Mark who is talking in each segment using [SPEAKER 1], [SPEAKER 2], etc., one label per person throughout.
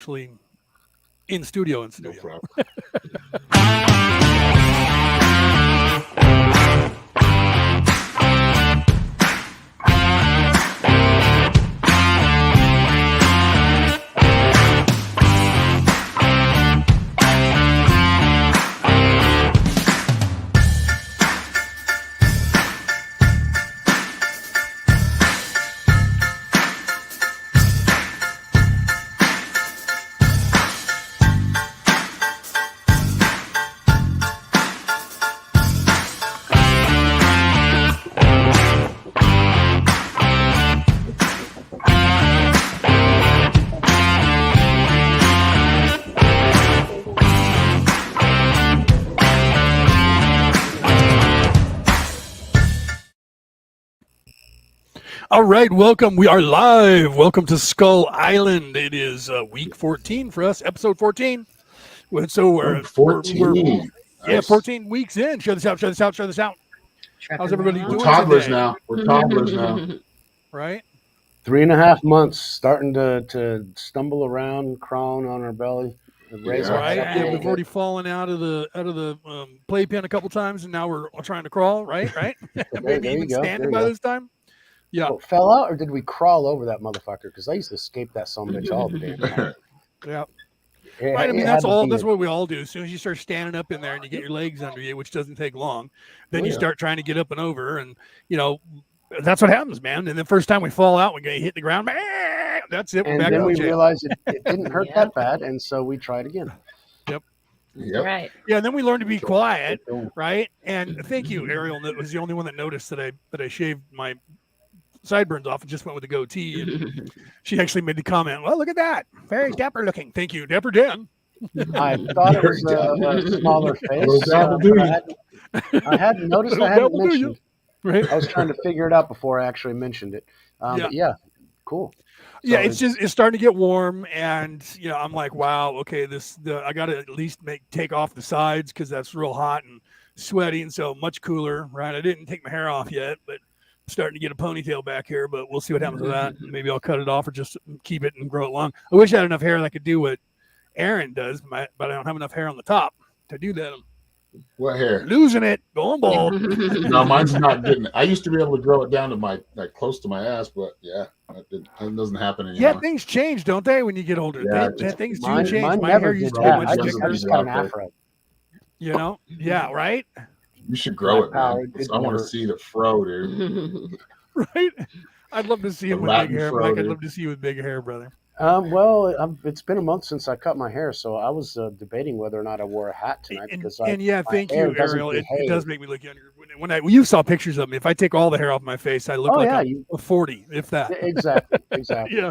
[SPEAKER 1] actually in studio.
[SPEAKER 2] No problem.
[SPEAKER 1] All right, welcome. We are live. Welcome to Skull Island. It is week 14 for us, episode 14. So we're
[SPEAKER 2] 14.
[SPEAKER 1] Yeah, 14 weeks in. Show this out, show this out, show this out. How's everybody
[SPEAKER 2] We're
[SPEAKER 1] doing
[SPEAKER 2] toddlers
[SPEAKER 1] today?
[SPEAKER 2] now. We're toddlers now.
[SPEAKER 1] Right?
[SPEAKER 3] 3.5 months, starting to stumble around, crawling on our belly. Raise our head up a
[SPEAKER 1] Yeah,
[SPEAKER 3] little
[SPEAKER 1] we've
[SPEAKER 3] bit.
[SPEAKER 1] already fallen out of the playpen a couple times, and now we're trying to crawl. Right? Maybe
[SPEAKER 3] there you
[SPEAKER 1] even
[SPEAKER 3] go,
[SPEAKER 1] standing
[SPEAKER 3] there you
[SPEAKER 1] by
[SPEAKER 3] go.
[SPEAKER 1] this time. Yeah.
[SPEAKER 3] Oh, fell out, or did we crawl over that motherfucker? Because I used to escape that son of a bitch all the damn time.
[SPEAKER 1] Yeah.
[SPEAKER 3] It-
[SPEAKER 1] Right, I
[SPEAKER 3] it
[SPEAKER 1] mean
[SPEAKER 3] had to be
[SPEAKER 1] that's
[SPEAKER 3] a-
[SPEAKER 1] what we all do. As soon as you start standing up in there and you get your legs under you, which doesn't take long, then you
[SPEAKER 2] Yeah.
[SPEAKER 1] start trying to get up and over, and that's what happens, man. And the first time we fall out, we get hit the ground. That's it. We're
[SPEAKER 3] And
[SPEAKER 1] back
[SPEAKER 3] then
[SPEAKER 1] in
[SPEAKER 3] we
[SPEAKER 1] jail.
[SPEAKER 3] realized it didn't hurt
[SPEAKER 4] Yep.
[SPEAKER 3] that bad, and so we tried again.
[SPEAKER 2] Yep.
[SPEAKER 4] Right.
[SPEAKER 1] Yeah, and then we learned to be quiet, right? And thank you, Ariel. That was the only one that noticed that I shaved my sideburns off and just went with the goatee. And she actually made the comment, "Well, look at that, very dapper looking." Thank you, Dapper Dan.
[SPEAKER 3] I thought it was a smaller face.
[SPEAKER 2] Double duty.
[SPEAKER 3] I hadn't noticed. I
[SPEAKER 1] Little
[SPEAKER 3] hadn't
[SPEAKER 1] double duty.
[SPEAKER 3] mentioned.
[SPEAKER 1] Right?
[SPEAKER 3] I was trying to figure it out before I actually mentioned it. But yeah, cool.
[SPEAKER 1] Yeah,
[SPEAKER 3] So
[SPEAKER 1] it's starting to get warm, and I'm like, wow, okay, I got to at least take off the sides because that's real hot and sweaty, and so much cooler, right? I didn't take my hair off yet, but I'm starting to get a ponytail back here, but we'll see what happens with that. Maybe I'll cut it off or just keep it and grow it long. I wish I had enough hair that I could do what Aaron does, but I don't have enough hair on the top to do that. I'm
[SPEAKER 2] What hair?
[SPEAKER 1] losing it, going bald.
[SPEAKER 2] No, mine's not getting. I used to be able to grow it down to my close to my ass, but yeah, that doesn't happen anymore.
[SPEAKER 1] Yeah, things change, don't they, when you get older?
[SPEAKER 2] Yeah,
[SPEAKER 1] Things do
[SPEAKER 3] mine
[SPEAKER 1] change. My
[SPEAKER 3] never
[SPEAKER 1] hair
[SPEAKER 3] did
[SPEAKER 1] used to
[SPEAKER 3] that.
[SPEAKER 1] be
[SPEAKER 3] I
[SPEAKER 1] much
[SPEAKER 3] just
[SPEAKER 1] thicker.
[SPEAKER 3] got an afro.
[SPEAKER 1] Yeah, right?
[SPEAKER 2] You should grow it,
[SPEAKER 3] Power,
[SPEAKER 2] man.
[SPEAKER 3] it
[SPEAKER 2] I want
[SPEAKER 3] never-
[SPEAKER 2] to see the fro, dude.
[SPEAKER 1] Right? I'd love to see him
[SPEAKER 2] The
[SPEAKER 1] with big
[SPEAKER 2] Latin
[SPEAKER 1] hair,
[SPEAKER 2] fro,
[SPEAKER 1] Mike. I'd
[SPEAKER 2] dude.
[SPEAKER 1] love to see you with big hair, brother.
[SPEAKER 3] Well, it's been a month since I cut my hair, so I was debating whether or not I wore a hat tonight because
[SPEAKER 1] And yeah,
[SPEAKER 3] my
[SPEAKER 1] thank
[SPEAKER 3] hair
[SPEAKER 1] you,
[SPEAKER 3] doesn't
[SPEAKER 1] Ariel. It
[SPEAKER 3] behave.
[SPEAKER 1] does make me look younger. When you saw pictures of me, if I take all the hair off my face, I look
[SPEAKER 3] Oh,
[SPEAKER 1] like
[SPEAKER 3] yeah,
[SPEAKER 1] I'm 40, if that.
[SPEAKER 3] Exactly.
[SPEAKER 1] Yeah,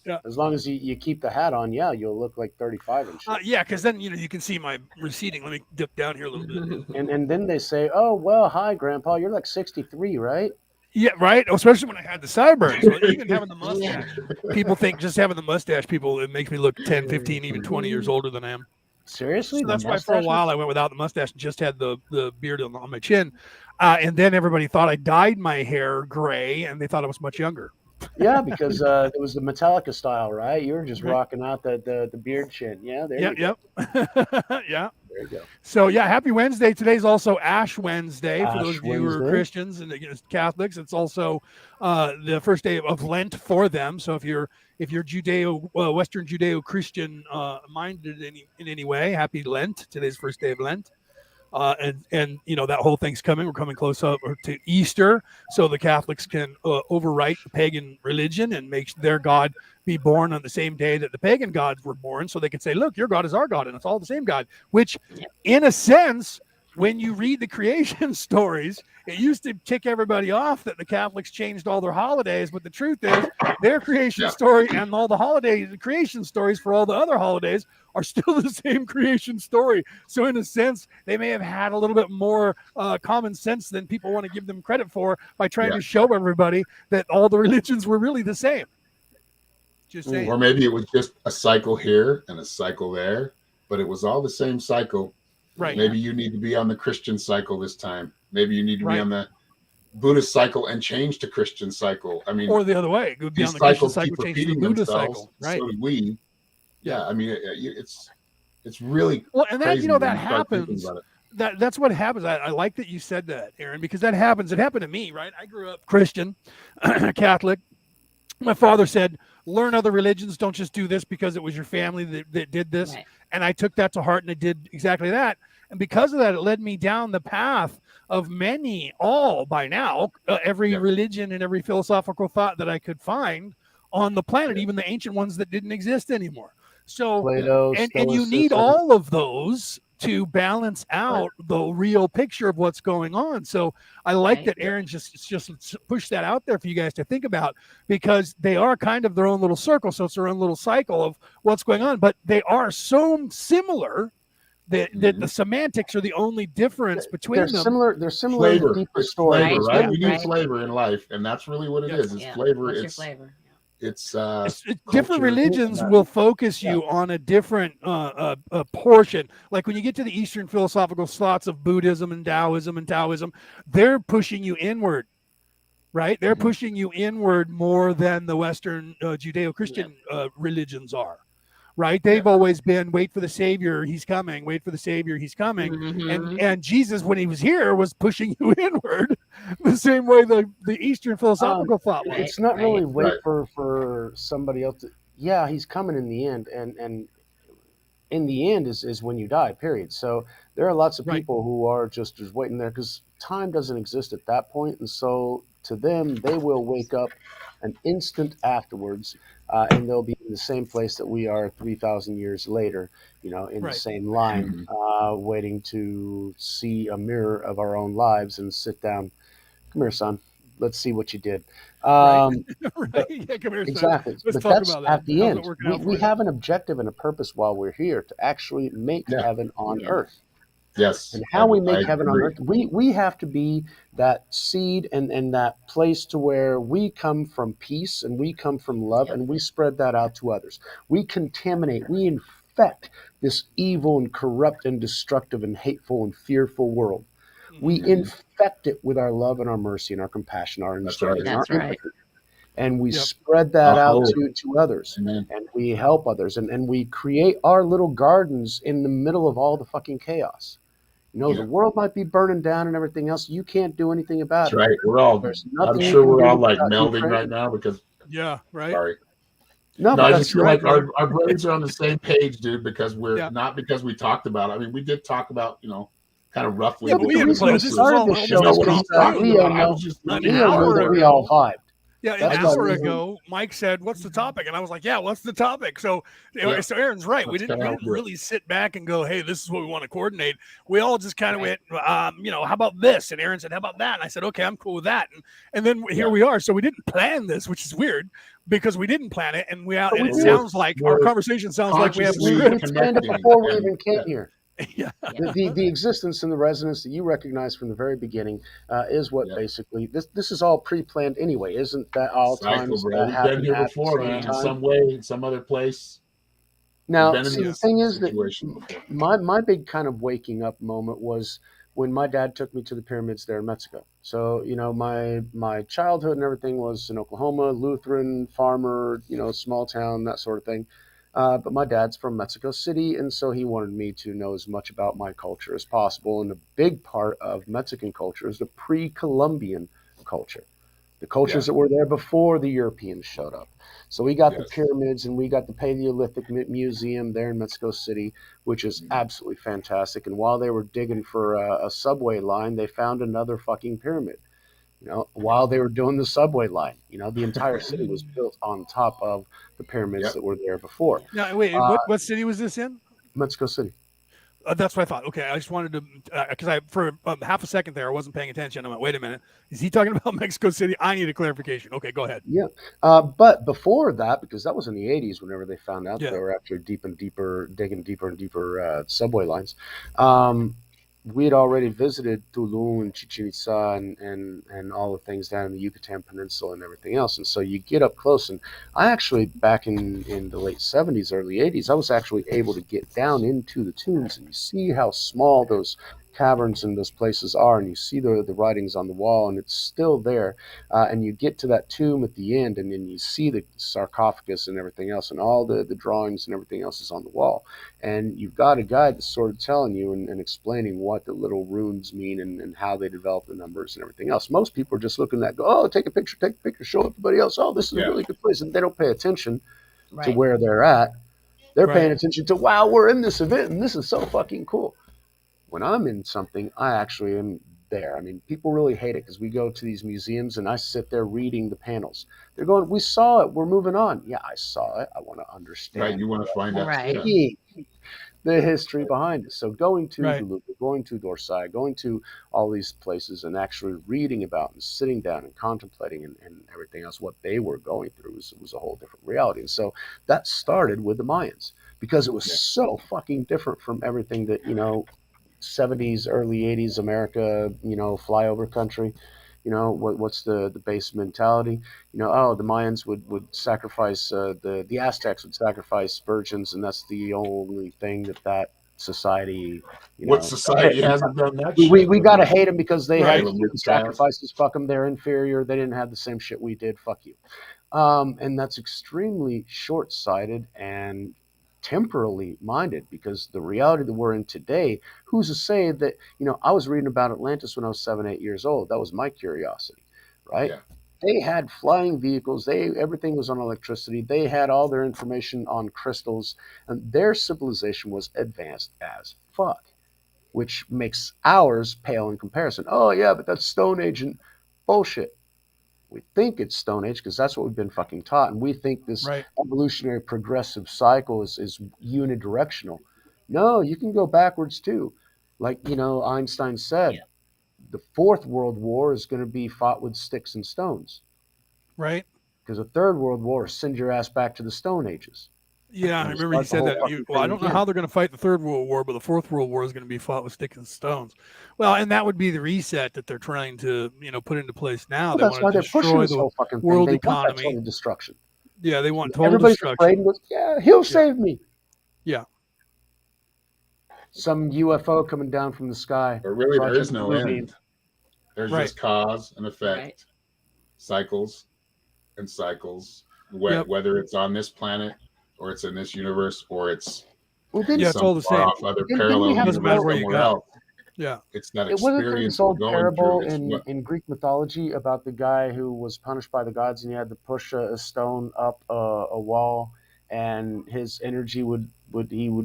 [SPEAKER 1] Yeah.
[SPEAKER 3] As long as you keep the hat on, yeah, you'll look like 35 and shit.
[SPEAKER 1] yeah, because then you can see my receding. Let me dip down here a little bit.
[SPEAKER 3] And then they say, "Oh, well, hi, Grandpa, you're like 63, right?"
[SPEAKER 1] Yeah, right. Especially when I had the sideburns. So even having the mustache, people think just having the mustache, it makes me look 10, 15, even 20 years older than I am.
[SPEAKER 3] Seriously?
[SPEAKER 1] So
[SPEAKER 3] The
[SPEAKER 1] that's why for a
[SPEAKER 3] mustache?
[SPEAKER 1] while I went without the mustache and just had the beard on my chin. And then everybody thought I dyed my hair gray, and they thought I was much younger.
[SPEAKER 3] Yeah, because it was the Metallica style, right? You were just
[SPEAKER 1] Right.
[SPEAKER 3] rocking out the beard chin. Yeah, there you go.
[SPEAKER 1] Yep. Yeah.
[SPEAKER 3] There you go.
[SPEAKER 1] So yeah, happy Wednesday. Today's also Ash Wednesday for
[SPEAKER 3] Ash
[SPEAKER 1] those of you who are
[SPEAKER 3] Wednesday.
[SPEAKER 1] Christians and against Catholics. It's also the first day of Lent for them. So if you're Western Judeo-Christian minded in any way, happy Lent. Today's first day of Lent. And that whole thing's coming. We're coming close up to Easter, so the Catholics can overwrite the pagan religion and make their God be born on the same day that the pagan gods were born, so they can say, "Look, your God is our God, and it's all the same God." Which, in a sense, when you read the creation stories, it used to tick everybody off that the Catholics changed all their holidays, but the truth is, their creation story and all the creation stories for all the other holidays are still the same creation story. So in a sense, they may have had a little bit more common sense than people want to give them credit for by trying to show everybody that all the religions were really the same. Just saying.
[SPEAKER 2] Or maybe it was just a cycle here and a cycle there, but it was all the same cycle.
[SPEAKER 1] Right.
[SPEAKER 2] Maybe you need to be on the Christian cycle this time. Maybe you need to be on the Buddhist cycle and change to Christian cycle. I mean,
[SPEAKER 1] or the other way. It would be
[SPEAKER 2] these
[SPEAKER 1] on the Christian
[SPEAKER 2] cycles
[SPEAKER 1] cycle,
[SPEAKER 2] keep
[SPEAKER 1] change to the
[SPEAKER 2] repeating
[SPEAKER 1] Buddhist
[SPEAKER 2] themselves.
[SPEAKER 1] cycle. Right.
[SPEAKER 2] So do we. yeah, I mean, it's really
[SPEAKER 1] Well, and that
[SPEAKER 2] crazy
[SPEAKER 1] that
[SPEAKER 2] when you start thinking
[SPEAKER 1] happens.
[SPEAKER 2] about it.
[SPEAKER 1] That's what happens. I like that you said that, Aaron, because that happens. It happened to me, right? I grew up Christian, Catholic. My father said, learn other religions. Don't just do this because it was your family that did this.
[SPEAKER 4] Right.
[SPEAKER 1] And I took that to heart and I did exactly that. And because of that, it led me down the path of all by now, every
[SPEAKER 2] Yeah.
[SPEAKER 1] religion and every philosophical thought that I could find on the planet,
[SPEAKER 2] Yeah.
[SPEAKER 1] even the ancient ones that didn't exist anymore. So,
[SPEAKER 3] Plato,
[SPEAKER 1] and you need
[SPEAKER 3] Stoicism.
[SPEAKER 1] all of those to balance out the real picture of what's going on. So I like
[SPEAKER 4] Right.
[SPEAKER 1] that Aaron just pushed that out there for you guys to think about, because they are kind of their own little circle. So it's their own little cycle of what's going on, but they are so similar that the semantics are the only difference between them.
[SPEAKER 3] They're similar in the
[SPEAKER 2] Flavor.
[SPEAKER 3] deeper
[SPEAKER 2] It's
[SPEAKER 3] story.
[SPEAKER 2] flavor,
[SPEAKER 4] Right,
[SPEAKER 2] right? You need
[SPEAKER 4] right.
[SPEAKER 2] flavor in life, and that's really what it
[SPEAKER 1] Yes.
[SPEAKER 2] is. It's
[SPEAKER 4] Yeah.
[SPEAKER 2] flavor.
[SPEAKER 4] What's your
[SPEAKER 2] It's
[SPEAKER 4] flavor?
[SPEAKER 2] it's
[SPEAKER 1] Different
[SPEAKER 2] culture,
[SPEAKER 1] religions
[SPEAKER 2] that-
[SPEAKER 1] will focus you on a different portion. Like when you get to the Eastern philosophical thoughts of Buddhism and Taoism, they're pushing you inward, right? They're pushing you inward more than the Western Judeo-Christian religions are. Right? They've always been wait for the Savior, he's coming. Wait for the Savior, he's coming.
[SPEAKER 4] Mhm.
[SPEAKER 1] And Jesus, when he was here, was pushing you inward, the same way the Eastern philosophical thought was.
[SPEAKER 4] Right.
[SPEAKER 3] It's not really wait
[SPEAKER 2] Right.
[SPEAKER 3] for somebody else to. Yeah, he's coming in the end, and in the end is when you die. Period. So there are lots of
[SPEAKER 1] Right.
[SPEAKER 3] people who are just waiting there because time doesn't exist at that point, and so to them, they will wake up an instant afterwards, and they'll be in the same place that we are 3,000 years later. In the
[SPEAKER 1] Right.
[SPEAKER 3] same line, waiting to see a mirror of our own lives and sit down. Come here, son. Let's see what you did.
[SPEAKER 1] Right.
[SPEAKER 3] But
[SPEAKER 1] Right. Yeah, come here, son.
[SPEAKER 3] exactly.
[SPEAKER 1] Let's
[SPEAKER 3] But
[SPEAKER 1] talk
[SPEAKER 3] that's
[SPEAKER 1] about that.
[SPEAKER 3] at the
[SPEAKER 1] How's it
[SPEAKER 3] end.
[SPEAKER 1] working
[SPEAKER 3] We,
[SPEAKER 1] out for
[SPEAKER 3] we
[SPEAKER 1] you?
[SPEAKER 3] have an objective and a purpose while we're here to actually make
[SPEAKER 2] Yeah.
[SPEAKER 3] heaven on
[SPEAKER 4] Yeah.
[SPEAKER 3] earth.
[SPEAKER 2] Yes.
[SPEAKER 3] And how we
[SPEAKER 2] I
[SPEAKER 3] make heaven on
[SPEAKER 2] agree.
[SPEAKER 3] earth, we have to be that seed and that place to where we come from peace and we come from love
[SPEAKER 4] Yep.
[SPEAKER 3] and we spread that out to others. We contaminate, we infect this evil and corrupt and destructive and hateful and fearful world. We
[SPEAKER 2] Mhm.
[SPEAKER 3] infect it with our love and our mercy and our compassion, our
[SPEAKER 2] That's
[SPEAKER 3] understanding,
[SPEAKER 2] right.
[SPEAKER 3] and our
[SPEAKER 4] That's right.
[SPEAKER 3] empathy. And we
[SPEAKER 1] Yep.
[SPEAKER 3] spread that out
[SPEAKER 2] Oh,
[SPEAKER 3] to others.
[SPEAKER 2] amen.
[SPEAKER 3] And we help others. And we create our little gardens in the middle of all the fucking chaos.
[SPEAKER 2] Yeah.
[SPEAKER 3] The world might be burning down and everything else. You can't do anything about
[SPEAKER 2] That's
[SPEAKER 3] it.
[SPEAKER 2] right.
[SPEAKER 3] There's
[SPEAKER 2] I'm
[SPEAKER 3] nothing you
[SPEAKER 2] sure
[SPEAKER 3] can
[SPEAKER 2] we're
[SPEAKER 3] do
[SPEAKER 2] all like
[SPEAKER 3] about
[SPEAKER 2] melding
[SPEAKER 3] Ukraine.
[SPEAKER 2] right now because,
[SPEAKER 1] Yeah, right.
[SPEAKER 2] sorry.
[SPEAKER 3] No,
[SPEAKER 2] No,
[SPEAKER 3] but
[SPEAKER 2] I
[SPEAKER 3] that's
[SPEAKER 2] just feel
[SPEAKER 1] right,
[SPEAKER 2] like
[SPEAKER 1] brother.
[SPEAKER 2] our brains are on the same page, dude, because
[SPEAKER 1] Yeah.
[SPEAKER 2] not because we talked about it. I mean, we did talk about, kind of roughly
[SPEAKER 1] Yeah,
[SPEAKER 2] what
[SPEAKER 1] but we
[SPEAKER 3] the
[SPEAKER 2] the
[SPEAKER 1] hadn't
[SPEAKER 3] reason we
[SPEAKER 1] planned.
[SPEAKER 2] results
[SPEAKER 1] This
[SPEAKER 2] were.
[SPEAKER 1] was
[SPEAKER 3] started
[SPEAKER 1] all
[SPEAKER 3] this
[SPEAKER 1] almost
[SPEAKER 3] show
[SPEAKER 2] No,
[SPEAKER 3] is
[SPEAKER 2] what
[SPEAKER 3] because
[SPEAKER 2] he's talking
[SPEAKER 3] Leo
[SPEAKER 2] about. I was just
[SPEAKER 1] An
[SPEAKER 3] Leo knows
[SPEAKER 1] hour
[SPEAKER 3] that we all
[SPEAKER 1] ago.
[SPEAKER 3] vibed.
[SPEAKER 1] Yeah, an
[SPEAKER 3] That's
[SPEAKER 2] I
[SPEAKER 3] why
[SPEAKER 2] just-
[SPEAKER 1] hour
[SPEAKER 3] we
[SPEAKER 1] ago, Mike said, "What's the topic?" And I was like, "Yeah, what's the topic?" So,
[SPEAKER 2] Yeah.
[SPEAKER 1] so Aaron's right. We
[SPEAKER 2] That's
[SPEAKER 1] didn't
[SPEAKER 2] kinda how we do it.
[SPEAKER 1] really sit back and go, "Hey, this is what we want to coordinate." We all just kind of
[SPEAKER 4] Right.
[SPEAKER 1] went, how about this? And Aaron said, "How about that?" And I said, "Okay, I'm cool with that." And then here
[SPEAKER 2] Yeah.
[SPEAKER 1] we are. So we didn't plan this, which is weird because we didn't plan it, and
[SPEAKER 3] we
[SPEAKER 1] it
[SPEAKER 3] did.
[SPEAKER 1] sounds like our
[SPEAKER 2] We're
[SPEAKER 1] conversation sounds like we have a
[SPEAKER 2] consciously
[SPEAKER 3] We
[SPEAKER 1] script.
[SPEAKER 3] planned it
[SPEAKER 2] connecting
[SPEAKER 3] before we
[SPEAKER 2] and-
[SPEAKER 3] even came
[SPEAKER 2] yeah.
[SPEAKER 3] here.
[SPEAKER 1] Yeah.
[SPEAKER 3] The existence and the resonance that you recognize from the very beginning is what
[SPEAKER 2] Yeah.
[SPEAKER 3] basically this is all pre-planned anyway. Isn't that all
[SPEAKER 2] Cycle,
[SPEAKER 3] times
[SPEAKER 2] bro.
[SPEAKER 3] that
[SPEAKER 2] We've
[SPEAKER 3] happen
[SPEAKER 2] been here
[SPEAKER 3] at the
[SPEAKER 2] before,
[SPEAKER 3] same
[SPEAKER 2] man. In
[SPEAKER 3] time?
[SPEAKER 2] some way, in some other place. We've
[SPEAKER 3] Now,
[SPEAKER 2] been in
[SPEAKER 3] see, the
[SPEAKER 2] this
[SPEAKER 3] thing is that
[SPEAKER 2] situation before.
[SPEAKER 3] my big kind of waking up moment was when my dad took me to the pyramids there in Mexico. So my childhood and everything was in Oklahoma, Lutheran, farmer, small town, that sort of thing. But my dad's from Mexico City, and so he wanted me to know as much about my culture as possible. And a big part of Mexican culture is the pre-Columbian culture, the cultures that were there before the Europeans showed up. So we got the
[SPEAKER 2] Yes.
[SPEAKER 3] pyramids and we got the Paleolithic Museum there in Mexico City, which is absolutely fantastic. And while they were digging for a subway line, they found another fucking pyramid. While they were doing the subway line, the entire city was built on top of the pyramids
[SPEAKER 2] Yep.
[SPEAKER 3] that were there before.
[SPEAKER 1] Now, wait, what city was this in?
[SPEAKER 3] Mexico City.
[SPEAKER 1] That's what I thought. Okay, I just wanted to because I for half a second there I wasn't paying attention. I went, wait a minute, is he talking about Mexico City? I need a clarification. Okay, go ahead.
[SPEAKER 3] Yeah. But before that, because that was in the 80s, whenever they found out
[SPEAKER 1] Yeah.
[SPEAKER 3] they were actually digging deeper and deeper subway lines, we had already visited Tulum and Chichen Itza and all the things down in the Yucatan Peninsula and everything else. And so you get up close. And I actually, back in the late 70s, early 80s, I was actually able to get down into the tombs and you see how small those caverns and those places are, and you see the writings on the wall, and it's still there. And you get to that tomb at the end, and then you see the sarcophagus and everything else, and all the drawings and everything else is on the wall. And you've got a guide that's sort of telling you and explaining what the little runes mean and how they develop the numbers and everything else. Most people are just looking at, go, oh, take a picture, show everybody else. Oh, this is a really good place. And they don't pay attention to where they're at. They're paying attention to, wow, we're in this event, and this is so fucking cool. When I'm in something, I actually am there. I mean, people really hate it because we go to these museums and I sit there reading the panels. They're going, we saw it, we're moving on. Yeah, I saw it. I want to understand.
[SPEAKER 2] Right, you want to find out
[SPEAKER 3] The history behind it. So going to the Louvre, going to D'Orsay, going to all these places and actually reading about and sitting down and contemplating and everything else, what they were going through was a whole different reality. And so that started with the Mayans because it was so fucking different from everything that, 70s, early 80s America, flyover country. What's the base mentality? The Mayans would sacrifice, the Aztecs would sacrifice virgins, and that's the only thing that society,
[SPEAKER 2] what society hasn't done that
[SPEAKER 3] we got to hate them because they had
[SPEAKER 2] human
[SPEAKER 3] sacrifices. Fuck them, they're inferior. They didn't have the same shit we did. Fuck you. And that's extremely short-sighted and temporally minded, because the reality that we're in today, who's to say that, I was reading about Atlantis when I was 7, 8 years old. That was my curiosity, right?
[SPEAKER 2] Yeah.
[SPEAKER 3] They had flying vehicles. Everything was on electricity. They had all their information on crystals, and their civilization was advanced as fuck, which makes ours pale in comparison. Oh yeah, but that's Stone Age and bullshit. We think it's Stone Age because that's what we've been fucking taught, and we think this evolutionary progressive cycle is unidirectional. No, you can go backwards too. Like, Einstein said, the Fourth World War is going to be fought with sticks and stones.
[SPEAKER 1] Right.
[SPEAKER 3] Because the Third World War send your ass back to the Stone Ages.
[SPEAKER 1] Yeah, I remember he said that. I don't know how they're going to fight the Third World War, but the Fourth World War is going to be fought with sticks and stones. Well, and that would be the reset that they're trying to, put into place now.
[SPEAKER 3] Well, that's why they're pushing this whole fucking
[SPEAKER 1] world
[SPEAKER 3] thing. They
[SPEAKER 1] economy.
[SPEAKER 3] want that total destruction.
[SPEAKER 1] Yeah, they want total
[SPEAKER 3] Everybody's
[SPEAKER 1] destruction.
[SPEAKER 3] Afraid and goes, yeah, he'll save me.
[SPEAKER 1] Yeah.
[SPEAKER 3] Some UFO coming down from the sky.
[SPEAKER 2] But really, there is no end. There's just cause and effect, cycles and cycles. Whether it's on this planet or it's in this universe or it's
[SPEAKER 1] it's all the same.
[SPEAKER 2] Off other parallel universe somewhere else.
[SPEAKER 1] Yeah,
[SPEAKER 2] it's that
[SPEAKER 3] experience. It wasn't this old parable
[SPEAKER 2] in
[SPEAKER 3] Greek mythology about the guy who was punished by the gods and he had to push a stone up a wall, and his energy would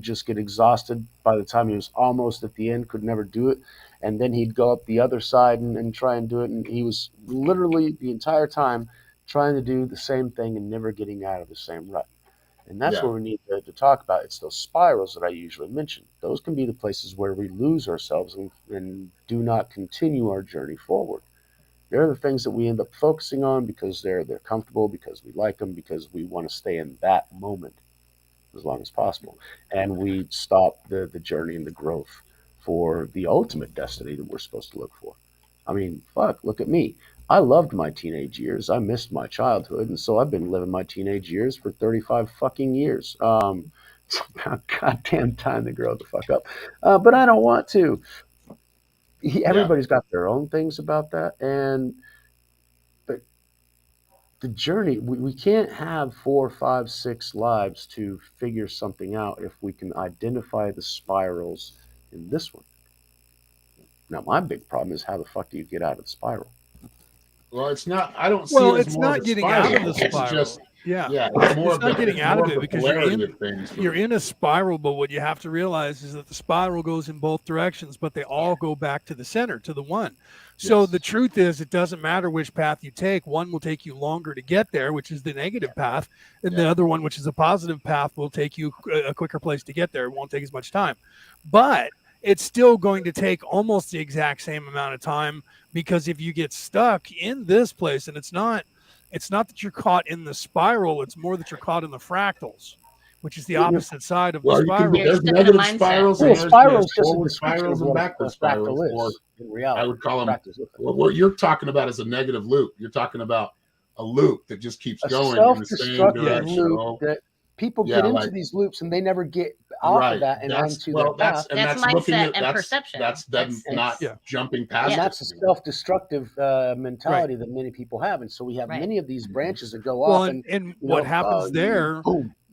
[SPEAKER 3] just get exhausted by the time he was almost at the end, could never do it, and then he'd go up the other side and try and do it, and he was literally the entire time trying to do the same thing and never getting out of the same rut. And that's what we need to talk about. It's those spirals that I usually mention. Those can be the places where we lose ourselves and do not continue our journey forward. They're the things that we end up focusing on because they're comfortable, because we like them, because we want to stay in that moment as long as possible. And we stop the journey and the growth for the ultimate destiny that we're supposed to look for. I mean, fuck, look at me. I loved my teenage years. I missed my childhood, and so I've been living my teenage years for 35 fucking years. It's about goddamn time to grow the fuck up. But I don't want to. Everybody's got their own things about that, but the journey, we can't have 4, 5, 6 lives to figure something out if we can identify the spirals in this one. Now, my big problem is how the fuck do you get out of the spiral?
[SPEAKER 2] Well, it's not. I don't see.
[SPEAKER 1] It's not getting out of the spiral.
[SPEAKER 2] It's just,
[SPEAKER 1] it's more not getting out of it because you're in a spiral. But what you have to realize is that the spiral goes in both directions, but they all go back to the center, to the one. So the truth is, it doesn't matter which path you take. One will take you longer to get there, which is the negative path, and the other one, which is a positive path, will take you a quicker place to get there. It won't take as much time, but it's still going to take almost the exact same amount of time, because if you get stuck in this place, and it's not that you're caught in the spiral, it's more that you're caught in the fractals, which is the opposite side of the spiral.
[SPEAKER 2] There's negative spirals, and
[SPEAKER 3] spirals just
[SPEAKER 2] forward spirals and backward spirals. Or
[SPEAKER 3] in reality,
[SPEAKER 2] I would call them. What you're talking about is a negative loop. You're talking about a loop that just keeps going in the same direction.
[SPEAKER 3] Loop that people get into these loops and they never get off of that and onto their path.
[SPEAKER 2] That's
[SPEAKER 4] mindset and perception.
[SPEAKER 2] That's them not jumping past.
[SPEAKER 3] And that's a self-destructive mentality that many people have. And so we have many of these branches that go off.
[SPEAKER 1] And what happens there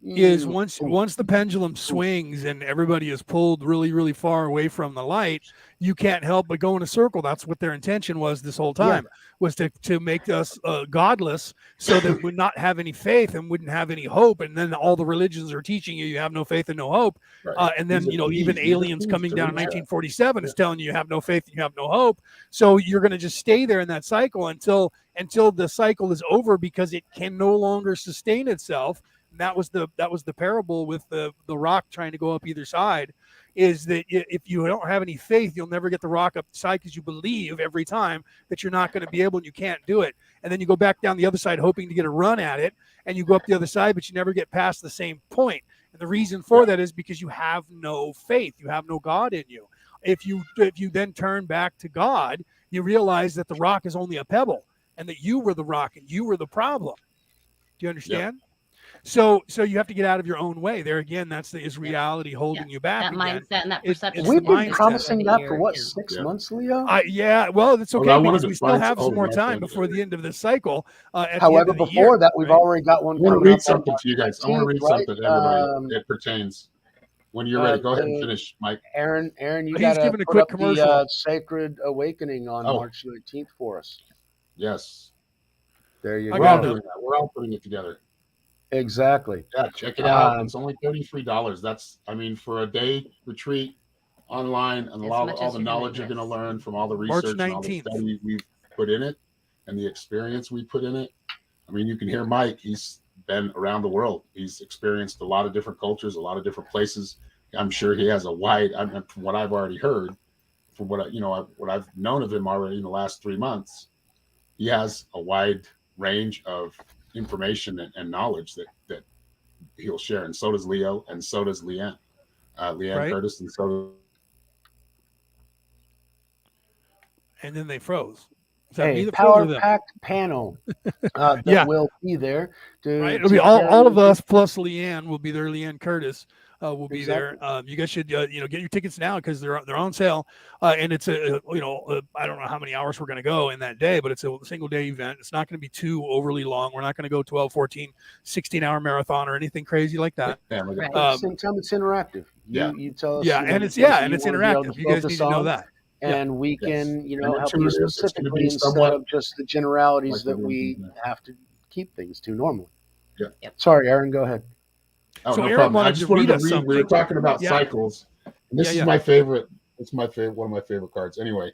[SPEAKER 1] is once the pendulum swings and everybody is pulled really, really far away from the light, you can't help but go in a circle. That's what their intention was this whole time, was to make us godless, so that we would not have any faith and wouldn't have any hope. And then all the religions are teaching you have no faith and no hope. And then, even aliens coming down in 1947 is telling you have no faith and you have no hope. So you're going to just stay there in that cycle until the cycle is over, because it can no longer sustain itself. And that was the parable with the rock trying to go up either side, is that if you don't have any faith, you'll never get the rock up the side, because you believe every time that you're not going to be able and you can't do it. And then you go back down the other side hoping to get a run at it, and you go up the other side, but you never get past the same point. And the reason for that is because you have no faith. You have no God in you. If you then turn back to God, you realize that the rock is only a pebble, and that you were the rock and you were the problem. Do you understand? Yeah. So you have to get out of your own way. There again, is reality holding you back.
[SPEAKER 4] That mindset and that perception.
[SPEAKER 3] We've been promising that for what, 6 months, Leo?
[SPEAKER 1] Well, it's okay, because we still have some more time before the end of this cycle.
[SPEAKER 3] However, before that, we've already got one.
[SPEAKER 2] I want to read something to you guys. I want to read something to everybody. It pertains. When you're ready, go ahead and finish, Mike.
[SPEAKER 3] Aaron, you got to put up the Sacred Awakening on March 19th for us.
[SPEAKER 2] Yes.
[SPEAKER 3] There you
[SPEAKER 2] go. We're all putting it together.
[SPEAKER 3] Exactly.
[SPEAKER 2] Yeah, check it out. It's only $33. That's, for a day retreat online, and all the knowledge you're going to learn from all the research and all the study we've put in it, and the experience we put in it. You can hear Mike. He's been around the world. He's experienced a lot of different cultures, a lot of different places. I'm sure he has a wide, from what I've already heard, from what I've known of him already in the last 3 months, he has a wide range of information and knowledge that he'll share, and so does Leo, and so does Leanne Curtis, and so.
[SPEAKER 1] And then they froze.
[SPEAKER 3] Hey, power-packed panel that will be there.
[SPEAKER 1] It'll be all of us plus Leanne will be there. Leanne Curtis will be there. You guys should get your tickets now, because they're on sale. And it's I don't know how many hours we're going to go in that day, but it's a single day event. It's not going to be too overly long. We're not going to go 12, 14, 16-hour marathon or anything crazy like that.
[SPEAKER 3] At the same time, it's interactive. You tell us.
[SPEAKER 1] And it's interactive. You guys need to know that.
[SPEAKER 3] And we can, help you specifically instead of just the generalities that we have to keep things to normally.
[SPEAKER 2] Yeah.
[SPEAKER 3] Sorry, Aaron, go ahead.
[SPEAKER 1] Oh, so no Aaron wanted to read us something.
[SPEAKER 2] We were talking about cycles. And this is my favorite. It's one of my favorite cards. Anyway,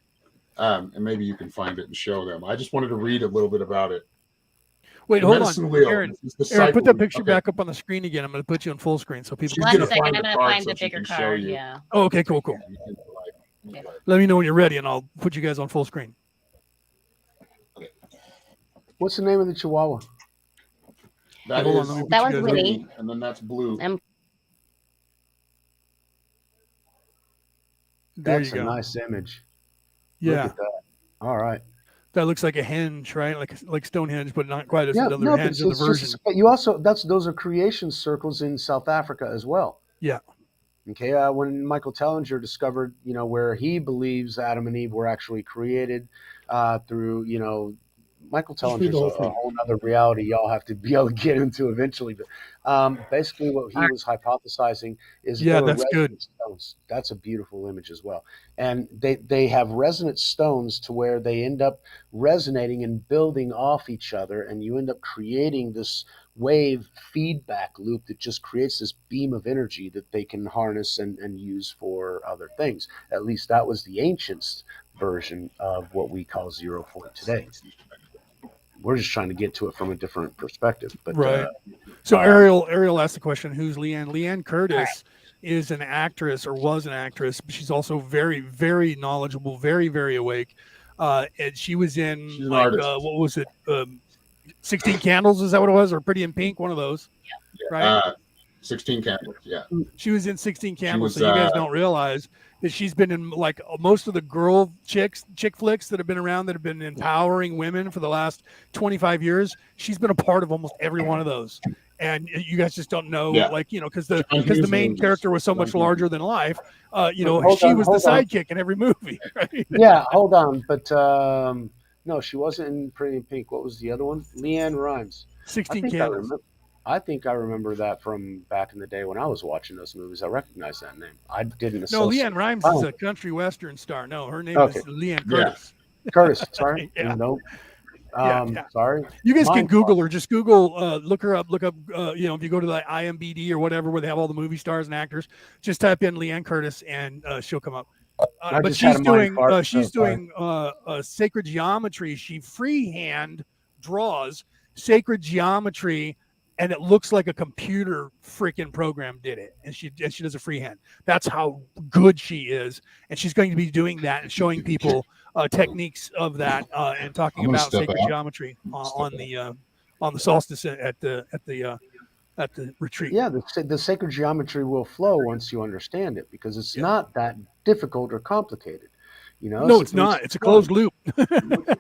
[SPEAKER 2] and maybe you can find it and show them. I just wanted to read a little bit about it.
[SPEAKER 1] Wait, hold on, Aaron. Aaron, put that picture back up on the screen again. I'm going to put you on full screen so people.
[SPEAKER 4] One second, I'm going to find the bigger card. Yeah.
[SPEAKER 1] Oh, okay, cool. Okay. Let me know when you're ready, and I'll put you guys on full screen.
[SPEAKER 3] What's the name of the Chihuahua?
[SPEAKER 2] That
[SPEAKER 4] was Winnie,
[SPEAKER 2] and then that's Blue.
[SPEAKER 3] That's a nice image.
[SPEAKER 1] Yeah.
[SPEAKER 3] Look at that. All right.
[SPEAKER 1] That looks like a henge, right? Like Stonehenge, but not quite as another henge of the version.
[SPEAKER 3] You also those are creation circles in South Africa as well.
[SPEAKER 1] Yeah.
[SPEAKER 3] Okay, when Michael Tellinger discovered, where he believes Adam and Eve were actually created through, Michael Tellinger's a whole other reality y'all have to be able to get into eventually. But basically what he was hypothesizing is
[SPEAKER 1] that's good.
[SPEAKER 3] Stones. That's a beautiful image as well. And they have resonant stones to where they end up resonating and building off each other, and you end up creating this wave feedback loop that just creates this beam of energy that they can harness and use for other things. At least that was the ancients' version of what we call 0 point today. We're just trying to get to it from a different perspective. But
[SPEAKER 1] so Ariel asked the question, who's Leanne? Leanne Curtis is an actress, or was an actress, but she's also very, very knowledgeable, very, very awake. And she was in what was it? 16 Candles, is that what it was? Or Pretty in Pink, one of those. Right?
[SPEAKER 2] 16 Candles, yeah.
[SPEAKER 1] She was in 16 Candles, so you guys don't realize that she's been in most of the chick flicks that have been around, that have been empowering women for the last 25 years. She's been a part of almost every one of those. and you guys just don't know, like, you know, because the main character was so much larger than life. You know, she was the sidekick in every movie, right?
[SPEAKER 3] Yeah, hold on, but no, she wasn't in Pretty in Pink. What was the other one? Leanne Rimes.
[SPEAKER 1] 16 Candles.
[SPEAKER 3] I think I remember that from back in the day when I was watching those movies. I recognize that name. I didn't associate.
[SPEAKER 1] No, Leanne Rimes is a country western star. No, her name is Leanne Curtis.
[SPEAKER 3] Yeah. Curtis, sorry.
[SPEAKER 1] Yeah.
[SPEAKER 3] No. Sorry.
[SPEAKER 1] You guys can Google her. Just Google, look her up. Look up, you know, if you go to the IMDb or whatever, where they have all the movie stars and actors, just type in Leanne Curtis and she'll come up. But she's doing sacred geometry. She freehand draws sacred geometry, and it looks like a computer freaking program did it. And she does a freehand. That's how good she is. And she's going to be doing that and showing people techniques of that and talking about sacred geometry on the solstice at the retreat.
[SPEAKER 3] Yeah, the sacred geometry will flow once you understand it, because it's not that difficult or complicated. You know,
[SPEAKER 1] no, it's not. It's a closed loop.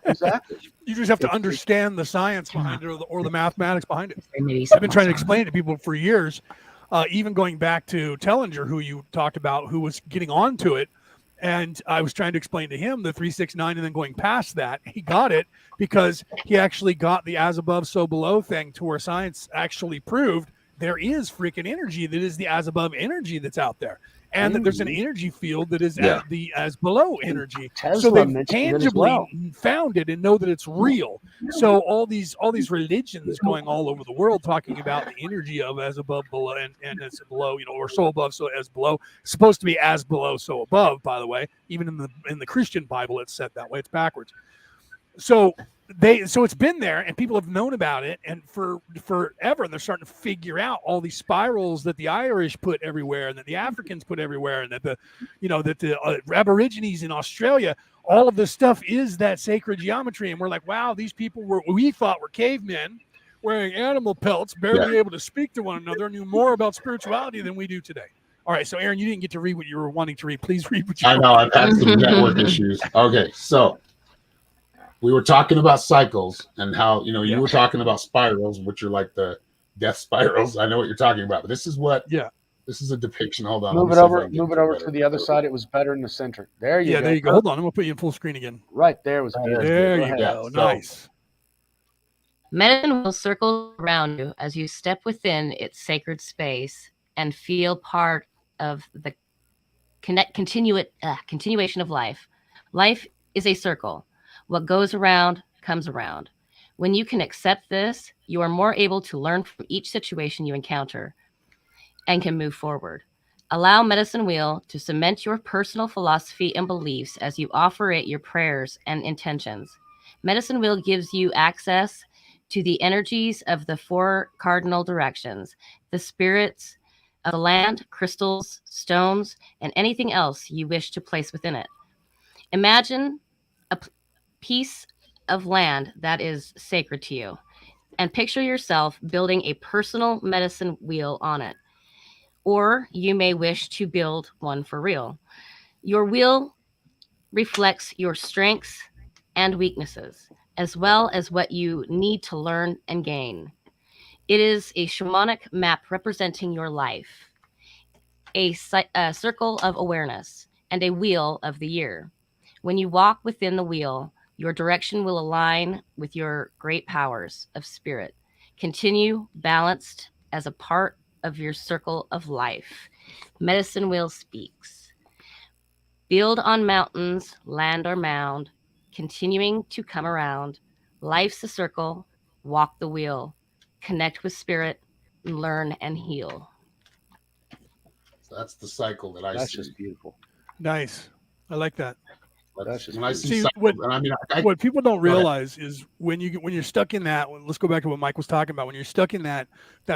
[SPEAKER 3] Exactly.
[SPEAKER 1] You just have to understand the science behind it, or the mathematics behind it. I've been trying to explain it to people for years, even going back to Tellinger, who you talked about, who was getting onto it. And I was trying to explain to him the 369, and then going past that, he got it because he actually got the as above, so below thing, to where science actually proved there is freaking energy that is the as above energy that's out there. And that there's an energy field that is the as below energy. So they've tangibly found it and know that it's real. So all these religions going all over the world talking about the energy of as above, below, and as below, you know, or so above, so as below. It's supposed to be as below, so above, by the way. Even in the Christian Bible, it's said that way. It's backwards. So it's been there, and people have known about it, and for forever, and they're starting to figure out all these spirals that the Irish put everywhere, and that the Africans put everywhere, and that the Aborigines in Australia, all of this stuff is that sacred geometry. And we're like, wow, these people we thought were cavemen wearing animal pelts, barely able to speak to one another, knew more about spirituality than we do today. All right, so Aaron, you didn't get to read what you were wanting to read. Please read what you.
[SPEAKER 2] I know I've had some network issues. Okay, so. We were talking about cycles and how, you know, you were talking about spirals, which are like the death spirals. I know what you're talking about, but this is a depiction. Hold on.
[SPEAKER 3] Move it over to the other side. It was better in the center. There you go.
[SPEAKER 1] Yeah, there you go. Hold on. I'm going to put you in full screen again.
[SPEAKER 3] Right there was good.
[SPEAKER 1] There you go. Nice.
[SPEAKER 4] Medicine will circle around you as you step within its sacred space and feel part of the continuation of life. Life is a circle. What goes around comes around. When you can accept this, you are more able to learn from each situation you encounter and can move forward. Allow Medicine Wheel to cement your personal philosophy and beliefs as you offer it your prayers and intentions. Medicine Wheel gives you access to the energies of the 4 cardinal directions, the spirits of the land, crystals, stones, and anything else you wish to place within it. Imagine a piece of land that is sacred to you, and picture yourself building a personal medicine wheel on it. Or you may wish to build one for real. Your wheel reflects your strengths and weaknesses, as well as what you need to learn and gain. It is a shamanic map representing your life, a circle of awareness, and a wheel of the year. When you walk within the wheel, your direction will align with your great powers of spirit. Continue balanced as a part of your circle of life. Medicine Wheel speaks. Build on mountains, land or mound, continuing to come around. Life's a circle, walk the wheel, connect with spirit, learn and heal.
[SPEAKER 2] So that's the cycle that I see.
[SPEAKER 3] That's just beautiful.
[SPEAKER 1] Nice. I like that.
[SPEAKER 2] When I see cycles, and I mean,
[SPEAKER 1] what people don't realize is when you're stuck in that. Let's go back to what Mike was talking about. When you're stuck in that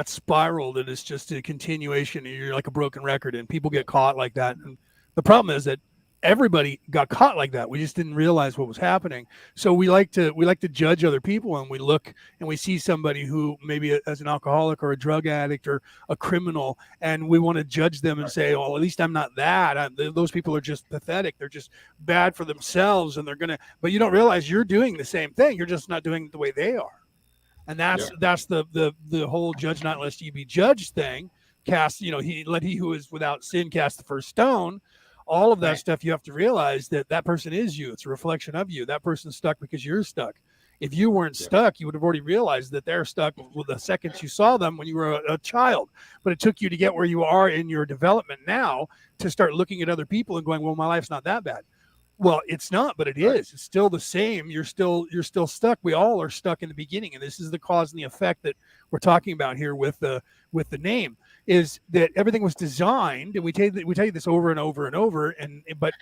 [SPEAKER 1] spiral that is just a continuation, and you're like a broken record, and people get caught like that. And the problem is that everybody got caught like that. We just didn't realize what was happening. So we like to judge other people, and we look and we see somebody who maybe as an alcoholic or a drug addict or a criminal, and we want to judge them and say, "Oh, at least I'm not that. Those people are just pathetic. They're just bad for themselves, and they're gonna." But you don't realize you're doing the same thing. You're just not doing it the way they are. And that's the whole judge not lest you be judged thing. Cast, let he who is without sin cast the first stone. All of that stuff, you have to realize that person is you. It's a reflection of you. That person's stuck because you're stuck. If you weren't stuck, you would have already realized that they're stuck with the second you saw them when you were a child. But it took you to get where you are in your development now to start looking at other people and going, well, my life's not that bad. Well, it's not, but it is. It's still the same. You're still stuck. We all are stuck in the beginning, and this is the cause and the effect that we're talking about here with the name. Is that everything was designed, and we tell you this over and over and over, but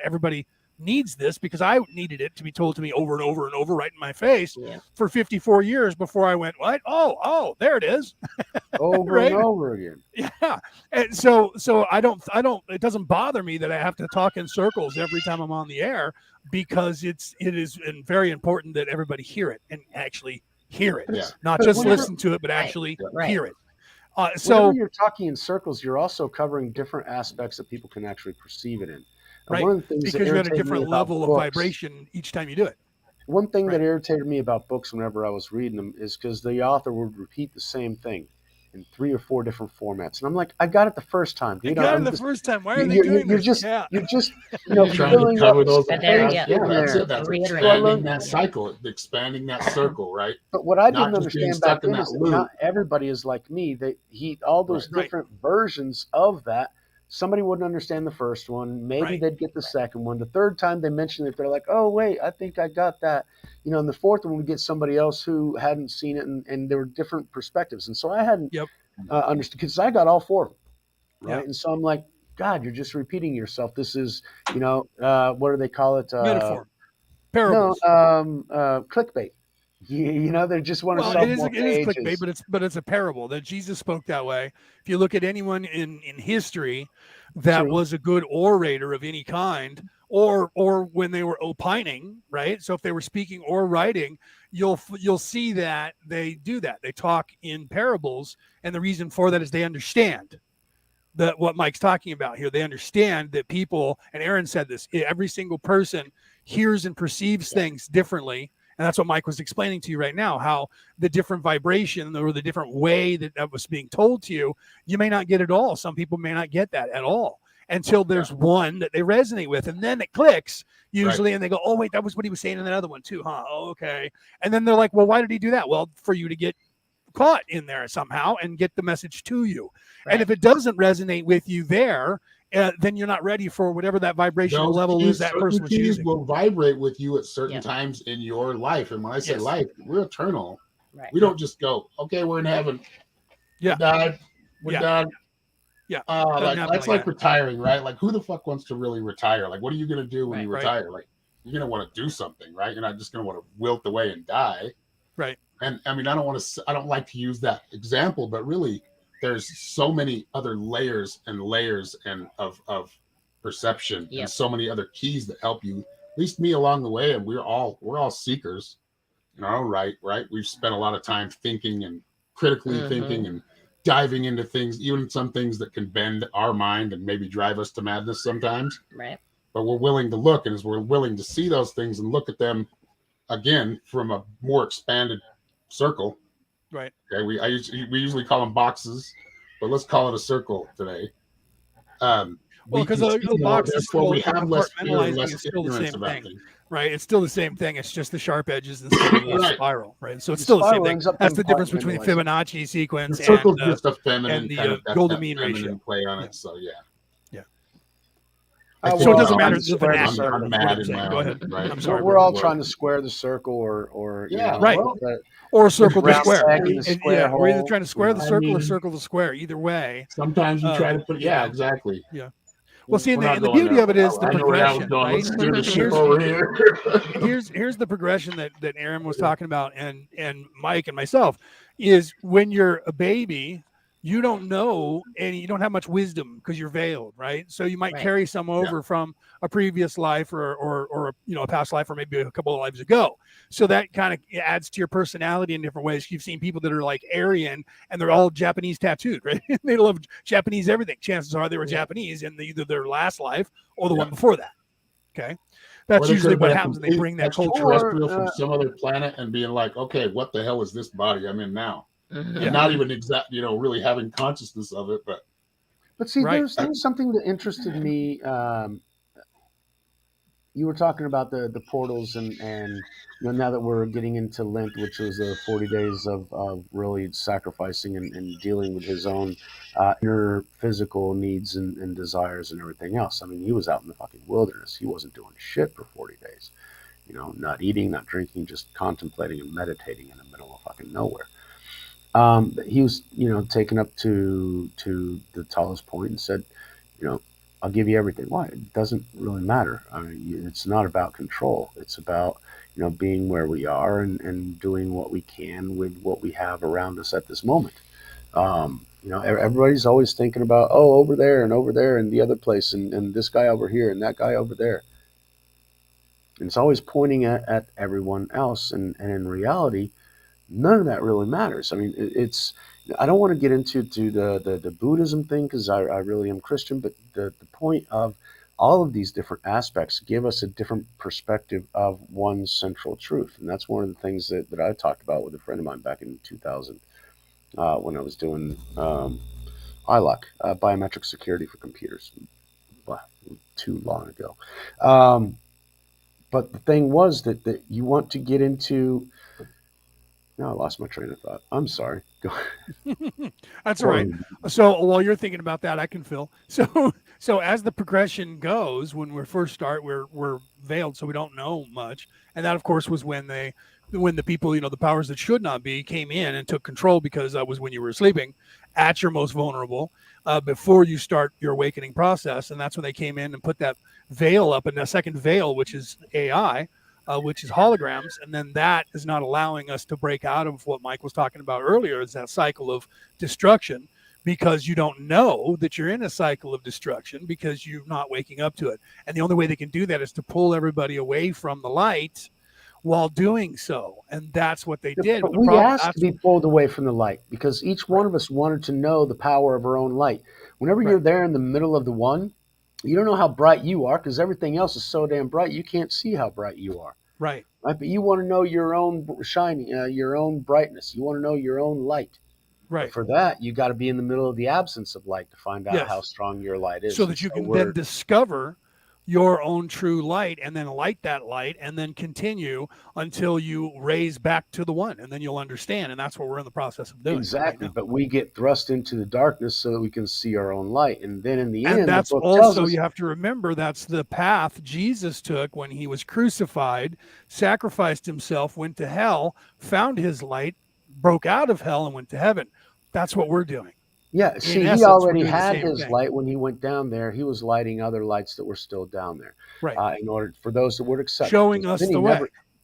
[SPEAKER 1] everybody needs this, because I needed it to be told to me over and over and over right in my face for 54 years before I went, what? Oh, there it is.
[SPEAKER 3] Over and over again.
[SPEAKER 1] Yeah. And so I don't, it doesn't bother me that I have to talk in circles every time I'm on the air, because it is very important that everybody hear it and actually hear it, not just listen to it, but actually hear it.
[SPEAKER 3] So when you're talking in circles, you're also covering different aspects that people can actually perceive it in.
[SPEAKER 1] Right,
[SPEAKER 3] one of the things
[SPEAKER 1] because you're at a different level of vibration each time you do it.
[SPEAKER 3] One thing that irritated me about books whenever I was reading them is because the author would repeat the same thing in 3 or 4 different formats, and I'm like, I got it the first time.
[SPEAKER 1] Dude. First time. Why are they doing this?
[SPEAKER 3] You're just
[SPEAKER 2] trying to cover those.
[SPEAKER 4] That's it.
[SPEAKER 2] That's expanding that cycle, expanding that circle, right?
[SPEAKER 3] But what I didn't understand back then is that not everybody is like me. All those different versions of that. Somebody wouldn't understand the first one. Maybe they'd get the second one. The third time they mention it, they're like, oh, wait, I think I got that. And the fourth one, we get somebody else who hadn't seen it, and there were different perspectives. And so I hadn't understood, because I got all 4 of them, right? Yep. And so I'm like, God, you're just repeating yourself. This is, what do they call it?
[SPEAKER 1] Metaphor. Parables.
[SPEAKER 3] No, clickbait. They just want to sell more pages.
[SPEAKER 1] It is clickbait, but it's a parable that Jesus spoke that way. If you look at anyone in history that was a good orator of any kind, or when they were opining, right? So if they were speaking or writing, you'll see that they do that. They talk in parables, and the reason for that is they understand that what Mike's talking about here. They understand that people, and Aaron said this, every single person hears and perceives things differently. And that's what Mike was explaining to you right now, how the different vibration or the different way that was being told to you, you may not get it all. Some people may not get that at all until there's one that they resonate with. And then it clicks usually, and they go, oh, wait, that was what he was saying in that other one too, huh? Oh, okay. And then they're like, well, why did he do that? Well, for you to get caught in there somehow and get the message to you. And if it doesn't resonate with you there, then you're not ready for whatever that vibrational level is that person was using.
[SPEAKER 2] Will vibrate with you at certain times in your life. And when I say life, we're eternal.
[SPEAKER 4] Right.
[SPEAKER 2] We don't just go, okay, we're in heaven.
[SPEAKER 1] Yeah.
[SPEAKER 2] We're done.
[SPEAKER 1] Yeah.
[SPEAKER 2] That's like retiring, right? Like, who the fuck wants to really retire? Like, what are you going to do when you retire? Like, you're going to want to do something, right? You're not just going to want to wilt away and die.
[SPEAKER 1] Right.
[SPEAKER 2] And I mean, I don't like to use that example, but really, there's so many other layers and of perception, and so many other keys that help you, at least me, along the way. And we're all seekers in our own right. We've spent a lot of time thinking and critically thinking and diving into things, even some things that can bend our mind and maybe drive us to madness sometimes.
[SPEAKER 4] Right.
[SPEAKER 2] But we're willing to look, and as we're willing to see those things and look at them again from a more expanded circle.
[SPEAKER 1] Right.
[SPEAKER 2] Okay. We usually call them boxes, but let's call it a circle today.
[SPEAKER 1] Well, because the box is still,
[SPEAKER 2] we have less fear, less
[SPEAKER 1] still the same thing,
[SPEAKER 2] things.
[SPEAKER 1] Right? It's still the same thing. It's just the sharp edges instead of the spiral, right? So it's still the same thing. That's the difference between the Fibonacci sequence
[SPEAKER 2] and just a feminine
[SPEAKER 1] and the golden mean ratio.
[SPEAKER 2] Play on it. So yeah.
[SPEAKER 1] So it doesn't matter.
[SPEAKER 2] I'm mad in my
[SPEAKER 1] Go ahead.
[SPEAKER 2] Right.
[SPEAKER 1] I'm sorry.
[SPEAKER 3] We're all trying to square the circle, or
[SPEAKER 1] right, or circle the square. We're either
[SPEAKER 3] hole.
[SPEAKER 1] trying to square the circle or circle the square. Either way.
[SPEAKER 2] Sometimes you try to put. Yeah, exactly.
[SPEAKER 1] Yeah. Well, see, and the beauty of it is the progression, right? Here's the progression that Aaron was talking about, and Mike and myself, is when you're a baby, you don't know, and you don't have much wisdom because you're veiled, right? So you might carry some over from a previous life or a past life, or maybe a couple of lives ago. So that kind of adds to your personality in different ways. You've seen people that are like Aryan, and they're all Japanese tattooed, right? They love Japanese everything. Chances are they were Japanese in either their last life or the one before that. Okay. That's usually what happens. They bring that culture
[SPEAKER 2] extraterrestrial from some other planet and being like, okay, what the hell is this body I'm in now? And not even really having consciousness of it.
[SPEAKER 3] But see, there's something that interested me. You were talking about the portals and now that we're getting into Lent, which was the 40 days of really sacrificing and dealing with his own inner physical needs and desires and everything else. I mean, he was out in the fucking wilderness. He wasn't doing shit for 40 days. Not eating, not drinking, just contemplating and meditating in the middle of fucking nowhere. He was, taken up to the tallest point and said, I'll give you everything. Why? It doesn't really matter. I mean, it's not about control. It's about, being where we are and doing what we can with what we have around us at this moment. Everybody's always thinking about, over there and the other place and this guy over here and that guy over there. And it's always pointing at everyone else. And in reality, none of that really matters. I mean, I don't want to get into the Buddhism thing because I really am Christian, but the point of all of these different aspects give us a different perspective of one central truth. And that's one of the things that I talked about with a friend of mine back in 2000 when I was doing ILOC, biometric security for computers, too long ago. But the thing was that you want to get into... No, I lost my train of thought. I'm sorry. Go.
[SPEAKER 1] That's all right. So while you're thinking about that, I can fill. So as the progression goes, when we first start, we're veiled, so we don't know much. And that, of course, was when the people, the powers that should not be, came in and took control, because that was when you were sleeping at your most vulnerable, before you start your awakening process. And that's when they came in and put that veil up, and a second veil, which is AI. Which is holograms, and then that is not allowing us to break out of what Mike was talking about earlier, is that cycle of destruction, because you don't know that you're in a cycle of destruction because you're not waking up to it. And the only way they can do that is to pull everybody away from the light while doing so. And that's what they did.
[SPEAKER 3] But we asked to be pulled away from the light because each one of us wanted to know the power of our own light. Whenever you're there in the middle of the one, you don't know how bright you are because everything else is so damn bright you can't see how bright you are.
[SPEAKER 1] Right.
[SPEAKER 3] But you want to know your own shining, your own brightness. You want to know your own light.
[SPEAKER 1] Right.
[SPEAKER 3] But for that, you got to be in the middle of the absence of light to find out how strong your light is.
[SPEAKER 1] So that you can then discover your own true light, and then light that light, and then continue until you raise back to the one, and then you'll understand. And that's what we're in the process of doing.
[SPEAKER 3] Exactly. But we get thrust into the darkness so that we can see our own light. And then in the end,
[SPEAKER 1] and that's also, you have to remember, that's the path Jesus took when he was crucified, sacrificed himself, went to hell, found his light, broke out of hell, and went to heaven. That's what we're doing.
[SPEAKER 3] Yeah, see, he already had his light when he went down there. He was lighting other lights that were still down there,
[SPEAKER 1] right?
[SPEAKER 3] In order for those that would accept,
[SPEAKER 1] showing us the way.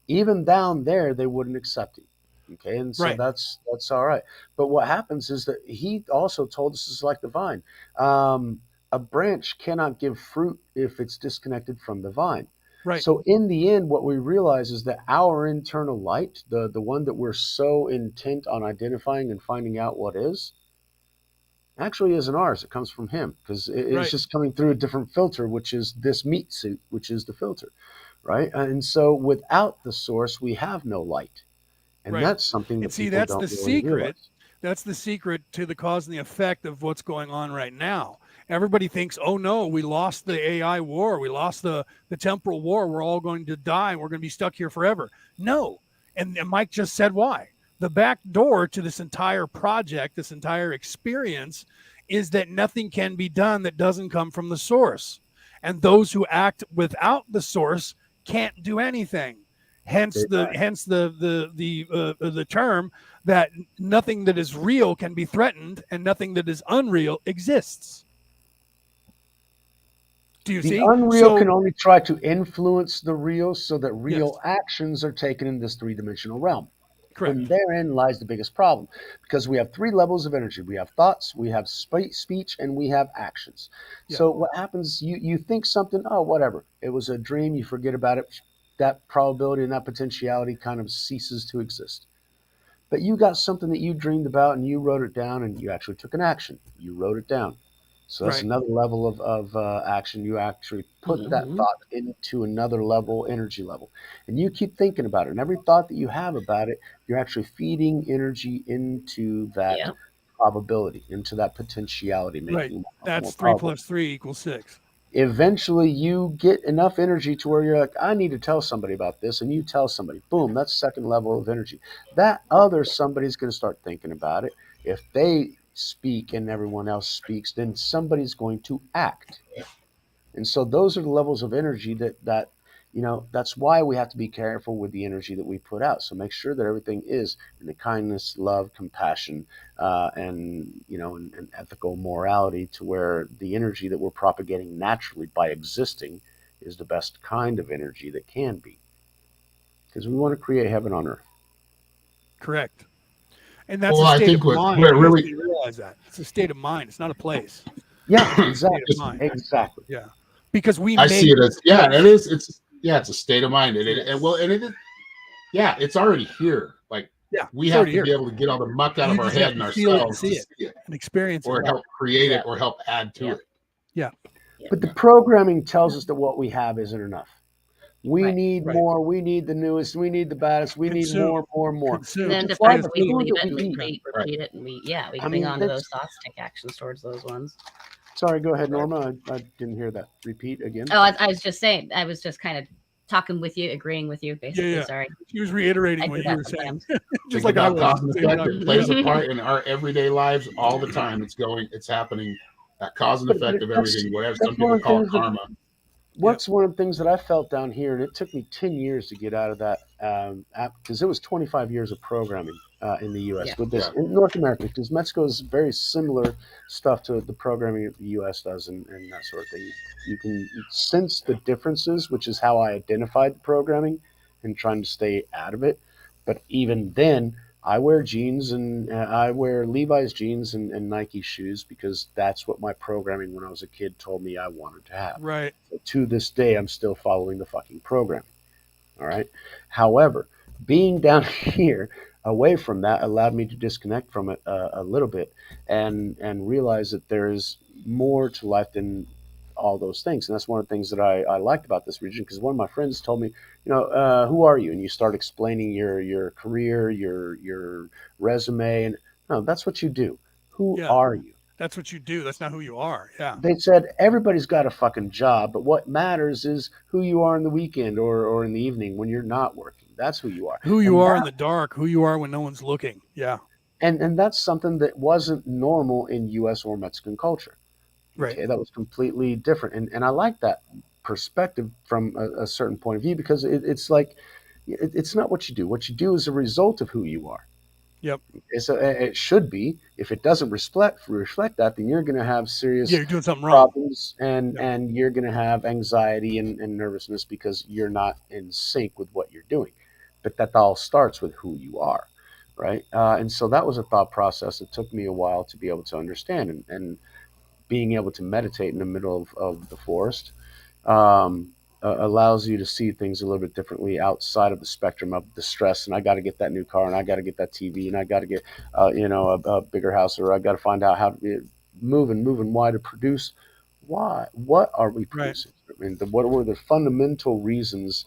[SPEAKER 3] Even down there, they wouldn't accept him. Okay, and so that's all right. But what happens is that he also told us, it's like the vine. A branch cannot give fruit if it's disconnected from the vine.
[SPEAKER 1] Right.
[SPEAKER 3] So in the end, what we realize is that our internal light, the one that we're so intent on identifying and finding out what is, actually isn't ours. It comes from him, because it's just coming through a different filter, which is this meat suit, which is the filter, right? And so without the source, we have no light, and that's something that people don't really realize.
[SPEAKER 1] That's the secret to the cause and the effect of what's going on right now. Everybody thinks, oh no, we lost the AI war, we lost the temporal war, we're all going to die, and we're going to be stuck here forever. No, and Mike just said why. The back door to this entire project, this entire experience, is that nothing can be done that doesn't come from the source. And those who act without the source can't do anything. Hence the term that nothing that is real can be threatened, and nothing that is unreal exists. Do you see?
[SPEAKER 3] The unreal can only try to influence the real, so that real actions are taken in this three-dimensional realm.
[SPEAKER 1] Correct.
[SPEAKER 3] And therein lies the biggest problem, because we have three levels of energy. We have thoughts, we have speech, and we have actions. Yeah. So what happens, you think something, oh, whatever. It was a dream, you forget about it. That probability and that potentiality kind of ceases to exist. But you got something that you dreamed about, and you wrote it down, and you actually took an action. You wrote it down. So that's another level of action. You actually put that thought into another level, energy level. And you keep thinking about it. And every thought that you have about it, you're actually feeding energy into that probability, into that potentiality, making
[SPEAKER 1] right. That's
[SPEAKER 3] more
[SPEAKER 1] 3
[SPEAKER 3] powerful.
[SPEAKER 1] plus 3 equals 6.
[SPEAKER 3] Eventually, you get enough energy to where you're like, I need to tell somebody about this. And you tell somebody, boom, that's second level of energy. That other somebody's going to start thinking about it. If they speak and everyone else speaks, then somebody's going to act. And so those are the levels of energy that that's why we have to be careful with the energy that we put out. So make sure that everything is in the kindness, love, compassion, and ethical morality, to where the energy that we're propagating naturally by existing is the best kind of energy that can be, because we want to create heaven on earth.
[SPEAKER 1] Correct. And that's
[SPEAKER 2] Well,
[SPEAKER 1] a
[SPEAKER 2] I
[SPEAKER 1] state
[SPEAKER 2] think
[SPEAKER 1] of
[SPEAKER 2] what
[SPEAKER 1] mind.
[SPEAKER 2] where
[SPEAKER 1] You guys
[SPEAKER 2] really,
[SPEAKER 1] need to realize that. It's a state of mind. It's not a place.
[SPEAKER 3] Yeah,
[SPEAKER 1] It's a state of
[SPEAKER 3] exactly.
[SPEAKER 1] mind.
[SPEAKER 3] Exactly.
[SPEAKER 1] Yeah. Because we
[SPEAKER 2] I see
[SPEAKER 1] make
[SPEAKER 2] it as, it is. It's a state of mind, and
[SPEAKER 3] Yes.
[SPEAKER 2] it is. Yeah, it's already here. Like,
[SPEAKER 1] yeah,
[SPEAKER 2] we
[SPEAKER 1] it's
[SPEAKER 2] have
[SPEAKER 1] already
[SPEAKER 2] to
[SPEAKER 1] here.
[SPEAKER 2] be able to get all the muck out
[SPEAKER 1] You
[SPEAKER 2] of our
[SPEAKER 1] just have
[SPEAKER 2] head and
[SPEAKER 1] to feel it and
[SPEAKER 2] ourselves to
[SPEAKER 1] see it
[SPEAKER 2] see it,
[SPEAKER 1] and experience
[SPEAKER 2] or
[SPEAKER 1] it.
[SPEAKER 2] help create it, or help add to it.
[SPEAKER 1] Yeah.
[SPEAKER 3] But the programming tells us that what we have isn't enough. We need
[SPEAKER 1] Right.
[SPEAKER 3] more. We need the newest. We need the baddest. We need
[SPEAKER 1] Consume.
[SPEAKER 3] more.
[SPEAKER 1] Consume.
[SPEAKER 4] And then
[SPEAKER 3] Which is
[SPEAKER 4] just
[SPEAKER 3] why
[SPEAKER 4] practice
[SPEAKER 3] the
[SPEAKER 4] we
[SPEAKER 3] food
[SPEAKER 4] believe
[SPEAKER 3] that
[SPEAKER 4] it and
[SPEAKER 3] we eat.
[SPEAKER 4] repeat it, and we
[SPEAKER 3] I
[SPEAKER 4] cling
[SPEAKER 3] mean,
[SPEAKER 4] on to
[SPEAKER 3] that's.
[SPEAKER 4] those thoughts, take actions towards those ones.
[SPEAKER 3] Sorry, go ahead, Norma. I didn't hear that. Repeat again.
[SPEAKER 4] Oh, I was just saying, I was just kind of talking with you, agreeing with you, basically.
[SPEAKER 1] Yeah.
[SPEAKER 4] Sorry.
[SPEAKER 1] She was reiterating
[SPEAKER 4] I
[SPEAKER 1] what
[SPEAKER 4] do
[SPEAKER 1] you
[SPEAKER 4] that
[SPEAKER 1] were saying.
[SPEAKER 4] sometimes.
[SPEAKER 1] Just
[SPEAKER 2] Think
[SPEAKER 1] like I
[SPEAKER 2] about
[SPEAKER 1] was.
[SPEAKER 2] cause and
[SPEAKER 1] at the same
[SPEAKER 2] effect.
[SPEAKER 1] time.
[SPEAKER 2] It plays a part in our everyday lives all the time. It's happening. That cause and
[SPEAKER 3] But
[SPEAKER 2] effect of
[SPEAKER 3] that's
[SPEAKER 2] everything, whatever some
[SPEAKER 3] that's one
[SPEAKER 2] people
[SPEAKER 3] of the
[SPEAKER 2] call
[SPEAKER 3] things that.
[SPEAKER 2] karma.
[SPEAKER 3] What's one of the things that I felt down here, and it took me 10 years to get out of that app, because it was 25 years of programming in the U.S.
[SPEAKER 4] Yeah.
[SPEAKER 3] with this in North America, because Mexico is very similar stuff to the programming that the U.S. does, and that sort of thing. You can sense the differences, which is how I identified the programming and trying to stay out of it. But even then, I wear jeans, and I wear Levi's jeans and Nike shoes, because that's what my programming when I was a kid told me I wanted to have.
[SPEAKER 1] Right.
[SPEAKER 3] To this day, I'm still following the fucking program. All right. However, being down here away from that allowed me to disconnect from it a little bit, and realize that there is more to life than all those things. And that's one of the things that I liked about this region, because one of my friends told me, who are you? And you start explaining your career, your resume, and no, that's what you do. Who are you?
[SPEAKER 1] That's what you do. That's not who you are. Yeah.
[SPEAKER 3] They said everybody's got a fucking job, but what matters is who you are in the weekend or in the evening when you're not working. That's who you are.
[SPEAKER 1] Who you are in the dark, who you are when no one's looking. Yeah.
[SPEAKER 3] And that's something that wasn't normal in US or Mexican culture.
[SPEAKER 1] Right.
[SPEAKER 3] Okay, that was completely different. And I like that perspective from a certain point of view, because it's like it's not what you do. What you do is a result of who you are.
[SPEAKER 1] Yep.
[SPEAKER 3] So it should be. If it doesn't reflect that, then you're going to have serious
[SPEAKER 1] you're doing something
[SPEAKER 3] problems,
[SPEAKER 1] wrong.
[SPEAKER 3] and you're going to have anxiety and nervousness, because you're not in sync with what you're doing. But that all starts with who you are, right? And so that was a thought process that took me a while to be able to understand, and being able to meditate in the middle of the forest allows you to see things a little bit differently outside of the spectrum of the stress. And I got to get that new car, and I got to get that TV, and I got to get a bigger house, or I got to find out how to move and why to produce. Why? What are we producing? Right. I mean, what were the fundamental reasons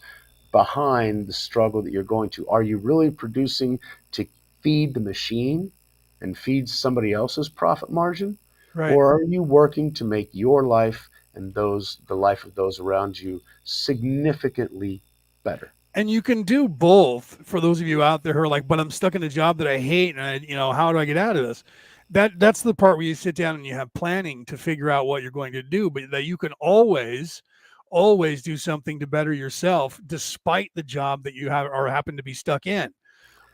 [SPEAKER 3] behind the struggle that you're going to? Are you really producing to feed the machine and feed somebody else's profit margin?
[SPEAKER 1] Right.
[SPEAKER 3] Or are you working to make your life and the life of those around you significantly better?
[SPEAKER 1] And you can do both. For those of you out there who are like, but I'm stuck in a job that I hate, and how do I get out of this? That's the part where you sit down and you have planning to figure out what you're going to do, but that you can always do something to better yourself despite the job that you have or happen to be stuck in.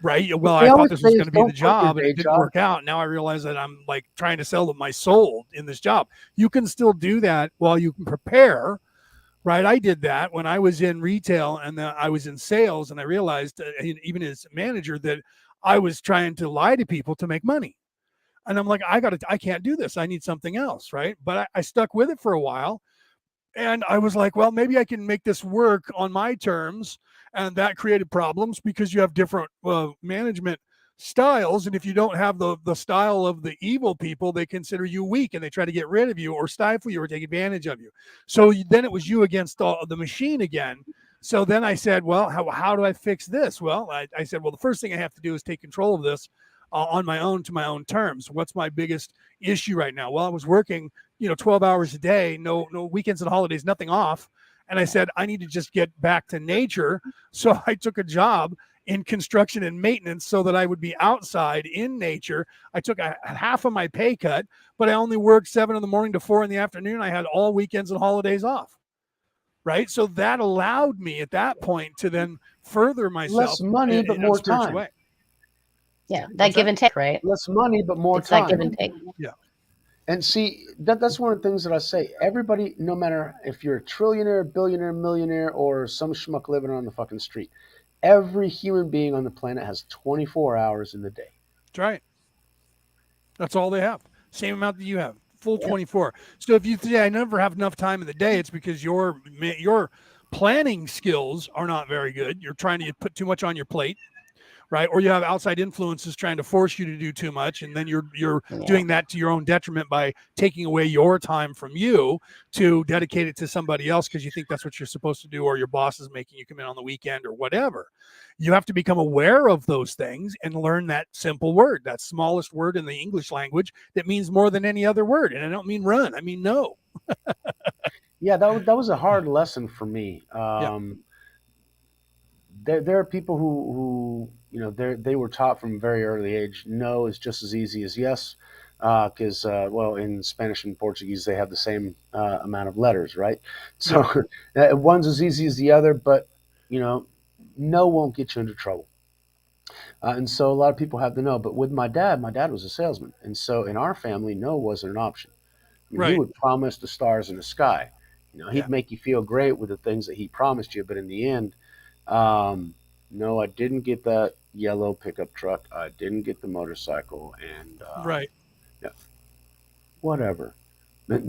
[SPEAKER 1] Right. Well, I thought this was going to be the job, and it didn't work out. Now I realize that I'm like trying to sell my soul in this job. You can still do that while you can prepare. Right. I did that when I was in retail, and I was in sales, and I realized, even as manager, that I was trying to lie to people to make money. And I'm like, I can't do this. I need something else. Right. But I stuck with it for a while. And I was like, well, maybe I can make this work on my terms. And that created problems because you have different management styles, and if you don't have the style of the evil people, they consider you weak and they try to get rid of you or stifle you or take advantage of you. So then it was you against the machine again. So then I said, well, how do I fix this? Well, I said, well, the first thing I have to do is take control of this on my own, to my own terms. What's my biggest issue right now? Well, I was working 12 hours a day, no weekends and holidays, nothing off. And I said, I need to just get back to nature. So I took a job in construction and maintenance so that I would be outside in nature. I took a half of my pay cut, but I only worked 7 in the morning to 4 in the afternoon. I had all weekends and holidays off. Right. So that allowed me at that point to then further myself.
[SPEAKER 3] Less money, but more time.
[SPEAKER 1] Way.
[SPEAKER 4] Yeah. That give and take, right?
[SPEAKER 3] Less money, but more
[SPEAKER 4] it's
[SPEAKER 3] time.
[SPEAKER 4] That give and take.
[SPEAKER 1] Yeah.
[SPEAKER 3] And see, that's one of the things that I say. Everybody, no matter if you're a trillionaire, billionaire, millionaire, or some schmuck living on the fucking street, every human being on the planet has 24 hours in the day.
[SPEAKER 1] That's right. That's all they have. Same amount that you have. Full 24. So if you say I never have enough time in the day, it's because your planning skills are not very good. You're trying to put too much on your plate. Right. Or you have outside influences trying to force you to do too much. And then you're doing that to your own detriment by taking away your time from you to dedicate it to somebody else because you think that's what you're supposed to do, or your boss is making you come in on the weekend or whatever. You have to become aware of those things and learn that simple word, that smallest word in the English language that means more than any other word. And I don't mean run. I mean no.
[SPEAKER 3] Yeah, that was a hard lesson for me. There are people who they were taught from a very early age, no is just as easy as yes, because well, in Spanish and Portuguese they have the same amount of letters, right? So one's as easy as the other, but no won't get you into trouble. And so a lot of people have the no. But with my dad was a salesman, and so in our family, no wasn't an option. I mean, He would promise the stars in the sky. He'd make you feel great with the things that he promised you, but in the end, no, I didn't get that yellow pickup truck. I didn't get the motorcycle, and whatever.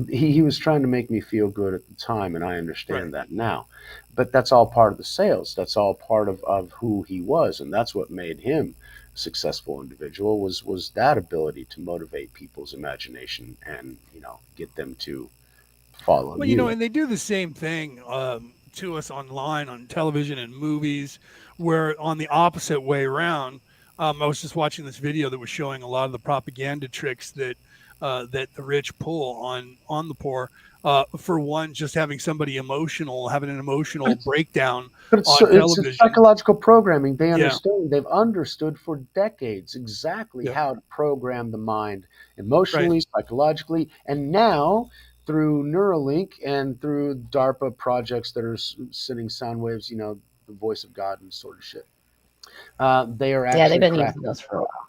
[SPEAKER 3] He was trying to make me feel good at the time, and I understand that now. But that's all part of the sales. That's all part of who he was, and that's what made him a successful individual was that ability to motivate people's imagination and get them to follow.
[SPEAKER 1] Well, and they do the same thing to us online on television and movies, where on the opposite way around. I was just watching this video that was showing a lot of the propaganda tricks that the rich pull on the poor. For one, just having somebody having an emotional breakdown on television.
[SPEAKER 3] It's psychological programming. They understand. They've understood for decades exactly how to program the mind emotionally, psychologically, and now through Neuralink and through DARPA projects that are sending sound waves, the voice of God and sort of shit. They are actually
[SPEAKER 4] they've been using those for a while.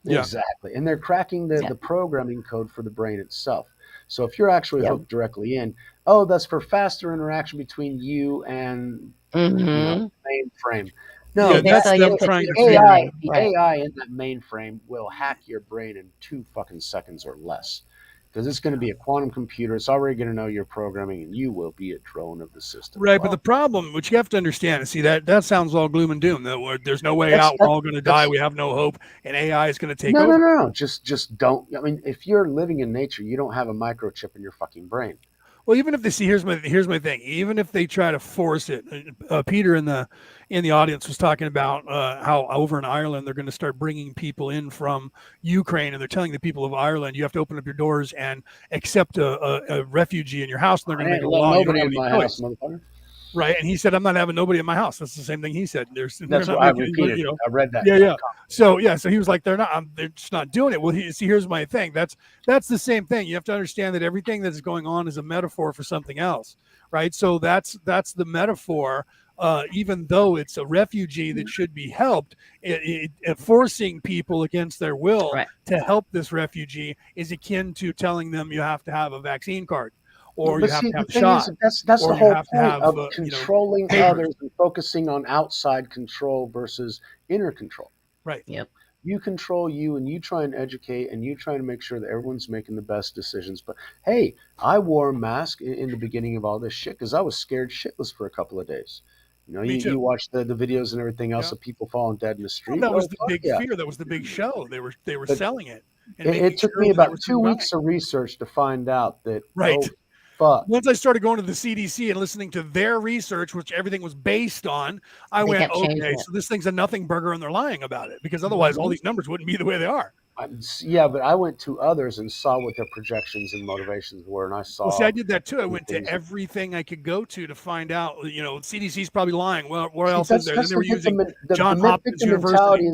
[SPEAKER 3] Exactly. And they're cracking the programming code for the brain itself. So if you're actually hooked directly in, that's for faster interaction between you and mainframe. No,
[SPEAKER 1] that's them trying to
[SPEAKER 3] AI. The AI in that mainframe will hack your brain in 2 fucking seconds or less. Because it's going to be a quantum computer. It's already going to know your programming, and you will be a drone of the system.
[SPEAKER 1] Right, but the problem, which you have to understand, see that sounds all gloom and doom. That there's no way out. We're all going to die. We have no hope, and AI is going to take over.
[SPEAKER 3] No. Just don't. I mean, if you're living in nature, you don't have a microchip in your fucking brain.
[SPEAKER 1] Well, even if they see, here's my thing. Even if they try to force it, Peter in the audience was talking about how over in Ireland they're going to start bringing people in from Ukraine, and they're telling the people of Ireland you have to open up your doors and accept a refugee in your house, and they're going to make a law.
[SPEAKER 3] Nobody in my house, motherfucker.
[SPEAKER 1] Right, and he said, "I'm not having nobody in my house." That's the same thing he said.
[SPEAKER 3] That's what I repeated. I read that.
[SPEAKER 1] Yeah. So he was like, "They're just not doing it." Well, here's my thing. That's the same thing. You have to understand that everything that's going on is a metaphor for something else, right? So that's the metaphor. Even though it's a refugee that should be helped, forcing people against their will to help this refugee is akin to telling them you have to have a vaccine card. Or you have to have a shot.
[SPEAKER 3] That's the whole point of controlling others and focusing on outside control versus inner control.
[SPEAKER 1] Right.
[SPEAKER 4] Yep.
[SPEAKER 3] You control you, and you try and educate, and you try to make sure that everyone's making the best decisions. But hey, I wore a mask in the beginning of all this shit because I was scared shitless for a couple of days. You know,
[SPEAKER 1] Me too.
[SPEAKER 3] you watch the videos and everything else of people falling dead in the street.
[SPEAKER 1] Well, that was the big fear. That was the big show. They were selling it. And
[SPEAKER 3] it took me about 2 weeks of research to find out that.
[SPEAKER 1] Right.
[SPEAKER 3] Oh, fuck.
[SPEAKER 1] Once I started going to the CDC and listening to their research, which everything was based on, I went, okay, so this thing's a nothing burger and they're lying about it, because otherwise all these numbers wouldn't be the way they are.
[SPEAKER 3] Yeah, but I went to others and saw what their projections and motivations were, and I saw.
[SPEAKER 1] Well, see, I did that too. I went to everything I could go to find out. You know, CDC's probably lying. Well, what else is there? Then they were using John Hopkins University.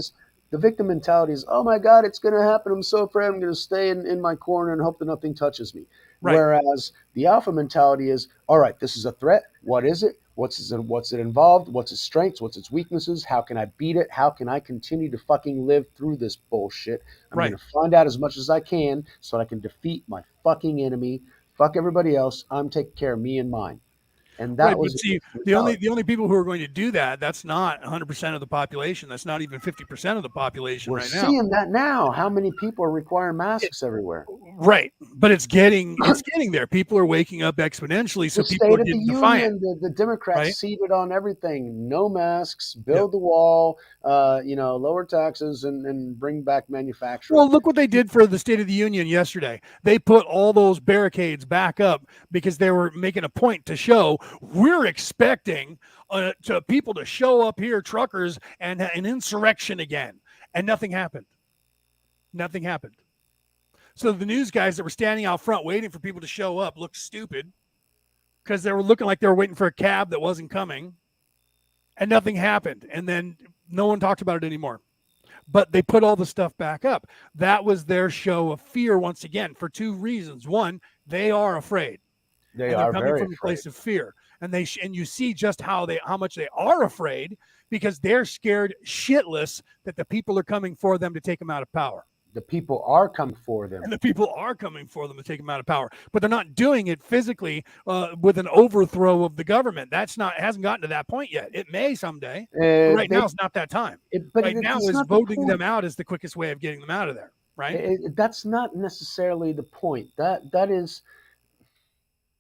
[SPEAKER 3] The victim mentality is, oh my God, it's going to happen. I'm so afraid. I'm going to stay in my corner and hope that nothing touches me. Right. Whereas the alpha mentality is, all right, this is a threat. What is it? What's it involved? What's its strengths? What's its weaknesses? How can I beat it? How can I continue to fucking live through this bullshit? I'm going to find out as much as I can so that I can defeat my fucking enemy. Fuck everybody else. I'm taking care of me and mine. And that was
[SPEAKER 1] the only people who are going to do that. That's not 100% of the population. That's not even 50% of the population right now.
[SPEAKER 3] We're seeing that now. How many people are requiring masks everywhere?
[SPEAKER 1] Right, but it's getting there. People are waking up exponentially. So people are getting defiant.
[SPEAKER 3] The Democrats ceded on everything. No masks. Build the wall. Lower taxes and bring back manufacturing.
[SPEAKER 1] Well, look what they did for the State of the Union yesterday. They put all those barricades back up because they were making a point to show. We're expecting to people to show up here, truckers, and an insurrection again. And nothing happened. Nothing happened. So the news guys that were standing out front waiting for people to show up looked stupid because they were looking like they were waiting for a cab that wasn't coming. And nothing happened. And then no one talked about it anymore. But they put all the stuff back up. That was their show of fear once again for two reasons. One, they are afraid. They're coming from a place of fear, and you see just how much they are afraid because they're scared shitless that the people are coming for them to take them out of power.
[SPEAKER 3] The people are coming for them,
[SPEAKER 1] and the people are coming for them to take them out of power, but they're not doing it physically with an overthrow of the government. Hasn't gotten to that point yet. It may someday. Right now is not that time. Right now is voting them out is the quickest way of getting them out of there. Right.
[SPEAKER 3] That's not necessarily the point. That is.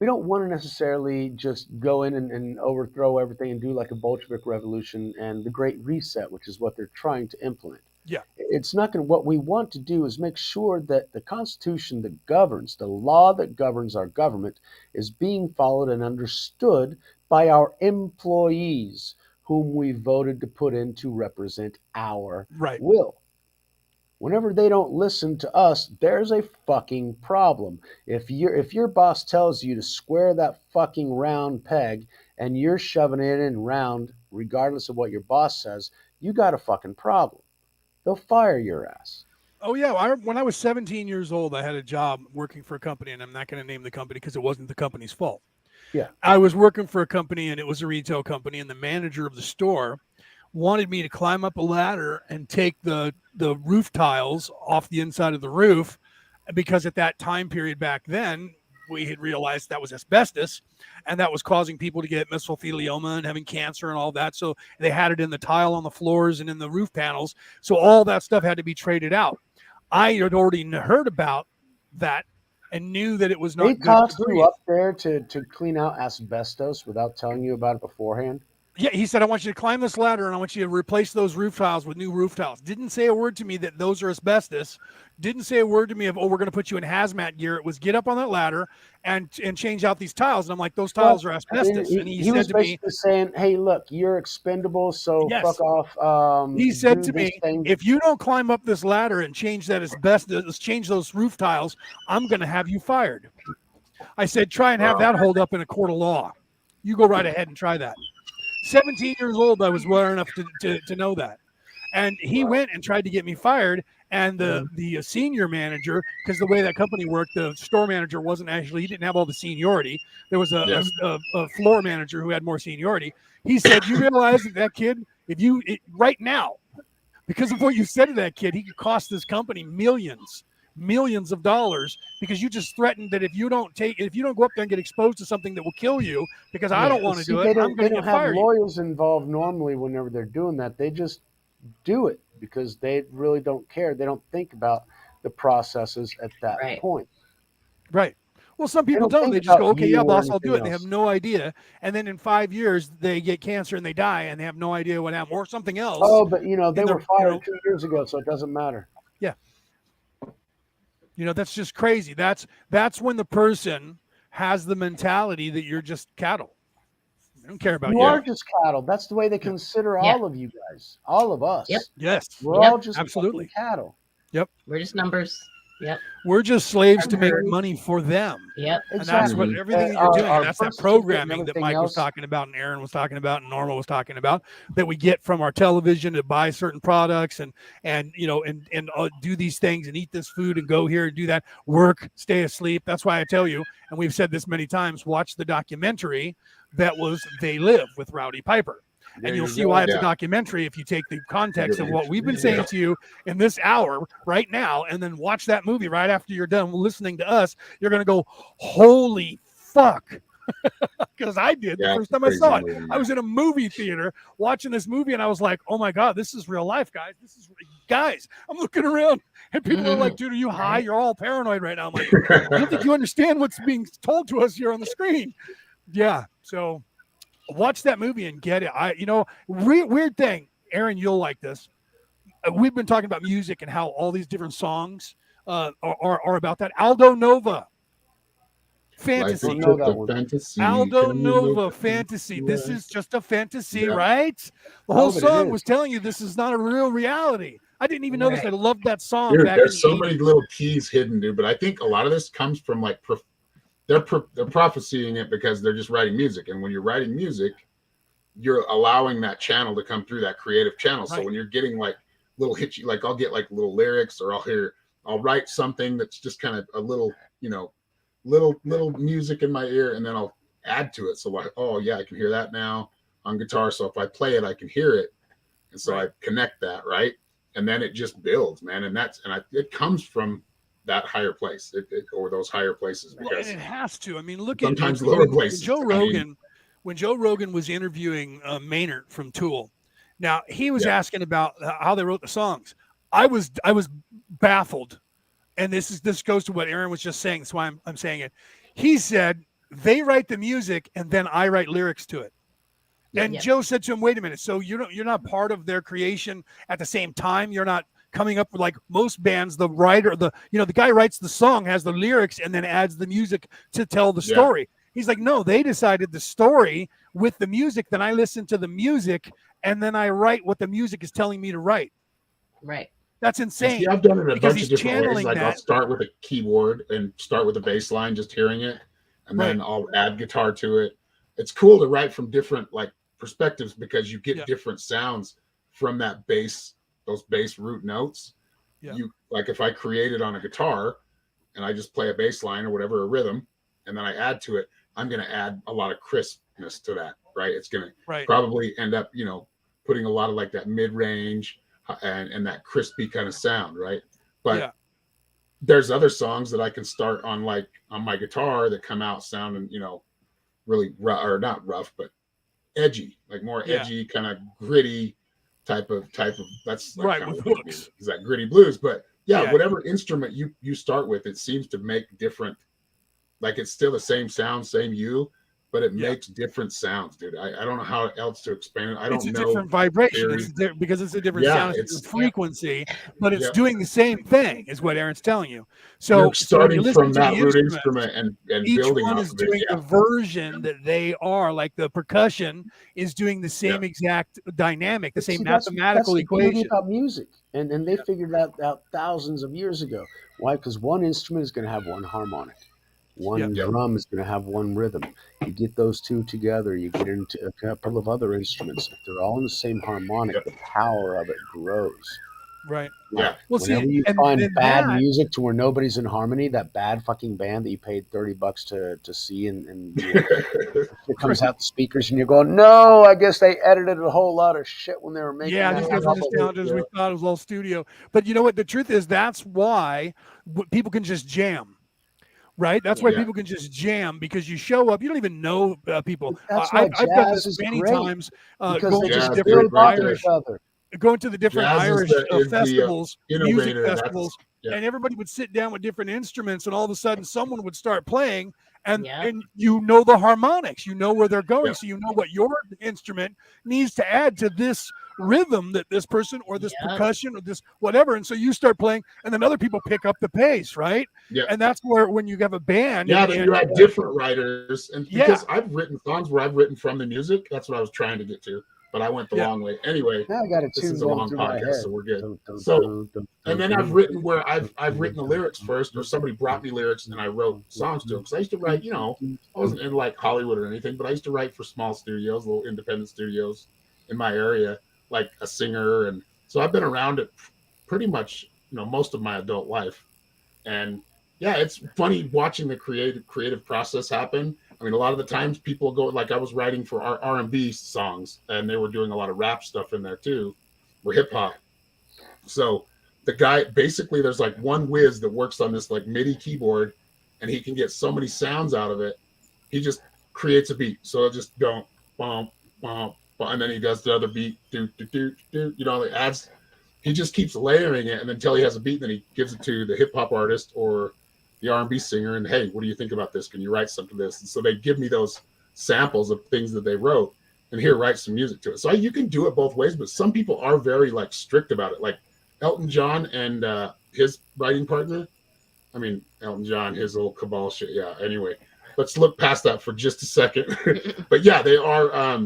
[SPEAKER 3] We don't want to necessarily just go in and overthrow everything and do like a Bolshevik revolution and the Great Reset, which is what they're trying to implement.
[SPEAKER 1] Yeah.
[SPEAKER 3] It's not going to, what we want to do is make sure that the Constitution that governs, the law that governs our government is being followed and understood by our employees whom we voted to put in to represent our will. Whenever they don't listen to us, there's a fucking problem. If your boss tells you to square that fucking round peg and you're shoving it in round, regardless of what your boss says, you got a fucking problem. They'll fire your ass.
[SPEAKER 1] Oh, yeah. When I was 17 years old, I had a job working for a company, and I'm not going to name the company because it wasn't the company's fault.
[SPEAKER 3] Yeah.
[SPEAKER 1] I was working for a company, and it was a retail company, and the manager of the store wanted me to climb up a ladder and take the roof tiles off the inside of the roof, because at that time period back then, we had realized that was asbestos, and that was causing people to get mesothelioma and having cancer and all that. So they had it in the tile on the floors and in the roof panels. So all that stuff had to be traded out. I had already heard about that and knew that it was not.
[SPEAKER 3] They tossed you up there to clean out asbestos without telling you about it beforehand?
[SPEAKER 1] Yeah, he said, I want you to climb this ladder and I want you to replace those roof tiles with new roof tiles. Didn't say a word to me that those are asbestos. Didn't say a word to me of, we're going to put you in hazmat gear. It was get up on that ladder and change out these tiles. And I'm like, those tiles are asbestos. And he said to me,
[SPEAKER 3] saying, hey, look, you're expendable, so fuck off.
[SPEAKER 1] He said to me, if you don't climb up this ladder and change that asbestos, change those roof tiles, I'm going to have you fired. I said, try and have that hold up in a court of law. You go right ahead and try that. 17 years old, I was well enough to know that. And he went and tried to get me fired. And the senior manager, because the way that company worked, the store manager he didn't have all the seniority. There was a floor manager who had more seniority. He said, you realize that kid, right now, because of what you said to that kid, he could cost this company millions of dollars, because you just threatened that if you don't go up there and get exposed to something that will kill you, because I don't want to do it, I'm going to get fired.
[SPEAKER 3] They don't have lawyers involved normally whenever they're doing that. They just do it because they really don't care. They don't think about the processes at that point.
[SPEAKER 1] Right. Well, some people don't. They just go, okay, yeah, boss, I'll do it. They have no idea. And then in 5 years, they get cancer and they die and they have no idea what happened or something else.
[SPEAKER 3] Oh, but they were fired 2 years ago, so it doesn't matter.
[SPEAKER 1] Yeah. That's just crazy. That's when the person has the mentality that you're just cattle. I don't care about you.
[SPEAKER 3] You are just cattle. That's the way they consider all of you guys, all of us.
[SPEAKER 4] Yep.
[SPEAKER 1] Yes.
[SPEAKER 3] We're all just
[SPEAKER 1] absolutely
[SPEAKER 3] cattle.
[SPEAKER 1] Yep.
[SPEAKER 4] We're just numbers. Yep.
[SPEAKER 1] We're just slaves to make money for them.
[SPEAKER 4] Yep.
[SPEAKER 1] And that's what everything that you're doing. And that's that programming that Mike was talking about and Aaron was talking about and Norma was talking about that we get from our television to buy certain products and do these things and eat this food and go here and do that, work, stay asleep. That's why I tell you, and we've said this many times, watch the documentary that was They Live with Rowdy Piper. And you'll see why it's a documentary if you take the context of what we've been saying to you in this hour right now, and then watch that movie right after you're done listening to us. You're going to go, holy fuck. Because I did the first time I saw it. I was in a movie theater watching this movie, and I was like, oh my God, this is real life, guys. Guys, I'm looking around, and people are like, dude, are you high? You're all paranoid right now. I'm like, I don't think you understand what's being told to us here on the screen. Yeah, so watch that movie and get it. Weird thing, Aaron, you'll like this. We've been talking about music and how all these different songs are about that. Aldo Nova, Fantasy. Aldo Nova, Fantasy. This is just a fantasy, right? The whole song was telling you this is not a real reality. I didn't even notice. I loved that song.
[SPEAKER 2] Dude, there's so many little keys hidden, dude. But I think a lot of this comes from like they're prophesying it because they're just writing music, and when you're writing music, you're allowing that channel to come through, that creative channel. So when you're getting like little hitchy, like I'll get like little lyrics, or I'll write something that's just kind of a little, little music in my ear, and then I'll add to it. So like, oh yeah, I can hear that now on guitar. So if I play it, I can hear it, and so I connect that, right, and then it just builds, man, and it comes from that higher place, or those higher places, because
[SPEAKER 1] and it has to. I mean, look
[SPEAKER 2] sometimes at lower places.
[SPEAKER 1] When Joe Rogan was interviewing Maynard from Tool, now he was asking about how they wrote the songs. I was baffled, and this goes to what Aaron was just saying. That's why I'm saying it. He said they write the music and then I write lyrics to it. And Joe said to him, "Wait a minute. So you're not part of their creation at the same time. You're not coming up with, like most bands, the writer, the guy writes the song, has the lyrics, and then adds the music to tell the story." He's like, no, they decided the story with the music. Then I listen to the music, and then I write what the music is telling me to write.
[SPEAKER 4] Right.
[SPEAKER 1] That's insane.
[SPEAKER 2] See, I've done it a bunch of different ways. Like I'll start with a keyboard and start with a bass line, just hearing it, and then I'll add guitar to it. It's cool to write from different like perspectives because you get different sounds from that bass, those bass root notes. You like if I create it on a guitar and I just play a bass line or whatever, a rhythm, and then I add to it, I'm going to add a lot of crispness to that, right? It's going to probably end up, putting a lot of like that mid-range and that crispy kind of sound, right? But there's other songs that I can start on my guitar that come out sounding, really rough, or not rough, but edgy, like more edgy, kind of gritty type of that's like
[SPEAKER 1] right with hooks.
[SPEAKER 2] Is that gritty blues? But whatever instrument you start with, it seems to make different. Like it's still the same sound, same but it makes different sounds, dude. I don't know how else to explain it. I don't know.
[SPEAKER 1] It's a different vibration. Because it's a different sound. It's a frequency, but it's doing the same thing, is what Aaron's telling you. So
[SPEAKER 2] you're starting from that root instrument and
[SPEAKER 1] each
[SPEAKER 2] building
[SPEAKER 1] one is doing the version that they are. Like the percussion is doing the same exact dynamic, the same mathematical equation.
[SPEAKER 3] That's the beauty about music, and they figured that out thousands of years ago. Why? Because one instrument is going to have one harmonic. One drum is going to have one rhythm. You get those two together, you get into a couple of other instruments. If they're all in the same harmonic, the power of it grows.
[SPEAKER 1] Right.
[SPEAKER 2] Yeah.
[SPEAKER 1] Well,
[SPEAKER 3] whenever you find bad music to where nobody's in harmony, that bad fucking band that you paid $30 to see, and it comes out the speakers, and you're going, no, I guess they edited a whole lot of shit when they were making.
[SPEAKER 1] Yeah, these guys weren't as talented as we thought. It was all studio. But you know what? The truth is, that's why people can just jam. Right, that's why people can just jam, because you show up, you don't even know people. I've done this many times. Going to different Irish festivals, music festivals. and everybody would sit down with different instruments, and all of a sudden someone would start playing, and
[SPEAKER 4] Yep.
[SPEAKER 1] and you know the harmonics, you know where they're going,
[SPEAKER 2] Yep.
[SPEAKER 1] so you know what your instrument needs to add to this rhythm that this person or this percussion or this whatever, and so you start playing, and then other people pick up the pace, right?
[SPEAKER 2] Yeah.
[SPEAKER 1] And that's where when you have a band,
[SPEAKER 2] then you have different writers, and because I've written songs where I've written from the music, that's what I was trying to get to, but I went the long way. Anyway,
[SPEAKER 3] now I got
[SPEAKER 2] this is a long podcast, so we're good. So, and then I've written where I've written the lyrics first, or somebody brought me lyrics and I wrote songs to them. Because I used to write, I wasn't in like Hollywood or anything, but I used to write for small studios, little independent studios in my area, like a singer. And so I've been around it pretty much, most of my adult life. And yeah, it's funny watching the creative process happen. I mean, a lot of the times people go, like I was writing for our R&B songs, and they were doing a lot of rap stuff in there too, or hip hop. So the guy, basically there's like one whiz that works on this like MIDI keyboard, and he can get so many sounds out of it. He just creates a beat. So it'll just go bump, bump, bump, and then he does the other beat, do, it adds, he just keeps layering it, and until he has a beat, then he gives it to the hip hop artist or the R&B singer, and hey, what do you think about this? Can you write something to this? And so they give me those samples of things that they wrote, and here, write some music to it. So you can do it both ways, but some people are very like strict about it. Like Elton John and his writing partner. I mean, Elton John, his little cabal shit. Yeah. Anyway, let's look past that for just a second. But yeah, they are.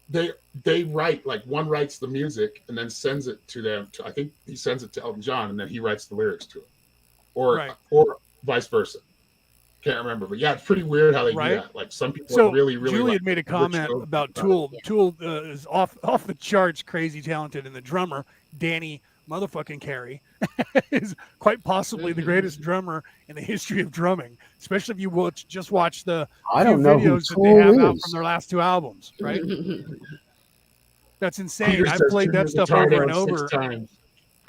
[SPEAKER 2] They write, like one writes the music and then sends it to them. I think he sends it to Elton John, and then he writes the lyrics to it. Or vice versa. Can't remember, but yeah, it's pretty weird how they do that. Like some people are really
[SPEAKER 1] Julie had made a comment about Tool. Tool is off the charts, crazy talented, and the drummer Danny motherfucking Carey is quite possibly the greatest drummer in the history of drumming. Especially if you watch the videos that they have out from their last two albums, right? That's insane. I've played that stuff over and over.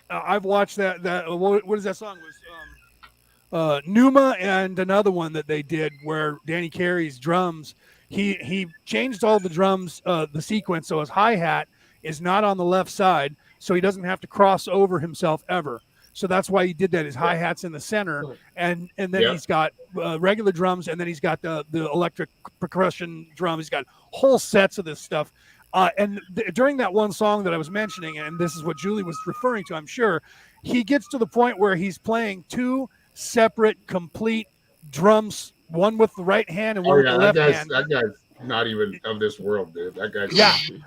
[SPEAKER 1] I've watched that. What is that song? It was Numa and another one that they did where Danny Carey's drums. He changed all the drums, the sequence, so his hi-hat is not on the left side, so he doesn't have to cross over himself ever. So that's why he did that. His hi-hat's in the center, and then he's got regular drums, and then he's got the electric percussion drum. He's got whole sets of this stuff. During that one song that I was mentioning, and this is what Julie was referring to, I'm sure, he gets to the point where he's playing two separate, complete drums, one with the right hand and one with the left hand.
[SPEAKER 2] That guy's not even of this world, dude. That guy's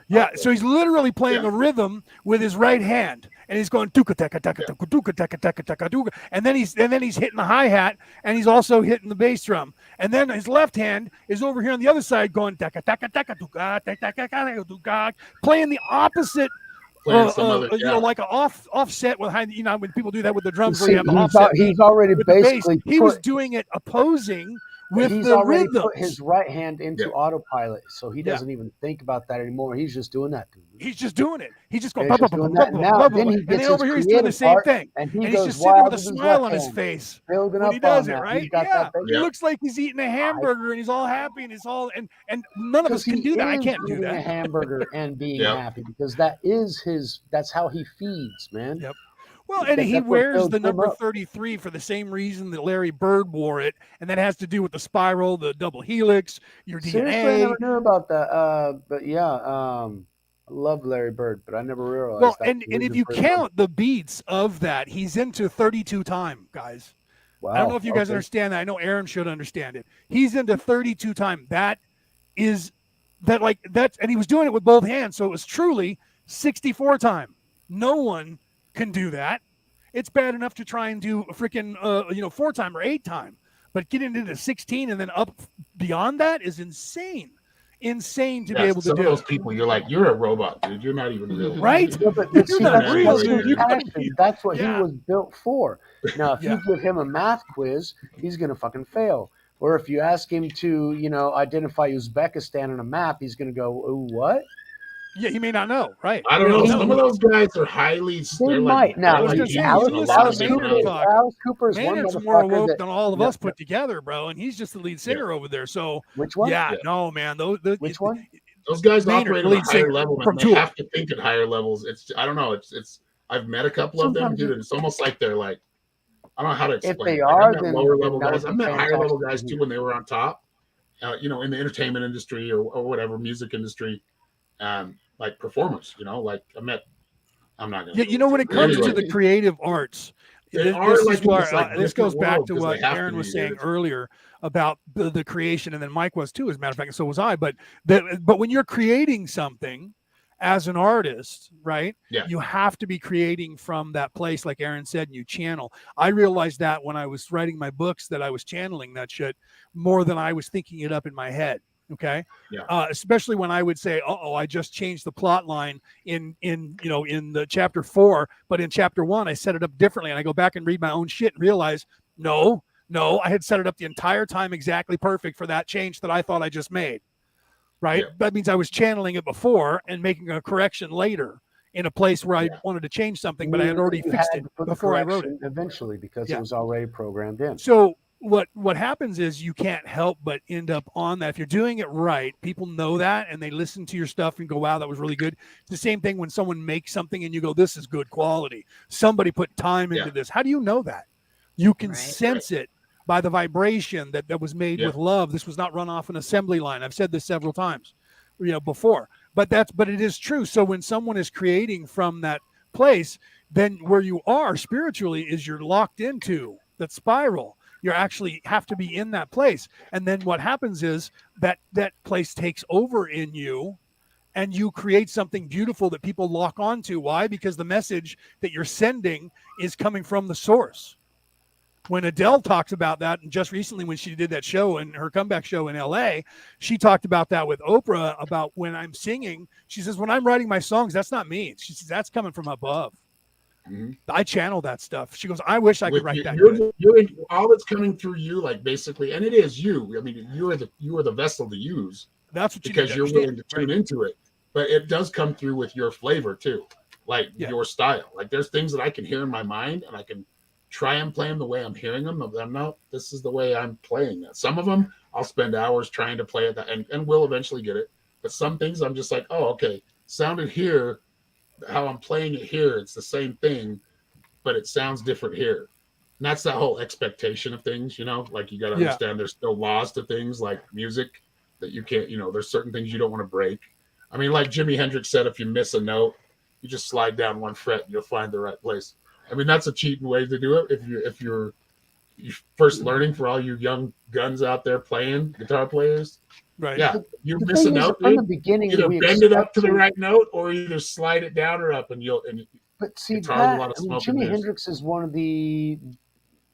[SPEAKER 1] yeah. So he's literally playing a rhythm with his right hand, and he's going tuka taka taka taka tuka taka taka taka tuka, and then he's hitting the hi hat, and he's also hitting the bass drum, and then his left hand is over here on the other side going taka taka taka tuka taka taka tuka, playing the opposite. Like an offset with when people do that with the drums, where you have the offset.
[SPEAKER 3] He's already basically
[SPEAKER 1] he was doing it opposing with
[SPEAKER 3] he's
[SPEAKER 1] the
[SPEAKER 3] already
[SPEAKER 1] rhythms.
[SPEAKER 3] Put his right hand into autopilot, so he doesn't even think about that anymore. He's just doing that.
[SPEAKER 1] He's just doing it. He's just going.
[SPEAKER 3] And
[SPEAKER 1] then over here he's doing the same thing, and he's just sitting there with a smile on his face when he does it. Right? Yeah. He looks like he's eating a hamburger, and he's all happy, and he's all and none of us can do that. I can't do that.
[SPEAKER 3] A hamburger and being happy, because that's how he feeds, man.
[SPEAKER 1] Yep. Well, and he wears the number 33 for the same reason that Larry Bird wore it, and that has to do with the spiral, the double helix, your DNA.
[SPEAKER 3] Seriously, I never knew about that. But yeah, I love Larry Bird, but I never realized.
[SPEAKER 1] Well, and if you count the beats of that, he's into 32 time, guys. Wow. I don't know if you guys understand that. I know Aaron should understand it. He's into 32 time. And he was doing it with both hands, so it was truly 64 time. No one can do that. It's bad enough to try and do a freaking 4 time or 8 time, but getting into 16 and then up beyond that is insane to be able to do.
[SPEAKER 2] Some of those people, you're like, you're a robot, dude. You're not even real,
[SPEAKER 1] right?
[SPEAKER 3] Yeah, but see, that's what he was built for. Now, if you give him a math quiz, he's gonna fucking fail. Or if you ask him to, identify Uzbekistan on a map, he's gonna go, "Oh, what?"
[SPEAKER 1] Yeah, he may not know, right?
[SPEAKER 2] I don't know. Some of those guys are highly.
[SPEAKER 3] They might. Now, Alice Cooper is one
[SPEAKER 1] Maynard's more woke than all of us put together, bro, and he's just the lead singer over there. So
[SPEAKER 3] which one?
[SPEAKER 1] Yeah, no, man.
[SPEAKER 3] Which one?
[SPEAKER 2] Those guys operate at a higher level, and they have to think at higher levels. I don't know. It's I've met a couple of them, dude, and it's almost like they're like, I don't know how to explain.
[SPEAKER 3] If they
[SPEAKER 2] Like,
[SPEAKER 3] are,
[SPEAKER 2] I've met
[SPEAKER 3] then
[SPEAKER 2] lower level
[SPEAKER 3] that would
[SPEAKER 2] guys.
[SPEAKER 3] be
[SPEAKER 2] I've met higher level
[SPEAKER 3] fantastic
[SPEAKER 2] guys
[SPEAKER 3] to
[SPEAKER 2] too
[SPEAKER 3] hear.
[SPEAKER 2] when they were on top, you know, in the entertainment industry or whatever, music industry, like performers. You know, like I'm not gonna.
[SPEAKER 1] Yeah, you know, when it comes to the creative arts,
[SPEAKER 2] they are
[SPEAKER 1] this
[SPEAKER 2] like
[SPEAKER 1] is where
[SPEAKER 2] like
[SPEAKER 1] this goes back
[SPEAKER 2] worlds
[SPEAKER 1] to
[SPEAKER 2] 'cause
[SPEAKER 1] what
[SPEAKER 2] they have
[SPEAKER 1] Aaron
[SPEAKER 2] to
[SPEAKER 1] was
[SPEAKER 2] be,
[SPEAKER 1] saying
[SPEAKER 2] dude.
[SPEAKER 1] earlier about the creation, and then Mike was too, as a matter of fact, and so was I. But when you're creating something as an artist, right?
[SPEAKER 2] Yeah.
[SPEAKER 1] You have to be creating from that place, like Aaron said, and you channel. I realized that when I was writing my books that I was channeling that shit more than I was thinking it up in my head. Okay.
[SPEAKER 2] Yeah.
[SPEAKER 1] Especially when I would say, "Oh, I just changed the plot line in the chapter 4, but in chapter 1 I set it up differently," and I go back and read my own shit and realize, no, I had set it up the entire time exactly perfect for that change that I thought I just made. Right?
[SPEAKER 2] Yeah.
[SPEAKER 1] That means I was channeling it before and making a correction later in a place where I wanted to change something, but I had already fixed it before I wrote it
[SPEAKER 3] eventually because it was already programmed in.
[SPEAKER 1] So what happens is you can't help but end up on that. If you're doing it right, people know that and they listen to your stuff and go, wow, that was really good. It's the same thing when someone makes something and you go, this is good quality. Somebody put time into this. How do you know that? You can sense it by the vibration that was made with love. This was not run off an assembly line. I've said this several times, before, but it is true. So when someone is creating from that place, then where you are spiritually is you're locked into that spiral. You actually have to be in that place. And then what happens is that place takes over in you and you create something beautiful that people lock onto. Why? Because the message that you're sending is coming from the source. When Adele talks about that, and just recently when she did that show and her comeback show in LA, she talked about that with Oprah about when I'm singing. She says, when I'm writing my songs, that's not me. She says, that's coming from above. Mm-hmm. I channel that stuff. She goes, I wish I could write that.
[SPEAKER 2] You're all that's coming through you, like basically, and it is you. I mean, you are the vessel to use.
[SPEAKER 1] That's what
[SPEAKER 2] because you're willing to tune into it. But it does come through with your flavor too, like your style. Like there's things that I can hear in my mind, and I can try and play them the way I'm hearing them. I'm no, this is the way I'm playing that. Some of them I'll spend hours trying to play it, and will eventually get it. But some things I'm just like, oh, okay, sounded here. How I'm playing it here, it's the same thing, but it sounds different here. And that's that whole expectation of things, like you got to understand there's still laws to things like music that you can't, there's certain things you don't want to break. I mean, like Jimi Hendrix said, if you miss a note, you just slide down one fret and you'll find the right place. I mean, that's a cheating way to do it. If you're first learning, for all you young guns out there playing, guitar players.
[SPEAKER 1] Right.
[SPEAKER 2] Yeah. You miss a note,
[SPEAKER 3] from the beginning,
[SPEAKER 2] either bend it up to the right note or either slide it down or up, and
[SPEAKER 3] But see, Jimi Hendrix is one of the,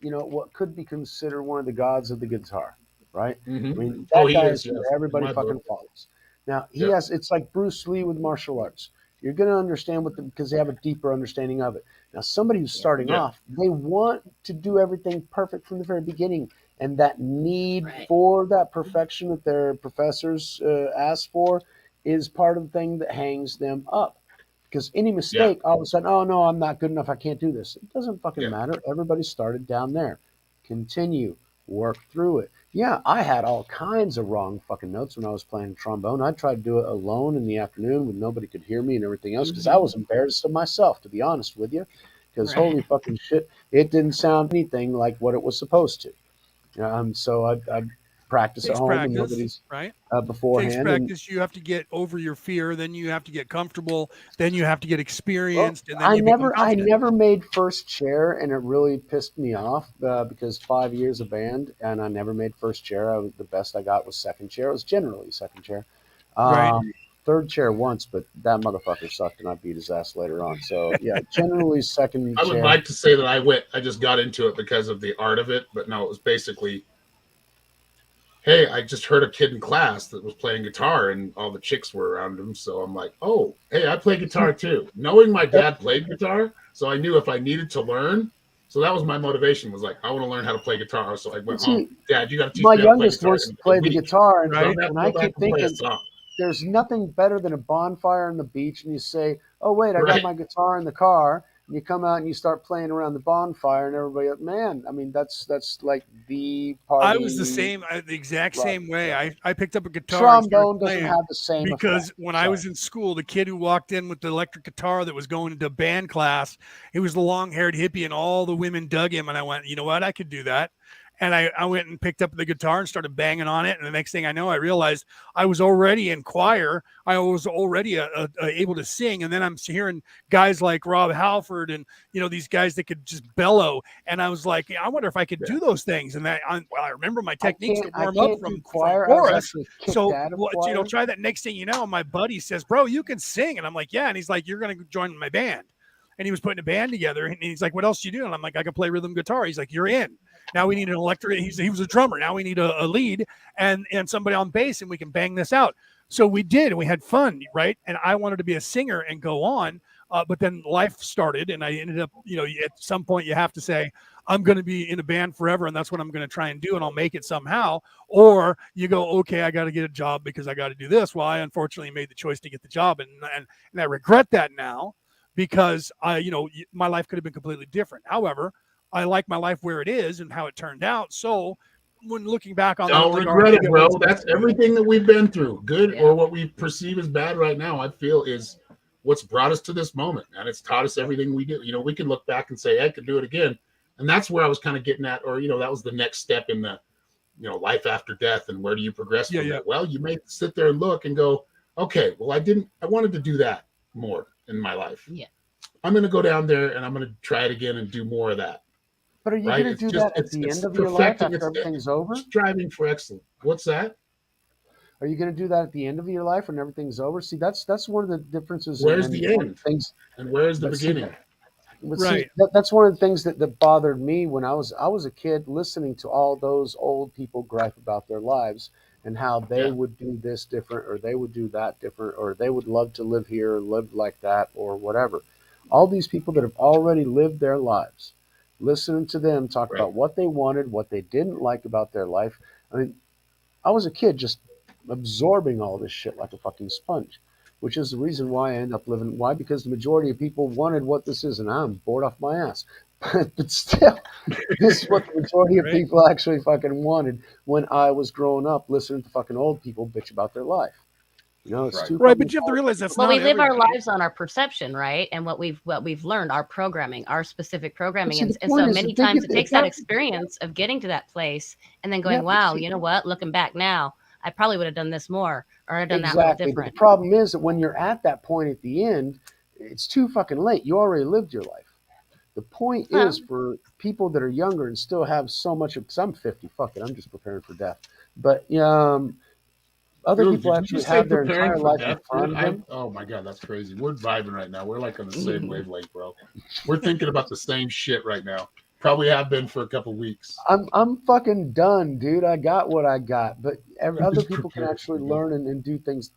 [SPEAKER 3] what could be considered one of the gods of the guitar, right?
[SPEAKER 2] Mm-hmm.
[SPEAKER 3] I mean, that guy is who everybody fucking follows. Now, it's like Bruce Lee with martial arts. You're going to understand because they have a deeper understanding of it. Now, somebody who's starting off, they want to do everything perfect from the very beginning. And that need for that perfection that their professors ask for is part of the thing that hangs them up. Because any mistake, all of a sudden, oh, no, I'm not good enough. I can't do this. It doesn't fucking matter. Everybody started down there. Continue. Work through it. Yeah, I had all kinds of wrong fucking notes when I was playing trombone. I tried to do it alone in the afternoon when nobody could hear me and everything else because I was embarrassed of myself, to be honest with you. Because holy fucking shit, it didn't sound anything like what it was supposed to. So I'd practice at home and nobody's beforehand.
[SPEAKER 1] Takes practice. You have to get over your fear. Then you have to get comfortable. Then you have to get experienced.
[SPEAKER 3] Well,
[SPEAKER 1] and then
[SPEAKER 3] I never made first chair, and it really pissed me off because 5 years of band, and I never made first chair. The best I got was second chair. It was generally second chair. Third chair once, but that motherfucker sucked, and I beat his ass later on. So yeah, generally second chair.
[SPEAKER 2] I would like to say that I just got into it because of the art of it, but no, it was basically, hey, I just heard a kid in class that was playing guitar and all the chicks were around him. So I'm like, oh, hey, I play guitar too. Knowing my dad played guitar, so I knew if I needed to learn. So that was my motivation, was like, I want to learn how to play guitar. So I went, Dad, you got to teach me how to play guitar.
[SPEAKER 3] My youngest wants to play the guitar, and I keep thinking, there's nothing better than a bonfire on the beach, and you say, oh, wait, I got my guitar in the car. You come out and you start playing around the bonfire, and everybody, man, I mean, that's like the party.
[SPEAKER 1] I was the exact same way. I picked up a guitar.
[SPEAKER 3] Trombone doesn't have the same
[SPEAKER 1] because
[SPEAKER 3] effect.
[SPEAKER 1] When I was in school, the kid who walked in with the electric guitar that was going into band class, he was the long-haired hippie, and all the women dug him. And I went, you know what? I could do that. And I went and picked up the guitar and started banging on it. And the next thing I know, I realized I was already in choir. I was already able to sing. And then I'm hearing guys like Rob Halford and, these guys that could just bellow. And I was like, I wonder if I could do those things. And I remember my techniques to warm up from chorus. So, try that. Next thing you know, my buddy says, bro, you can sing. And I'm like, yeah. And he's like, you're going to join my band. And he was putting a band together. And he's like, what else do you do? And I'm like, I can play rhythm guitar. He's like, you're in. Now we need an electric. He was a drummer. Now we need a lead and somebody on bass, and we can bang this out. So we did, and we had fun, right? And I wanted to be a singer and go on, but then life started, and I ended up, at some point you have to say, I'm going to be in a band forever, and that's what I'm going to try and do, and I'll make it somehow. Or you go, okay, I got to get a job because I got to do this. Well, I unfortunately made the choice to get the job, and I regret that now because my life could have been completely different. However, I like my life where it is and how it turned out. So when looking back on
[SPEAKER 2] don't regret it, bro. That's everything that we've been through, good or what we perceive as bad right now, I feel is what's brought us to this moment. And it's taught us everything we do. We can look back and say, hey, I could do it again. And that's where I was kind of getting at, or, that was the next step in the, life after death. And where do you progress from that? Well, you may sit there and look and go, okay, well, I wanted to do that more in my life.
[SPEAKER 4] Yeah.
[SPEAKER 2] I'm going to go down there and I'm going to try it again and do more of that.
[SPEAKER 3] But are you going to do that at the end of your life after everything's over?
[SPEAKER 2] Striving for excellence. What's that?
[SPEAKER 3] Are you going to do that at the end of your life when everything's over? See, that's one of the differences.
[SPEAKER 2] Where's the end? And where's the beginning?
[SPEAKER 3] Right. See, that's one of the things that bothered me when I was a kid, listening to all those old people gripe about their lives and how they would do this different, or they would do that different, or they would love to live here or live like that, or whatever. All these people that have already lived their lives, listening to them talk about what they wanted, what they didn't like about their life. I mean, I was a kid just absorbing all this shit like a fucking sponge, which is the reason why I end up living. Why? Because the majority of people wanted what this is, and I'm bored off my ass. But still, this is what the majority of people actually fucking wanted when I was growing up, listening to fucking old people bitch about their life. It's too
[SPEAKER 1] right, but you have to realize that's
[SPEAKER 4] not. Well, we live our lives on our perception, right? And what we've learned, our programming, our specific programming, and so many times it takes that experience of getting to that place and then going, wow, you know what? Looking back now, I probably would have done this more, or I'd done that a little different.
[SPEAKER 3] But the problem is that when you're at that point at the end, it's too fucking late. You already lived your life. The point is for people that are younger and still have so much of, because I'm 50, fuck it, I'm just preparing for death. But other people actually have their entire life in front of them.
[SPEAKER 2] Oh my God, that's crazy. We're vibing right now. We're like on the same wavelength, bro. We're thinking about the same shit right now. Probably have been for a couple weeks.
[SPEAKER 3] I'm fucking done, dude. I got what I got. But other people can actually learn and do things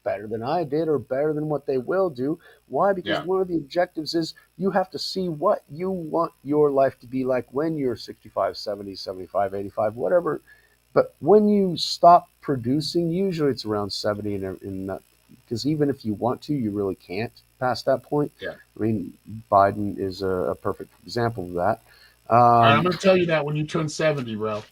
[SPEAKER 3] better than I did, or better than what they will do. Why? Because one of the objectives is you have to see what you want your life to be like when you're 65, 70, 75, 85, whatever. But when you stop producing, usually it's around 70, and because even if you want to, you really can't past that point.
[SPEAKER 2] Yeah.
[SPEAKER 3] I mean, Biden is a perfect example of that.
[SPEAKER 2] All right, I'm going to tell you that when you turn 70, bro.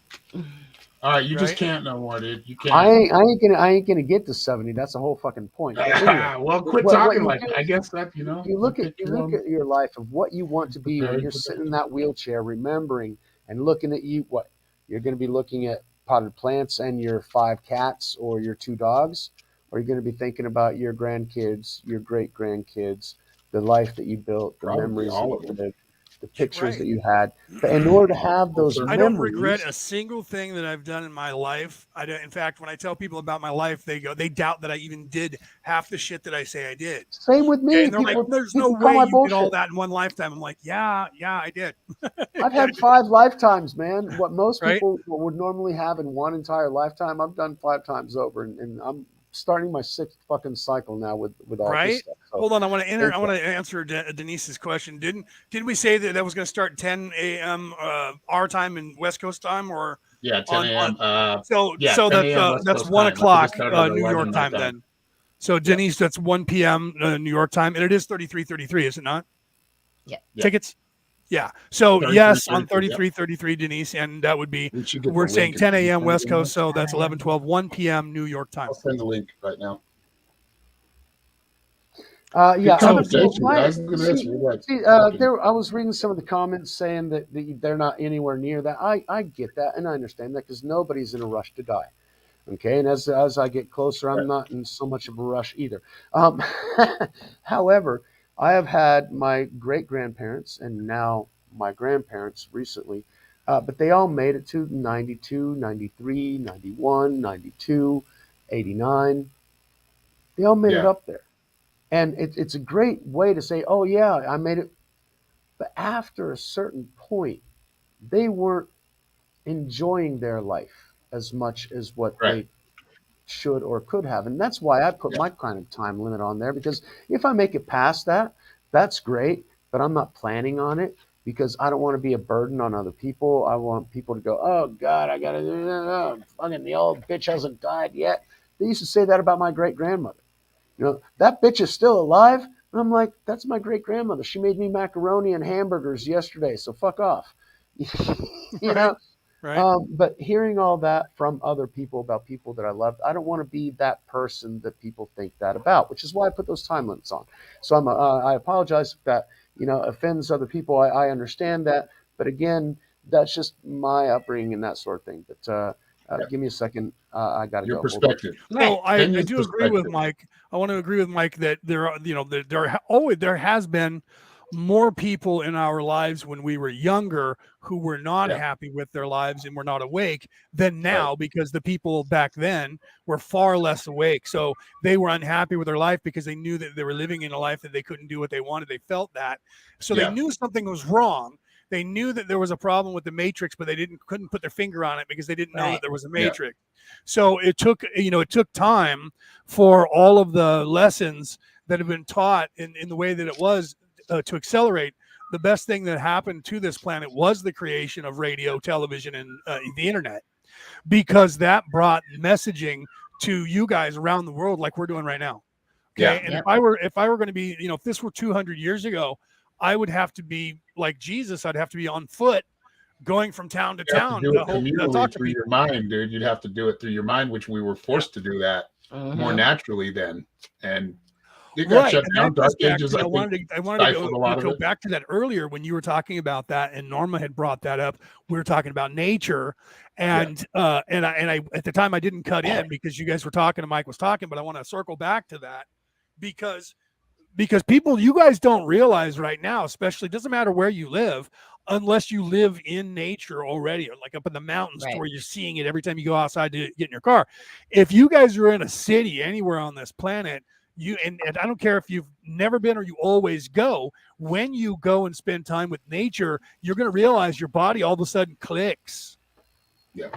[SPEAKER 2] All right, you just can't no more, dude. You can't.
[SPEAKER 3] I ain't gonna get to 70. That's the whole fucking point.
[SPEAKER 2] Anyway, well, quit talking like that. I guess that
[SPEAKER 3] you look at your life of what you want to be when you're sitting in that wheelchair, remembering and looking at you. What you're going to be looking at: potted plants and your 5 cats or your 2 dogs, or you're going to be thinking about your grandkids, your great grandkids, the life that you built, the memories that you lived, the pictures that you had. But in order to have those memories,
[SPEAKER 1] I don't regret a single thing that I've done in my life. In fact, when I tell people about my life, they doubt that I even did half the shit that I say I did.
[SPEAKER 3] Same with me.
[SPEAKER 1] And they're like, there's no way you did all that in one lifetime. I'm like, yeah, I did.
[SPEAKER 3] I've had 5 lifetimes, man. What most people would normally have in one entire lifetime, I've done 5 times over, and I'm starting my 6th fucking cycle now with all this stuff. So,
[SPEAKER 1] hold on, I want to answer Denise's question. Didn't we say that was going to start 10 a.m. Our time and West Coast time, or
[SPEAKER 2] 10 a.m.
[SPEAKER 1] So that's 1 o'clock New York time then. So Denise, that's 1 p.m. New York time, and it is 33:33, is it not? tickets. Yeah. So
[SPEAKER 2] 33,
[SPEAKER 1] yes, on
[SPEAKER 2] 33,
[SPEAKER 1] 3333, Denise, and that would be,
[SPEAKER 2] we
[SPEAKER 1] we're saying 10 a.m. West Coast, so that's
[SPEAKER 4] 10
[SPEAKER 1] 11:12, 1 p.m. New York time.
[SPEAKER 2] I'll send the link right now.
[SPEAKER 3] Yeah,
[SPEAKER 2] conversation, guys. Look at this.
[SPEAKER 3] I was reading some of the comments saying that they're not anywhere near that. I get that, and I understand that because nobody's in a rush to die. Okay, and as I get closer, I'm not in so much of a rush either. However, I have had my great grandparents and now my grandparents recently, but they all made it to 92, 93, 91, 92, 89. They all made it up there. And it's a great way to say, oh, yeah, I made it. But after a certain point, they weren't enjoying their life as much as what they should or could have. And that's why I put my kind of time limit on there, because if I make it past that, that's great, but I'm not planning on it because I don't want to be a burden on other people. I want people to go, oh, God, I got to, fucking the old bitch hasn't died yet. They used to say that about my great grandmother. You know, that bitch is still alive. And I'm like, that's my great grandmother. She made me macaroni and hamburgers yesterday, so fuck off. you know?
[SPEAKER 1] Right.
[SPEAKER 3] But hearing all that from other people about people that I loved, I don't want to be that person that people think that about, which is why I put those time limits on. So I apologize if that, offends other people. I understand that. But again, that's just my upbringing and that sort of thing. But give me a second. I got to go.
[SPEAKER 2] Your perspective.
[SPEAKER 1] So I do agree with Mike. I want to agree with Mike that there has been more people in our lives when we were younger who were not happy with their lives and were not awake than now, because the people back then were far less awake. So they were unhappy with their life because they knew that they were living in a life that they couldn't do what they wanted. They felt that. So they knew something was wrong. They knew that there was a problem with the matrix, but they couldn't put their finger on it because they didn't know that there was a matrix. So it took time for all of the lessons that have been taught in the way that it was to accelerate. The best thing that happened to this planet was the creation of radio, television, and the internet, because that brought messaging to you guys around the world like we're doing right now. Okay. And if I were going to be, if this were 200 years ago, I would have to be like Jesus. I'd have to be on foot going from town to town
[SPEAKER 2] to talk through your mind, dude. You'd have to do it through your mind, which we were forced to do that more naturally then. And it got shut down. Dark Ages,
[SPEAKER 1] I wanted to go back to that earlier when you were talking about that, and Norma had brought that up. We were talking about nature, and I at the time I didn't cut in because you guys were talking and Mike was talking, but I want to circle back to that because people, you guys don't realize right now, especially, it doesn't matter where you live, unless you live in nature already, or like up in the mountains where you're seeing it every time you go outside to get in your car. If you guys are in a city anywhere on this planet, and I don't care if you've never been or you always go, when you go and spend time with nature, you're going to realize your body all of a sudden clicks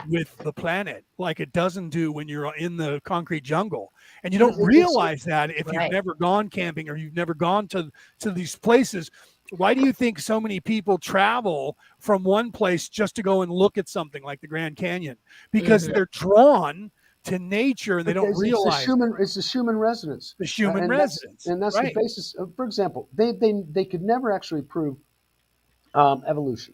[SPEAKER 1] with the planet like it doesn't do when you're in the concrete jungle. And you don't realize that if you've never gone camping or you've never gone to these places. Why do you think so many people travel from one place just to go and look at something like the Grand Canyon? Because they're drawn to nature and they don't realize
[SPEAKER 3] it's the Schumann resonance.
[SPEAKER 1] The Schumann resonance.
[SPEAKER 3] That's the basis. For example, they could never actually prove evolution,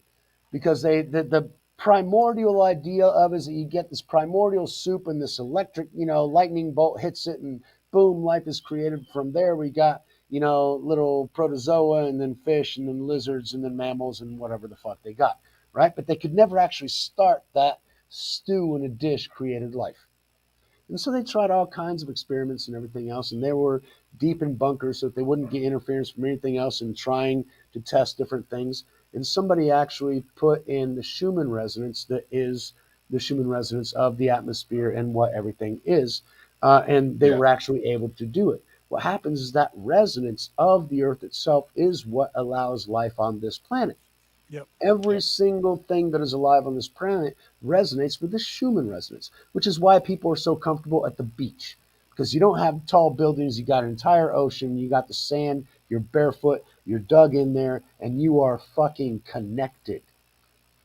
[SPEAKER 3] because the primordial idea of is that you get this primordial soup and this electric, lightning bolt hits it and boom, life is created. From there we got, little protozoa and then fish and then lizards and then mammals and whatever the fuck they got, right? But they could never actually start that stew in a dish created life. And so they tried all kinds of experiments and everything else, and they were deep in bunkers so that they wouldn't get interference from anything else and trying to test different things. And somebody actually put in the Schumann resonance that is the Schumann resonance of the atmosphere and what everything is. And they were actually able to do it. What happens is that resonance of the Earth itself is what allows life on this planet. Every single thing that is alive on this planet resonates with the Schumann resonance, which is why people are so comfortable at the beach, because you don't have tall buildings. You got an entire ocean. You got the sand. You're barefoot. You're dug in there, and you are fucking connected.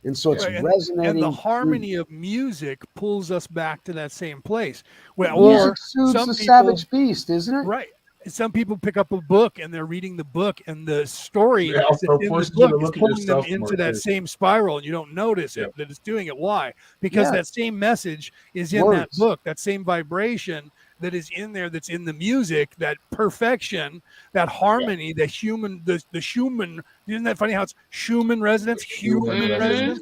[SPEAKER 3] And so it's resonating.
[SPEAKER 1] And the harmony of music pulls us back to that same place.
[SPEAKER 3] Music soothes the savage beast, isn't it?
[SPEAKER 1] Right. some people pick up a book and they're reading the book, and the story
[SPEAKER 2] It also
[SPEAKER 1] that's in the
[SPEAKER 2] forces you to
[SPEAKER 1] book is
[SPEAKER 2] look at
[SPEAKER 1] pulling them
[SPEAKER 2] yourself
[SPEAKER 1] into
[SPEAKER 2] more,
[SPEAKER 1] that
[SPEAKER 2] too.
[SPEAKER 1] same spiral, and you don't notice
[SPEAKER 2] Yeah.
[SPEAKER 1] it, that it's doing it. Why? Because that same message is in that
[SPEAKER 3] Words.
[SPEAKER 1] book, that same vibration that is in there, that's in the music, that perfection, that harmony, the Schumann, the Schumann. Isn't that funny how it's Schumann resonance, human
[SPEAKER 2] Human
[SPEAKER 1] resonance,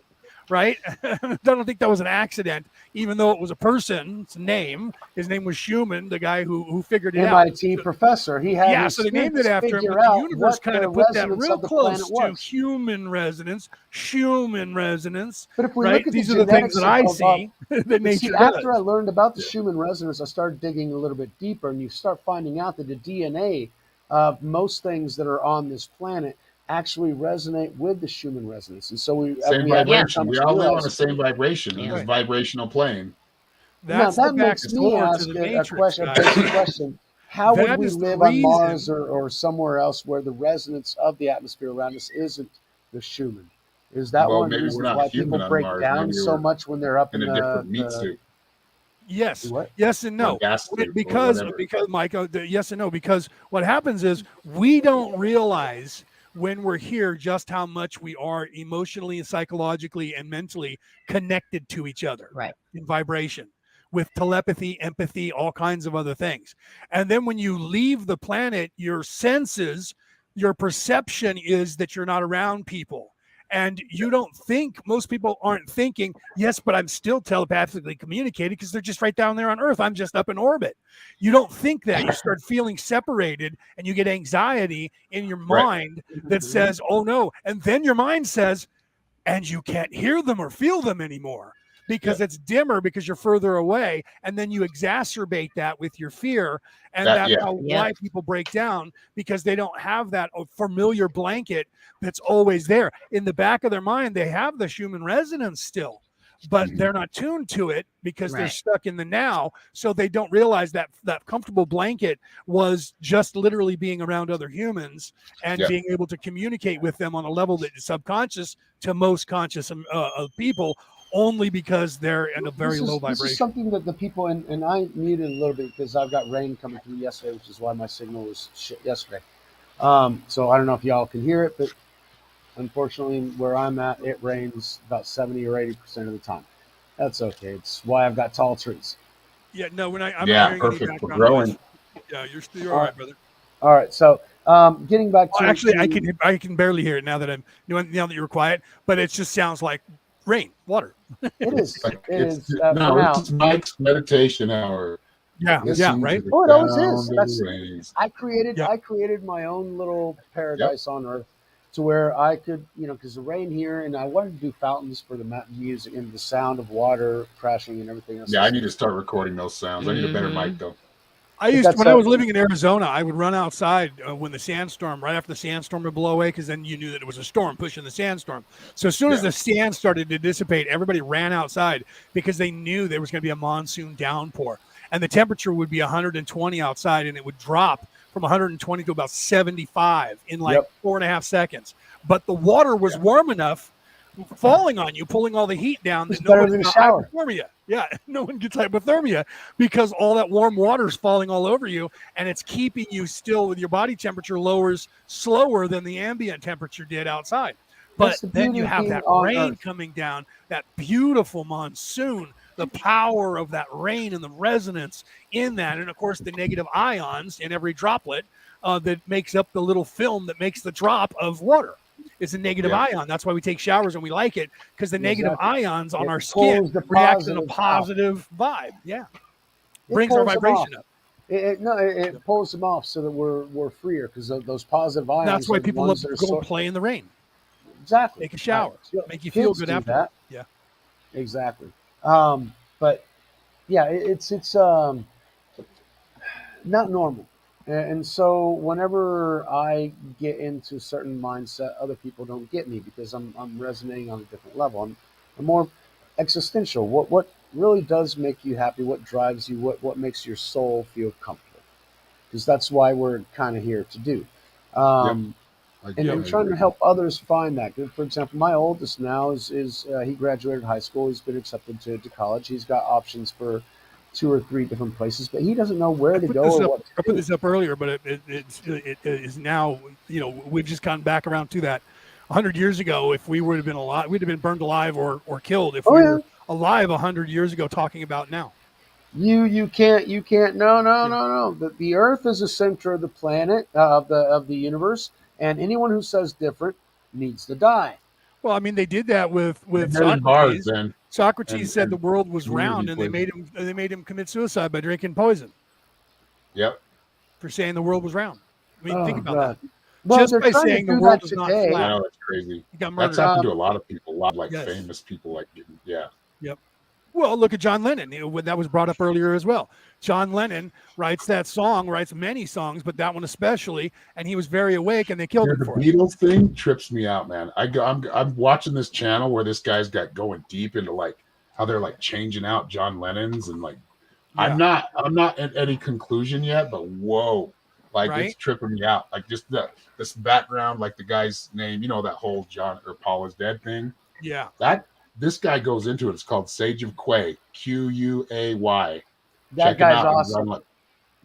[SPEAKER 1] right? I don't think that was an accident, even though it was a person's name. His name was Schumann, the guy who figured it out.
[SPEAKER 3] MIT professor. He had
[SPEAKER 1] Yeah,
[SPEAKER 3] his
[SPEAKER 1] so they named it
[SPEAKER 3] students
[SPEAKER 1] after him,
[SPEAKER 3] figure
[SPEAKER 1] but the
[SPEAKER 3] out
[SPEAKER 1] universe
[SPEAKER 3] what
[SPEAKER 1] kind
[SPEAKER 3] the
[SPEAKER 1] of put that
[SPEAKER 3] resonance
[SPEAKER 1] real
[SPEAKER 3] of the planet
[SPEAKER 1] close to
[SPEAKER 3] was.
[SPEAKER 1] human resonance, Schumann resonance.
[SPEAKER 3] But if we
[SPEAKER 1] right?
[SPEAKER 3] look at
[SPEAKER 1] These
[SPEAKER 3] the
[SPEAKER 1] are the things
[SPEAKER 3] genetics
[SPEAKER 1] that I
[SPEAKER 3] of
[SPEAKER 1] see that nature does.
[SPEAKER 3] after I learned about the Schumann resonance, I started digging a little bit deeper, and you start finding out that the DNA of most things that are on this planet actually resonate with the Schumann resonance. And so we
[SPEAKER 2] Same
[SPEAKER 3] have
[SPEAKER 2] vibration. We all live on
[SPEAKER 3] realize
[SPEAKER 2] the same vibration in this
[SPEAKER 1] Right.
[SPEAKER 2] vibrational plane.
[SPEAKER 3] now
[SPEAKER 1] That's the
[SPEAKER 3] that
[SPEAKER 1] back
[SPEAKER 3] makes me
[SPEAKER 1] door to
[SPEAKER 3] ask
[SPEAKER 1] the
[SPEAKER 3] a
[SPEAKER 1] matrix,
[SPEAKER 3] question, a
[SPEAKER 1] guys.
[SPEAKER 3] basic question. How would
[SPEAKER 1] That
[SPEAKER 3] we
[SPEAKER 1] is the
[SPEAKER 3] live on Mars
[SPEAKER 1] reason.
[SPEAKER 3] or somewhere else where the resonance of the atmosphere around us isn't the Schumann? Is that
[SPEAKER 2] Well,
[SPEAKER 3] one of the
[SPEAKER 2] maybe we're
[SPEAKER 3] reasons
[SPEAKER 2] not
[SPEAKER 3] why people
[SPEAKER 2] human on
[SPEAKER 3] break
[SPEAKER 2] Mars.
[SPEAKER 3] down
[SPEAKER 2] Maybe
[SPEAKER 3] so
[SPEAKER 2] we're
[SPEAKER 3] much when they're up
[SPEAKER 2] in
[SPEAKER 3] in
[SPEAKER 2] a different meat
[SPEAKER 3] the
[SPEAKER 2] suit
[SPEAKER 1] Yes,
[SPEAKER 3] what?
[SPEAKER 1] yes, and
[SPEAKER 2] or
[SPEAKER 1] no.
[SPEAKER 2] gas suit or
[SPEAKER 1] Because
[SPEAKER 2] whatever.
[SPEAKER 1] Mike, yes and no. Because what happens is we don't realize when we're here just how much we are emotionally and psychologically and mentally connected to each other,
[SPEAKER 4] Right.
[SPEAKER 1] in vibration, with telepathy, empathy, all kinds of other things. And then when you leave the planet, your senses, your perception is that you're not around people. And you don't think, most people aren't thinking, yes, but I'm still telepathically communicating because they're just right down there on Earth. I'm just up in orbit. You don't think that. You start feeling separated, and you get anxiety in your
[SPEAKER 2] Right.
[SPEAKER 1] mind that says, oh no. And then your mind says, and you can't hear them or feel them anymore because it's dimmer because you're further away. And then you exacerbate that with your fear. And that's why people break down, because they don't have that familiar blanket that's always there. In the back of their mind, they have the Schumann resonance still, but they're not tuned to it because they're stuck in the now. So they don't realize that that comfortable blanket was just literally being around other humans and being able to communicate with them on a level that is subconscious to most conscious of people, only because they're in a very low vibration.
[SPEAKER 3] This is something that the people, and I muted a little bit because I've got rain coming through yesterday, which is why my signal was shit yesterday. So I don't know if y'all can hear it, but unfortunately, where I'm at, it rains about 70 or 80% of the time. That's okay. It's why I've got tall trees.
[SPEAKER 1] Yeah, no, when I'm not hearing
[SPEAKER 2] perfect
[SPEAKER 1] any
[SPEAKER 2] for
[SPEAKER 1] background
[SPEAKER 2] growing.
[SPEAKER 1] noise. Yeah, you're all right, brother.
[SPEAKER 3] All right, so getting back to
[SPEAKER 1] actually, I can barely hear it now that now that you're quiet, but it just sounds like rain, water.
[SPEAKER 3] It is.
[SPEAKER 2] It's
[SPEAKER 3] now.
[SPEAKER 2] Mike's meditation hour.
[SPEAKER 1] Yeah,
[SPEAKER 2] Listen
[SPEAKER 1] right.
[SPEAKER 2] to the
[SPEAKER 3] Oh, it always
[SPEAKER 2] sound
[SPEAKER 3] is.
[SPEAKER 2] of
[SPEAKER 3] That's
[SPEAKER 2] the rains.
[SPEAKER 3] I created my own little paradise on Earth, to where I could, because the rain here, and I wanted to do fountains for the music and the sound of water crashing and everything else.
[SPEAKER 2] Yeah, I need to start recording those sounds. I need a better mic though.
[SPEAKER 1] When I was living in Arizona, I would run outside when the sandstorm, right after the sandstorm would blow away, because then you knew that it was a storm pushing the sandstorm. So as soon as the sand started to dissipate, everybody ran outside because they knew there was going to be a monsoon downpour. And the temperature would be 120 outside, and it would drop from 120 to about 75 in like 4.5 seconds. But the water was warm enough, falling on you, pulling all the heat down, that no one got hypothermia. Yeah, no one gets hypothermia because all that warm water is falling all over you, and it's keeping you still with your body temperature lowers slower than the ambient temperature did outside. But then you have that rain coming down, that beautiful monsoon, the power of that rain and the resonance in that, and of course the negative ions in every droplet that makes up the little film that makes the drop of water. It's a negative ion. That's why we take showers and we like it, because the negative ions on our skin react in a positive vibe. Yeah, brings our vibration up.
[SPEAKER 3] It pulls them off so that we're freer, because those positive ions.
[SPEAKER 1] That's why people love to go play in the rain.
[SPEAKER 3] Exactly.
[SPEAKER 1] Take a shower. Make you feel good after that. Yeah.
[SPEAKER 3] Exactly. But yeah, it's not normal. And so whenever I get into a certain mindset, other people don't get me, because I'm resonating on a different level. I'm more existential. What really does make you happy? What drives you? What makes your soul feel comfortable? Because that's why we're kind of here to do. And I'm trying to help others find that. For example, my oldest now is he graduated high school. He's been accepted to college. He's got options for 2 or 3 different places, but he doesn't know where to go or what to
[SPEAKER 1] I put this up earlier, but it is now, we've just gone back around to that 100 years ago. If we would have been alive, we'd have been burned alive or killed if we were alive 100 years ago talking about now.
[SPEAKER 3] You can't no. The Earth is the center of the planet, of the universe, and anyone who says different needs to die.
[SPEAKER 1] Well, I mean, they did that with
[SPEAKER 2] Socrates.
[SPEAKER 1] Bars, then. Socrates said the world was round, and they made him commit suicide by drinking poison.
[SPEAKER 2] Yep.
[SPEAKER 1] For saying the world was round. I mean, think about that.
[SPEAKER 3] Well,
[SPEAKER 1] just by saying the world is not flat.
[SPEAKER 2] I know, that's crazy. That's happened to a lot of people, a lot of famous people, yeah.
[SPEAKER 1] Yep. Well, look at John Lennon. That was brought up earlier as well. John Lennon writes many songs, but that one especially, and he was very awake, and they killed him for it.
[SPEAKER 2] The Beatles thing trips me out, man. I'm watching this channel where this guy's got going deep into how they're changing out John Lennon's and I'm not at any conclusion yet, but whoa, it's tripping me out. Just this background, the guy's name, that whole John or Paul is dead thing.
[SPEAKER 1] Yeah.
[SPEAKER 2] This guy goes into it. It's called Sage of Quay, Quay.
[SPEAKER 3] That guy's awesome.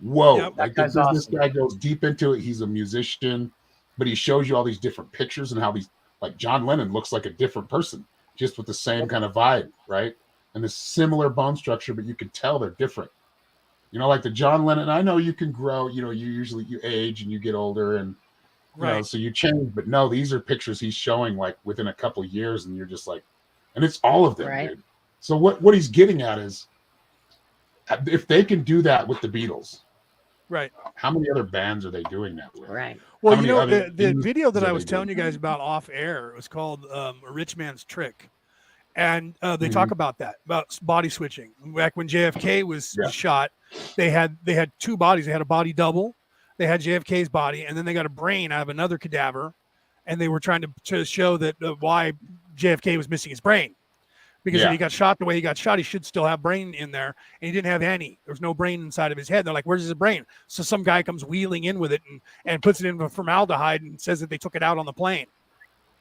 [SPEAKER 2] Whoa! This guy goes deep into it. He's a musician, but he shows you all these different pictures and how these, John Lennon looks like a different person, just with the same kind of vibe, right? And this similar bone structure, but you can tell they're different. The John Lennon. I know you can grow. You age and you get older, and so you change. But no, these are pictures he's showing within a couple of years, and you're just and it's all of them, dude. So what he's getting at is, if they can do that with the Beatles,
[SPEAKER 1] right?
[SPEAKER 2] How many other bands are they doing that with?
[SPEAKER 4] Right.
[SPEAKER 1] Well, the video that I was telling you guys about off air, it was called "A Rich Man's Trick," and they talk about that, about body switching. Back when JFK was shot, they had 2 bodies. They had a body double. They had JFK's body, and then they got a brain out of another cadaver, and they were trying to show that why JFK was missing his brain, because if he got shot the way he got shot, he should still have brain in there, and he didn't have any. There was no brain inside of his head. They're like, "Where's his brain?" So some guy comes wheeling in with it and puts it in formaldehyde and says that they took it out on the plane,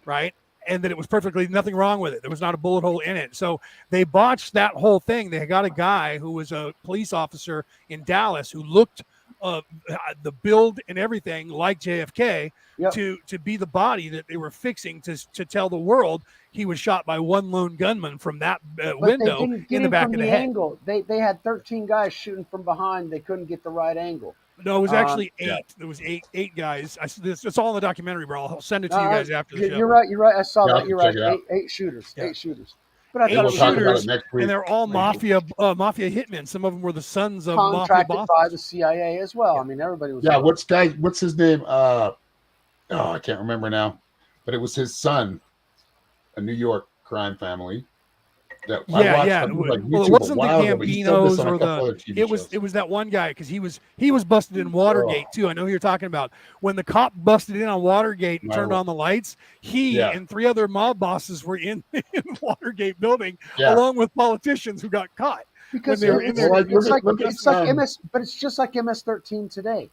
[SPEAKER 1] right? And that it was perfectly nothing wrong with it. There was not a bullet hole in it. So they botched that whole thing. They got a guy who was a police officer in Dallas who looked the build and everything like JFK to be the body that they were fixing to tell the world he was shot by one lone gunman from that window in the back of the head.
[SPEAKER 3] Angle. They had 13 guys shooting from behind. They couldn't get the right angle.
[SPEAKER 1] No, it was actually 8. Yeah. There was eight guys. It's all in the documentary, bro. I'll send it to you guys after the show.
[SPEAKER 3] You're right. I saw that. You're right. 8 shooters. Yeah. 8 shooters. But I thought
[SPEAKER 1] 8 shooters, and they're all mafia hitmen. Some of them were the sons of
[SPEAKER 3] contracted
[SPEAKER 1] mafia bosses
[SPEAKER 3] by the CIA as well. I mean, everybody was.
[SPEAKER 2] Yeah, what's his name? I can't remember now, but it was his son, a New York crime family. Well,
[SPEAKER 1] it wasn't the Gambinos or it was that one guy, because he was busted in Watergate too. I know who you're talking about. When the cop busted in on Watergate and turned on the lights, he and 3 other mob bosses were in Watergate building along with politicians who got caught
[SPEAKER 3] because they were in there. But it's just like MS-13 today.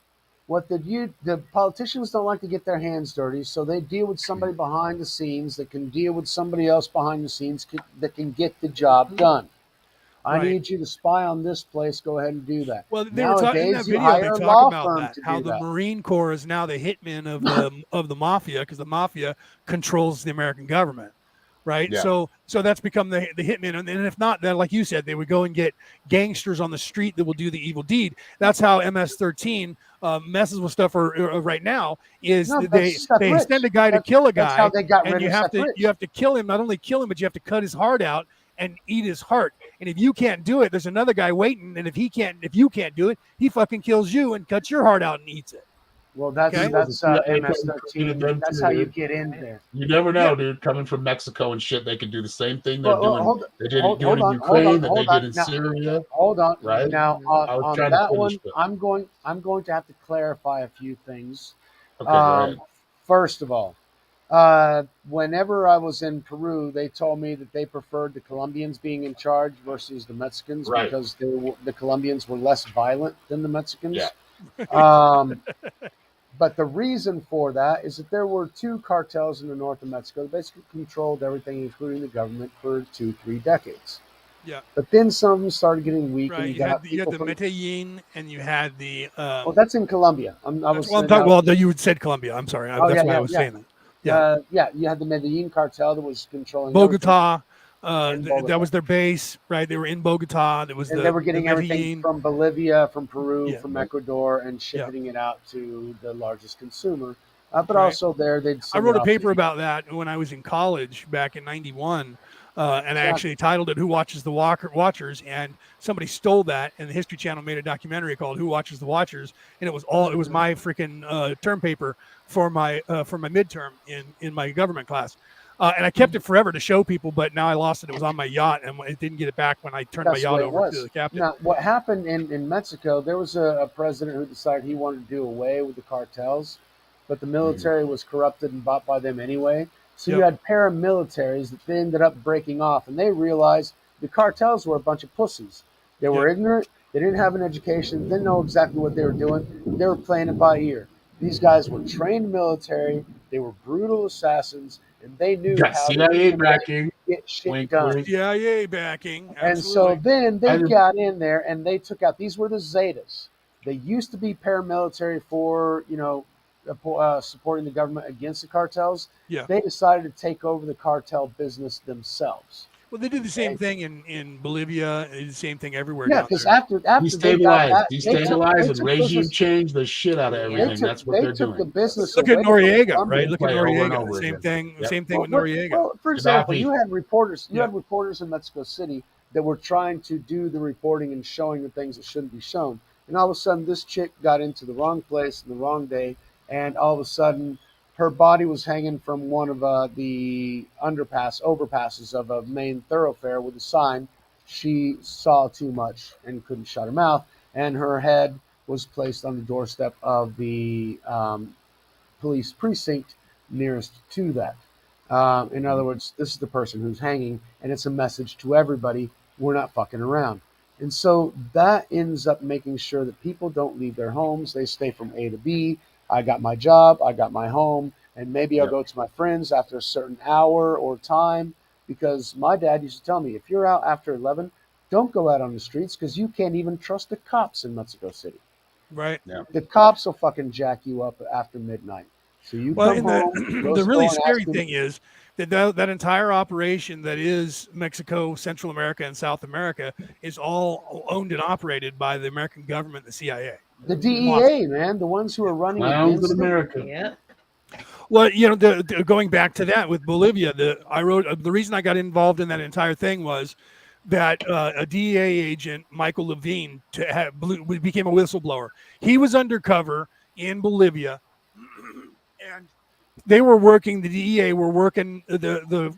[SPEAKER 3] What the politicians don't like to get their hands dirty, so they deal with somebody behind the scenes that can deal with somebody else behind the scenes that can get the job done. I need you to spy on this place. Go ahead and do that.
[SPEAKER 1] Well, they were talking in that video. They talk about that, how the Marine Corps is now the hitman of the mafia, because the mafia controls the American government. Right. Yeah. So that's become the hitman. And if not, then like you said, they would go and get gangsters on the street that will do the evil deed. That's how MS-13 messes with stuff right now. They send a guy to kill a guy. That's how they got rid of you have to kill him. Not only kill him, but you have to cut his heart out and eat his heart. And if you can't do it, there's another guy waiting. And if you can't do it, he fucking kills you and cuts your heart out and eats it.
[SPEAKER 3] Well, that's MS-13. That's how you get in there.
[SPEAKER 2] You never know, dude. Coming from Mexico and shit, they can do the same thing they did in Ukraine, that they did in Syria.
[SPEAKER 3] Hold on.
[SPEAKER 2] Right
[SPEAKER 3] now, on that one, I'm going to have to clarify a few things.
[SPEAKER 2] Okay,
[SPEAKER 3] first of all, whenever I was in Peru, they told me that they preferred the Colombians being in charge versus the Mexicans because the Colombians were less violent than the Mexicans.
[SPEAKER 2] Yeah.
[SPEAKER 3] But the reason for that is that there were 2 cartels in the north of Mexico that basically controlled everything, including the government, for 2-3 decades.
[SPEAKER 1] Yeah.
[SPEAKER 3] But then some of them started getting weak,
[SPEAKER 1] Right.
[SPEAKER 3] and
[SPEAKER 1] You had
[SPEAKER 3] people
[SPEAKER 1] the
[SPEAKER 3] from.
[SPEAKER 1] Medellin, and you had the.
[SPEAKER 3] Well, that's in Colombia.
[SPEAKER 1] Well, no, you said Colombia. I'm sorry.
[SPEAKER 3] Oh,
[SPEAKER 1] That's
[SPEAKER 3] yeah,
[SPEAKER 1] why I
[SPEAKER 3] yeah,
[SPEAKER 1] was
[SPEAKER 3] yeah.
[SPEAKER 1] saying that. Yeah.
[SPEAKER 3] Yeah, you had the Medellin cartel that was controlling everything.
[SPEAKER 1] Bogota.
[SPEAKER 3] Bogota.
[SPEAKER 1] That was their base, right? They were in Bogota. There was
[SPEAKER 3] And they were getting everything
[SPEAKER 1] Medellin.
[SPEAKER 3] from Bolivia, from Peru,
[SPEAKER 1] Yeah.
[SPEAKER 3] from Ecuador, and
[SPEAKER 1] Yeah.
[SPEAKER 3] shipping it out to the largest consumer. But
[SPEAKER 1] Right.
[SPEAKER 3] also there, they'd
[SPEAKER 1] I
[SPEAKER 3] send
[SPEAKER 1] wrote
[SPEAKER 3] it
[SPEAKER 1] a
[SPEAKER 3] off
[SPEAKER 1] paper
[SPEAKER 3] to-
[SPEAKER 1] about that when I was in college back in '91, and I
[SPEAKER 3] Yeah.
[SPEAKER 1] actually titled it "Who Watches the Watchers?" And somebody stole that, and the History Channel made a documentary called "Who Watches the Watchers?" And it was it was my freaking term paper for my midterm in my government class. And I kept it forever to show people, but now I lost it. It was on my yacht, and I didn't get it back when I turned my
[SPEAKER 3] That's the
[SPEAKER 1] yacht
[SPEAKER 3] way it
[SPEAKER 1] over to
[SPEAKER 3] was.
[SPEAKER 1] the captain.
[SPEAKER 3] Now, what happened in Mexico, there was a president who decided he wanted to do away with the cartels, but the military was corrupted and bought by them anyway. So you had paramilitaries that they ended up breaking off, and they realized the cartels were a bunch of pussies. They were ignorant. They didn't have an education. Didn't know exactly what they were doing. They were playing it by ear. These guys were trained military. They were brutal assassins, and they knew
[SPEAKER 2] Got
[SPEAKER 3] how
[SPEAKER 2] CIA
[SPEAKER 3] to
[SPEAKER 2] backing.
[SPEAKER 3] get shit
[SPEAKER 2] Wink,
[SPEAKER 3] done.
[SPEAKER 2] wink.
[SPEAKER 1] CIA backing. Absolutely.
[SPEAKER 3] And so then they got in there and they took out. These were the Zetas. They used to be paramilitary for supporting the government against the cartels.
[SPEAKER 1] Yeah.
[SPEAKER 3] They decided to take over the cartel business themselves.
[SPEAKER 1] Well, they did the same thing in Bolivia. They did the same thing everywhere.
[SPEAKER 3] Yeah, because after they got that,
[SPEAKER 2] destabilize and regime change the shit out of everything. That's what they're doing.
[SPEAKER 3] The business
[SPEAKER 1] Look at Noriega, right? Look at
[SPEAKER 2] Over and
[SPEAKER 1] Noriega.
[SPEAKER 2] over
[SPEAKER 1] Same
[SPEAKER 2] again.
[SPEAKER 1] thing.
[SPEAKER 2] Yep.
[SPEAKER 1] Same thing with Noriega.
[SPEAKER 3] Well, for example,
[SPEAKER 2] Gaddafi.
[SPEAKER 3] you had reporters. You had reporters in Mexico City that were trying to do the reporting and showing the things that shouldn't be shown. And all of a sudden, this chick got into the wrong place on the wrong day, and all of a sudden, her body was hanging from one of the overpasses of a main thoroughfare with a sign. She saw too much and couldn't shut her mouth, and her head was placed on the doorstep of the police precinct nearest to that. In other words, this is the person who's hanging, and it's a message to everybody: we're not fucking around. And so that ends up making sure that people don't leave their homes. They stay from A to B. I got my job, I got my home, and maybe I'll go to my friends after a certain hour or time. Because my dad used to tell me, if you're out after 11, don't go out on the streets because you can't even trust the cops in Mexico City.
[SPEAKER 1] Right.
[SPEAKER 2] Yeah.
[SPEAKER 3] The cops will fucking jack you up after midnight. So you come home.
[SPEAKER 1] The really scary thing is that entire operation that is Mexico, Central America, and South America is all owned and operated by the American government, the CIA.
[SPEAKER 3] The DEA, man, the ones who are running against
[SPEAKER 2] America.
[SPEAKER 4] Yeah.
[SPEAKER 1] Well, going back to that with Bolivia, the reason I got involved in that entire thing was that a DEA agent, Michael Levine, became a whistleblower. He was undercover in Bolivia, and they were working. The DEA were working the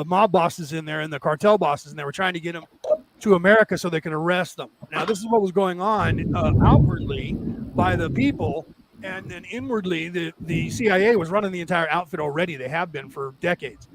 [SPEAKER 1] mob bosses in there and the cartel bosses, and they were trying to get them to America so they could arrest them. Now, this is what was going on outwardly by the people, and then inwardly, the CIA was running the entire outfit already. They have been for decades.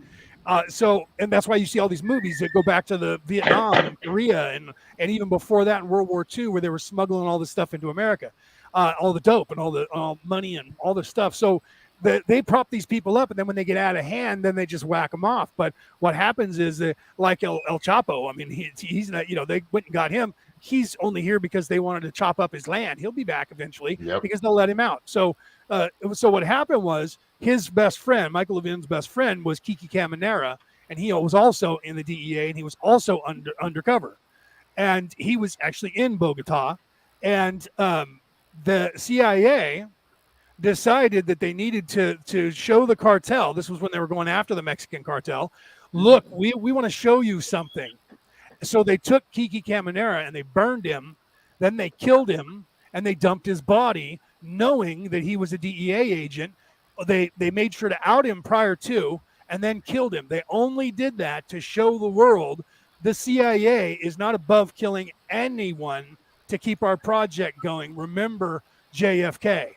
[SPEAKER 1] And that's why you see all these movies that go back to the Vietnam and Korea and even before that in World War II, where they were smuggling all this stuff into America, all the dope and all the money and all this stuff. So they prop these people up, and then when they get out of hand, then they just whack them off. But what happens is that, like El Chapo, I mean, he's not, they went and got him. He's only here because they wanted to chop up his land. He'll be back eventually because they'll let him out. So what happened was his best friend, Michael Levine's best friend, was Kiki Caminera, and he was also in the DEA, and he was also undercover. And he was actually in Bogota, and the CIA decided that they needed to show the cartel. This was when they were going after the Mexican cartel. Look, we want to show you something. So they took Kiki Caminera and they burned him. Then they killed him and they dumped his body, knowing that he was a DEA agent. They made sure to out him prior to, and then killed him. They only did that to show the world the CIA is not above killing anyone to keep our project going. Remember JFK.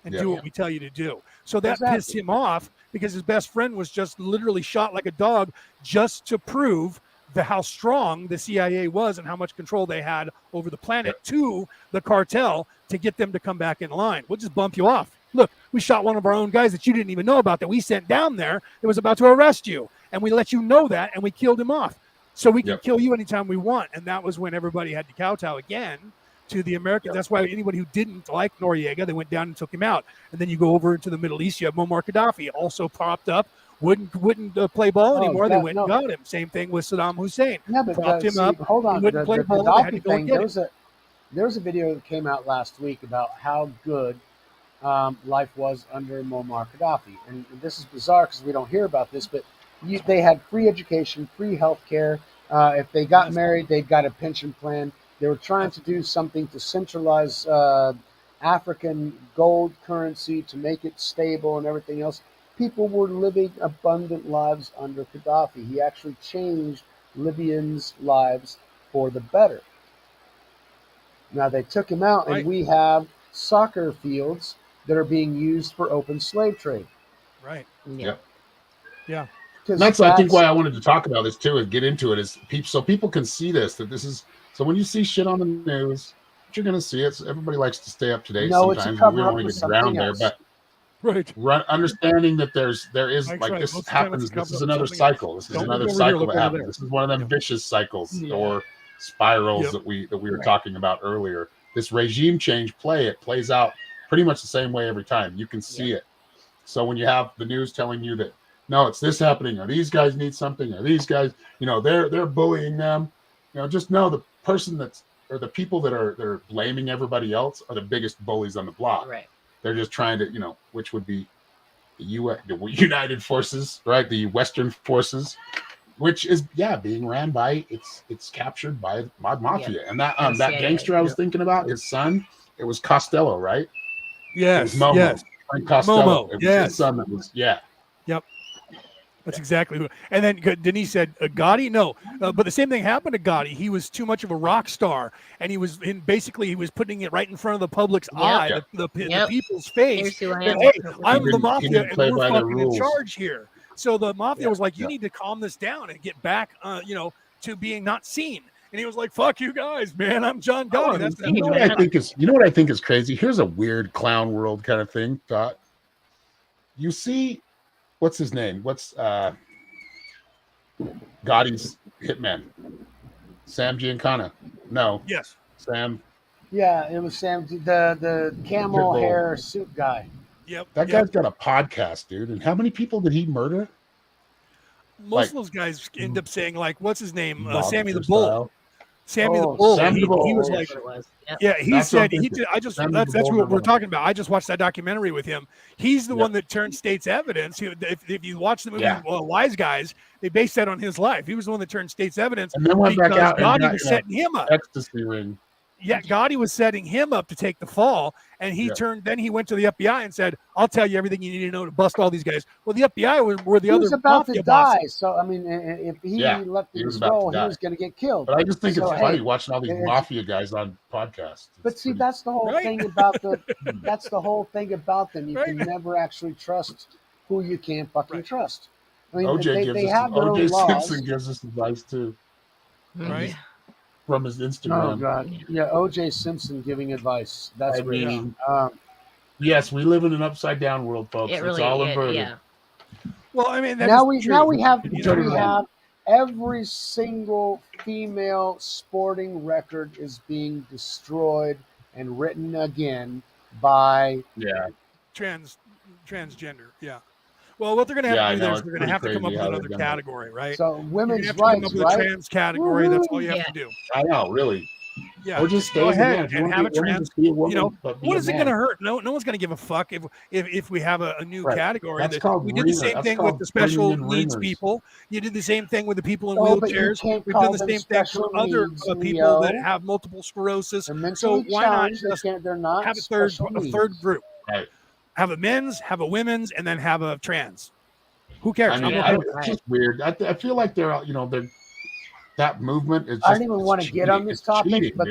[SPEAKER 1] And do what we tell you to do. So that pissed him off because his best friend was just literally shot like a dog just to prove how strong the CIA was and how much control they had over the planet to the cartel to get them to come back in line. We'll just bump you off. Look, we shot one of our own guys that you didn't even know about that we sent down there that was about to arrest you. And we let you know that, and we killed him off. so we can kill you anytime we want. And that was when everybody had to kowtow again to the Americans. That's why anybody who didn't like Noriega, they went down and took him out. And then you go over into the Middle East, you have Muammar Gaddafi, also popped up, wouldn't play ball anymore. They went and got him. Same thing with Saddam Hussein.
[SPEAKER 3] Yeah, but
[SPEAKER 1] propped him up.
[SPEAKER 3] Hold on,
[SPEAKER 1] he wouldn't play ball. They had to go and get him.
[SPEAKER 3] There was a video that came out last week about how good life was under Muammar Gaddafi. And this is bizarre because we don't hear about this, but they had free education, free health care. If they got married, they got a pension plan. They were trying to do something to centralize African gold currency to make it stable and everything else. People were living abundant lives under Gaddafi. He actually changed Libyans' lives for the better. Now they took him out, and we have soccer fields that are being used for open slave trade.
[SPEAKER 1] Right.
[SPEAKER 2] Yeah.
[SPEAKER 1] Yeah.
[SPEAKER 2] That's I think why I wanted to talk about this too, and get into it, is so people can see that this is. So when you see shit on the news, you're going to see it. So everybody likes to stay up to date.
[SPEAKER 3] No,
[SPEAKER 2] sometimes
[SPEAKER 3] it's a cover
[SPEAKER 2] we don't
[SPEAKER 3] up
[SPEAKER 2] want
[SPEAKER 3] with
[SPEAKER 2] to get around there, but understanding that there is like this happens. This is another cycle. This is another cycle that happens. This is one of them vicious cycles or spirals that we were talking about earlier. This regime change it plays out pretty much the same way every time. You can see it. So when you have the news telling you that no, it's this happening, or these guys need something, or these guys, they're bullying them, just know the person or the people that are blaming everybody else are the biggest bullies on the block.
[SPEAKER 4] Right.
[SPEAKER 2] They're just trying to, which would be the United Forces, right? The Western forces, which is being ran by it's captured by mafia. And that gangster I was thinking about, his son, it was Costello, right?
[SPEAKER 1] Yes.
[SPEAKER 2] It was Momo.
[SPEAKER 1] Yes.
[SPEAKER 2] Frank Costello.
[SPEAKER 1] Momo.
[SPEAKER 2] It was his son that was Yep.
[SPEAKER 1] That's exactly who. And then Denise said, Gotti? No. But the same thing happened to Gotti. He was too much of a rock star. And he was he was putting it right in front of the public's eye, the people's face. Hey, I'm the mafia and we're fucking in charge here. So the mafia was like, you need to calm this down and get back, to being not seen. And he was like, fuck you guys, man. I'm John Gotti.
[SPEAKER 2] You know what I think is crazy? Here's a weird clown world kind of thing, Dot. You see, what's his name? What's Gotti's hitman? Sam Giancana. No.
[SPEAKER 1] Yes.
[SPEAKER 2] Sam.
[SPEAKER 3] Yeah, it was Sam, the camel hair suit guy.
[SPEAKER 1] Yep.
[SPEAKER 2] That guy's got a podcast, dude. And how many people did he murder?
[SPEAKER 1] Most of those guys end up saying, like, what's his name? Sammy the Bull. Sammy the Bull. He was like, he said, that's what we're talking about. I just watched that documentary with him. He's the one that turned state's evidence. If you watch the movie Wise Guys, they based that on his life. He was the one that turned state's evidence.
[SPEAKER 2] And then went back out
[SPEAKER 1] Gotti was setting him up.
[SPEAKER 2] Ecstasy ring.
[SPEAKER 1] Yeah, Gotti was setting him up to take the fall, and he then he went to the FBI and said, "I'll tell you everything you need to know to bust all these guys." Well, the FBI were the other.
[SPEAKER 3] He was about to die,
[SPEAKER 1] bosses.
[SPEAKER 3] so I mean, if he let things go, he was going to get killed.
[SPEAKER 2] But I just think it's funny watching all these mafia guys on podcasts.
[SPEAKER 3] But see, that's the whole thing about that's the whole thing about them. You can never actually trust who you can't fucking trust. I mean,
[SPEAKER 2] OJ Simpson gives us advice too,
[SPEAKER 1] right?
[SPEAKER 2] From his Instagram.
[SPEAKER 3] Oh God, yeah, OJ Simpson giving advice. That's great.
[SPEAKER 2] Yes, we live in an upside down world, folks. It's all inverted. Yeah.
[SPEAKER 1] Well, I mean,
[SPEAKER 3] now we have every single female sporting record is being destroyed and written again by
[SPEAKER 1] transgender. Yeah. Well, what they're going to have to do there is they're going to have to come up with another category, right?
[SPEAKER 3] So women's rights,
[SPEAKER 1] come up with a trans category. That's all you have to do.
[SPEAKER 2] I know, really.
[SPEAKER 1] Yeah.
[SPEAKER 2] Or just
[SPEAKER 1] go ahead and have a trans. What is it going to hurt? No one's going to give a fuck if we have a new category. We did the same thing with the special needs people. You did the same thing with the people in wheelchairs. We've done the same thing for other people that have multiple sclerosis. So why not just have a third group?
[SPEAKER 2] Right.
[SPEAKER 1] Have a men's, have a women's, and then have a trans. Who cares?
[SPEAKER 2] I mean, it's just weird. I feel like they're that movement is.
[SPEAKER 3] I don't even want to get on this topic, but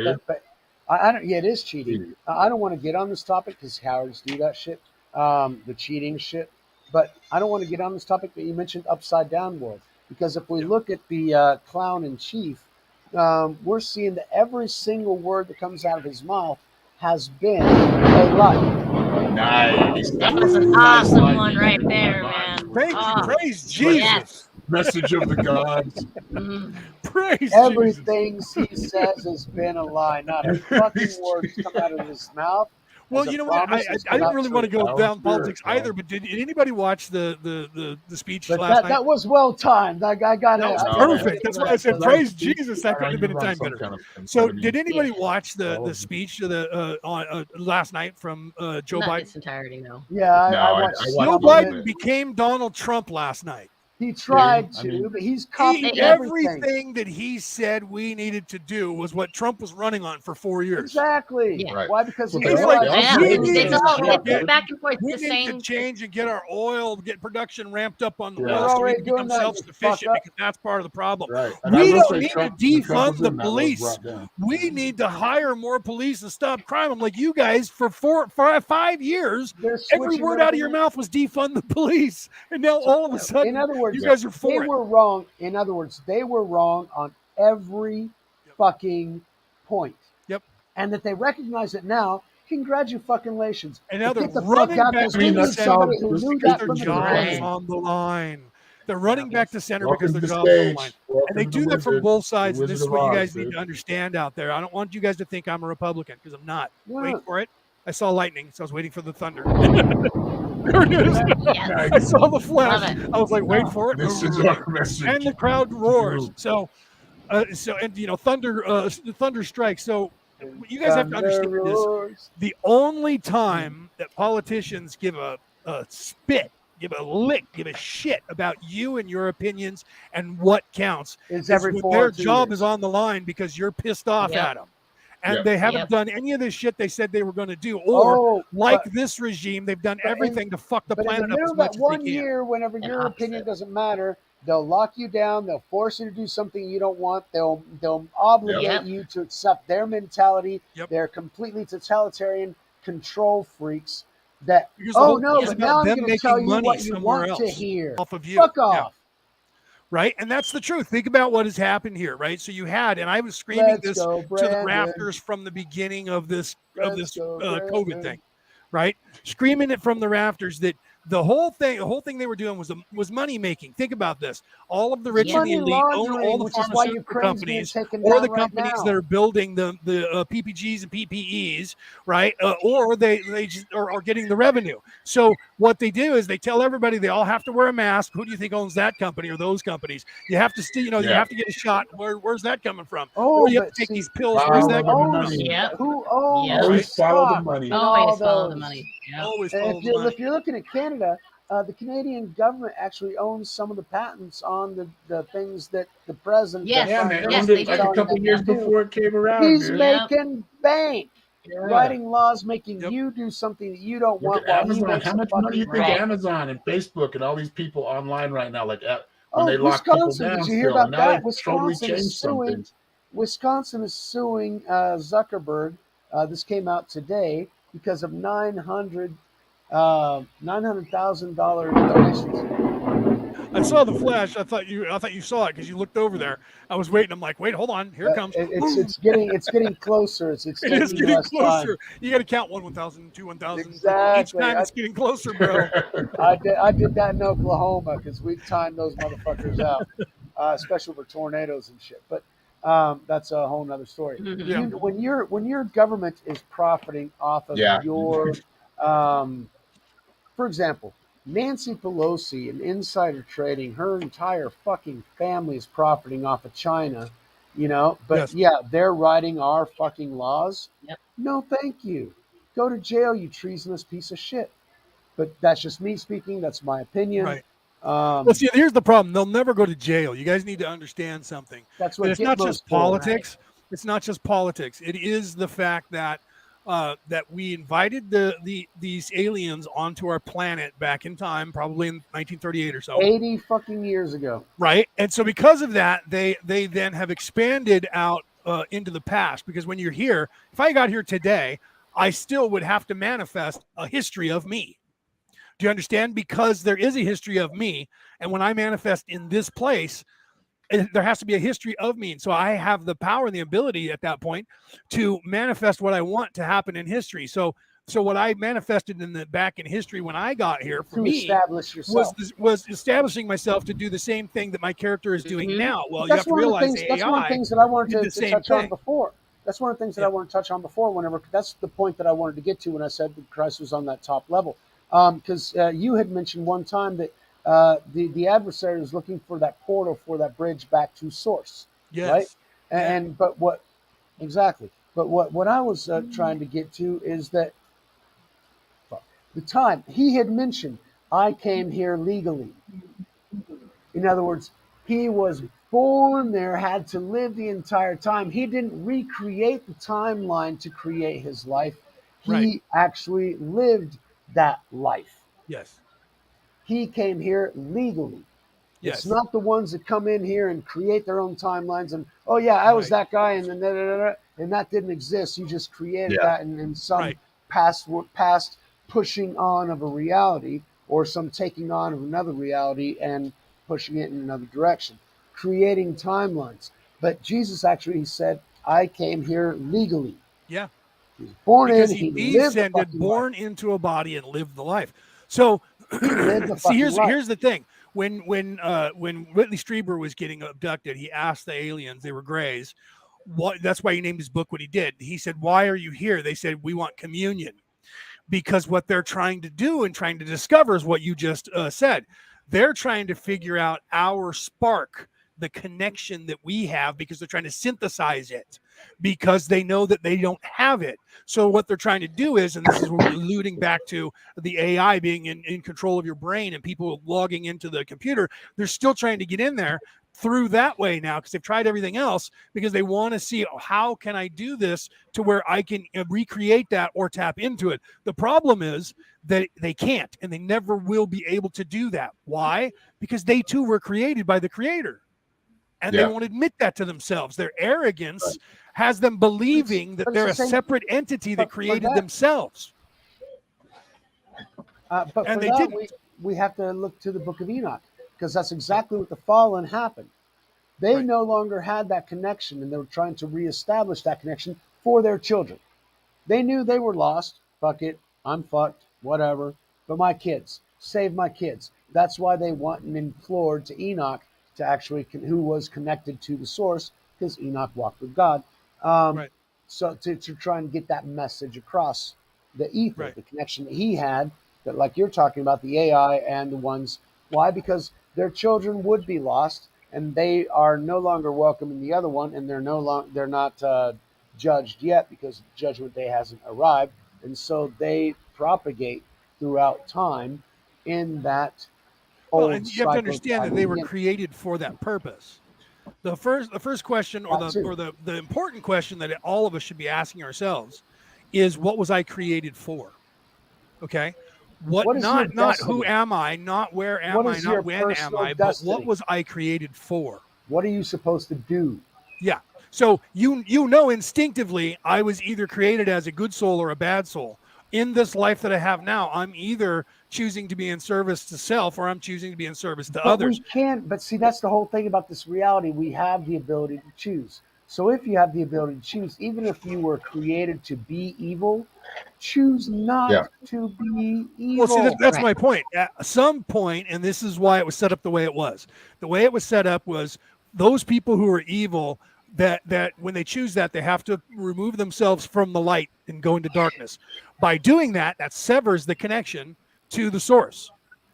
[SPEAKER 3] I don't. Yeah, it is cheating. I don't want to get on this topic because cowards do that shit, the cheating shit. But I don't want to get on this topic. But you mentioned upside down world, because if we look at the clown in chief, we're seeing that every single word that comes out of his mouth has been a lie.
[SPEAKER 2] Nice.
[SPEAKER 4] That was an awesome one right there, man.
[SPEAKER 1] Praise Jesus.
[SPEAKER 2] Message of the gods.
[SPEAKER 1] Praise
[SPEAKER 3] Everything
[SPEAKER 1] Jesus.
[SPEAKER 3] he says has been a lie. Not a fucking word has come out of his mouth.
[SPEAKER 1] Well, you know what? I didn't really want to go down politics either, but did anybody watch the speech last night?
[SPEAKER 3] That was well timed. I got it.
[SPEAKER 1] That was perfect. That's why I said, praise Jesus. That couldn't have been a time better. So, did anybody watch the speech of on last night from Joe
[SPEAKER 4] Not
[SPEAKER 1] Biden?
[SPEAKER 4] its entirety, no.
[SPEAKER 3] Yeah, I watched.
[SPEAKER 1] Joe Biden became Donald Trump last night.
[SPEAKER 3] He tried to, but he's copied
[SPEAKER 1] everything that he said we needed to do was what Trump was running on for 4 years.
[SPEAKER 3] Exactly.
[SPEAKER 4] Yeah.
[SPEAKER 3] Why? Because he
[SPEAKER 1] was
[SPEAKER 3] realized
[SPEAKER 1] we
[SPEAKER 3] need
[SPEAKER 4] back and forth.
[SPEAKER 1] We
[SPEAKER 4] the
[SPEAKER 1] need
[SPEAKER 4] same
[SPEAKER 1] to change and get our oil, get production ramped up on the
[SPEAKER 3] We're
[SPEAKER 1] oil so we
[SPEAKER 3] already
[SPEAKER 1] can become
[SPEAKER 3] doing that, you
[SPEAKER 1] self-sufficient,
[SPEAKER 3] fuck up.
[SPEAKER 1] because that's part of the problem.
[SPEAKER 2] Right.
[SPEAKER 1] We don't need to defund the police. We need to hire more police and stop crime. I'm like, you guys, for 5 years, every word out of your mouth was defund the police. And now all of a sudden,
[SPEAKER 3] in other words,
[SPEAKER 1] you guys are for
[SPEAKER 3] they
[SPEAKER 1] it.
[SPEAKER 3] were wrong. In other words, they were wrong on every fucking point.
[SPEAKER 1] Yep.
[SPEAKER 3] And that they recognize it now. Congratulations.
[SPEAKER 1] And now they're
[SPEAKER 3] get the
[SPEAKER 1] running
[SPEAKER 3] fuck out,
[SPEAKER 1] back
[SPEAKER 3] because
[SPEAKER 1] to
[SPEAKER 3] we
[SPEAKER 1] the
[SPEAKER 3] need somebody who knew that
[SPEAKER 1] their
[SPEAKER 3] from the
[SPEAKER 1] job is
[SPEAKER 3] beginning.
[SPEAKER 1] on the line. They're running back to center
[SPEAKER 2] Welcome
[SPEAKER 1] because their
[SPEAKER 2] to
[SPEAKER 1] job is on the
[SPEAKER 2] stage.
[SPEAKER 1] line.
[SPEAKER 2] Welcome
[SPEAKER 1] And they
[SPEAKER 2] to
[SPEAKER 1] do
[SPEAKER 2] the
[SPEAKER 1] that from
[SPEAKER 2] wizard,
[SPEAKER 1] both sides.
[SPEAKER 2] the
[SPEAKER 1] And this is
[SPEAKER 2] Wizard
[SPEAKER 1] what
[SPEAKER 2] of
[SPEAKER 1] you guys
[SPEAKER 2] Oz,
[SPEAKER 1] need
[SPEAKER 2] dude.
[SPEAKER 1] to understand out there. I don't want you guys to think I'm a Republican, because I'm not.
[SPEAKER 3] Yeah.
[SPEAKER 1] Wait for it. I saw lightning, so I was waiting for the thunder. There it is.
[SPEAKER 4] Yes.
[SPEAKER 1] I saw the
[SPEAKER 4] Love
[SPEAKER 1] flash.
[SPEAKER 4] it.
[SPEAKER 1] I was like, wait for it.
[SPEAKER 2] This is our message.
[SPEAKER 1] And the crowd roars. So and thunder strikes. So you guys have to understand this. The only time that politicians give a spit, give a lick, give a shit about you and your opinions and what counts
[SPEAKER 3] is
[SPEAKER 1] when their job is on the line, because you're pissed off at them. And they haven't done any of this shit they said they were going to do. Or this regime, they've done everything to fuck the planet up as much as they can.
[SPEAKER 3] One year, whenever your opinion doesn't matter, they'll lock you down. They'll force you to do something you don't want. They'll obligate you to accept their mentality. They're completely totalitarian control freaks. But now I'm going to tell you what you want to hear.
[SPEAKER 1] Off of you.
[SPEAKER 3] Fuck off.
[SPEAKER 1] Yeah. Right? And that's the truth. Think about what has happened here, right? So you had, and I was screaming to the rafters from the beginning of this COVID thing, right? Screaming it from the rafters that the whole thing they were doing was money making. Think about this. All of the rich and the elite own all the pharmaceutical companies, or the companies that are building the PPGs and PPEs, right? Or they just are getting the revenue. So what they do is they tell everybody they all have to wear a mask. Who do you think owns that company or those companies? You have to you have to get a shot. Where's that coming from? Or you have to take these pills. Where's that coming from?
[SPEAKER 3] Who owns?
[SPEAKER 2] Always follow the money.
[SPEAKER 4] Always follow the money.
[SPEAKER 1] Always follow the money.
[SPEAKER 3] If you're looking at Canada, the Canadian government actually owns some of the patents on the things that the president.
[SPEAKER 4] Yes,
[SPEAKER 2] they owned it like a couple years before it came around.
[SPEAKER 3] He's making bank, writing laws, making you do something that you don't want.
[SPEAKER 2] Amazon, how much money do you think Amazon and Facebook and all these people online right now, like when they lock people down?
[SPEAKER 3] Did you hear about that? Wisconsin is suing Zuckerberg. This came out today because of $900,000 donations.
[SPEAKER 1] I saw the flash. I thought you saw it because you looked over there. I was waiting. I'm like, wait, hold on. Here it comes.
[SPEAKER 3] It's getting closer. It
[SPEAKER 1] is getting closer. Time. You got to count 1,000, 2, 1,000.
[SPEAKER 3] Exactly.
[SPEAKER 1] Each time it's getting closer, bro.
[SPEAKER 3] I did that in Oklahoma because we timed those motherfuckers out, especially for tornadoes and shit. But that's a whole nother story.
[SPEAKER 1] Mm-hmm.
[SPEAKER 3] When your government is profiting off of your, for example, Nancy Pelosi and insider trading, her entire fucking family is profiting off of China, but they're writing our fucking laws.
[SPEAKER 4] Yep.
[SPEAKER 3] No, thank you. Go to jail, you treasonous piece of shit. But that's just me speaking. That's my opinion.
[SPEAKER 1] Right. Well, see, here's the problem. They'll never go to jail. You guys need to understand something.
[SPEAKER 3] That's what
[SPEAKER 1] it's not just politics. Right? It's not just politics. It is the fact that we invited these aliens onto our planet back in time, probably in 1938 or so.
[SPEAKER 3] 80 fucking years ago.
[SPEAKER 1] Right. And so because of that, they then have expanded out into the past, because when you're here, if I got here today, I still would have to manifest a history of me. Do you understand? Because there is a history of me. And when I manifest in this place, there has to be a history of me. And so I have the power and the ability at that point to manifest what I want to happen in history. So So what I manifested back in history when I got here, for me,
[SPEAKER 3] establish yourself
[SPEAKER 1] was establishing myself to do the same thing that my character is doing now. Well, you have
[SPEAKER 3] that's
[SPEAKER 1] to
[SPEAKER 3] one of the
[SPEAKER 1] realize
[SPEAKER 3] things. That's
[SPEAKER 1] AI
[SPEAKER 3] one of the things that I wanted
[SPEAKER 1] did the
[SPEAKER 3] to
[SPEAKER 1] same
[SPEAKER 3] touch on
[SPEAKER 1] thing.
[SPEAKER 3] before. That's one of the things that I want to touch on before. Whenever that's the point that I wanted to get to when I said that Christ was on that top level, because you had mentioned one time that the adversary is looking for that portal, for that bridge back to source, right?
[SPEAKER 1] Yes.
[SPEAKER 3] And but what exactly? But what I was trying to get to is that the time he had mentioned, I came here legally. In other words, he was born there, had to live the entire time. He didn't recreate the timeline to create his life.
[SPEAKER 1] Right.
[SPEAKER 3] He actually lived that life.
[SPEAKER 1] Yes.
[SPEAKER 3] He came here legally. It's
[SPEAKER 1] Yes.
[SPEAKER 3] not the ones that come in here and create their own timelines and, oh, yeah, I was that guy, and then and that didn't exist. You just created that in some past pushing on of a reality, or some taking on of another reality and pushing it in another direction, creating timelines. But Jesus actually said, I came here legally.
[SPEAKER 1] Yeah.
[SPEAKER 3] He was born
[SPEAKER 1] Because
[SPEAKER 3] in,
[SPEAKER 1] he
[SPEAKER 3] lived the
[SPEAKER 1] descended,
[SPEAKER 3] fucking
[SPEAKER 1] born
[SPEAKER 3] life.
[SPEAKER 1] into a body, and lived the life. So
[SPEAKER 3] He lived the
[SPEAKER 1] see,
[SPEAKER 3] fucking life.
[SPEAKER 1] here's the thing. When Whitley Strieber was getting abducted, he asked the aliens, they were Greys, what, that's why he named his book what he did. He said, why are you here? They said, we want communion. Because what they're trying to do and trying to discover is what you just said. They're trying to figure out our spark, the connection that we have, because they're trying to synthesize it, because they know that they don't have it. So what they're trying to do is, and this is alluding back to the AI being in control of your brain and people logging into the computer, they're still trying to get in there through that way now, because they've tried everything else, because they want to see, how can I do this to where I can recreate that or tap into it. The problem is that they can't, and they never will be able to do that. Why? Because they too were created by the creator, and they won't admit that to themselves. Their arrogance has them believing that they're a separate entity that created themselves.
[SPEAKER 3] But for that, we have to look to the book of Enoch, because that's exactly what the fallen happened. They no longer had that connection, and they were trying to reestablish that connection for their children. They knew they were lost. Fuck it, I'm fucked, whatever. But my kids, save my kids. That's why they went and implored to Enoch, to actually, who was connected to the source, because Enoch walked with God. So to try and get that message across, the ether, the connection that he had, that, like you're talking about, the AI and the ones. Why? Because their children would be lost, and they are no longer welcome in the other one, and they're not judged yet, because judgment day hasn't arrived, and so they propagate throughout time in that old
[SPEAKER 1] and you have to understand that they were created for that purpose. The first question, or the important question that all of us should be asking ourselves is, what was I created for? Okay. What not who am I, not where am I, not when am I, but what was I created for?
[SPEAKER 3] What are you supposed to do?
[SPEAKER 1] Yeah. So you know instinctively, I was either created as a good soul or a bad soul. In this life that I have now, I'm either choosing to be in service to self, or I'm choosing to be in service to others.
[SPEAKER 3] But see, that's the whole thing about this reality. We have the ability to choose. So if you have the ability to choose, even if you were created to be evil, choose not to be evil.
[SPEAKER 1] Well, see, that's my point. At some point, and this is why it was set up the way it was. The way it was set up was, those people who are evil, that when they choose that, they have to remove themselves from the light and go into darkness. By doing that, that severs the connection to the source,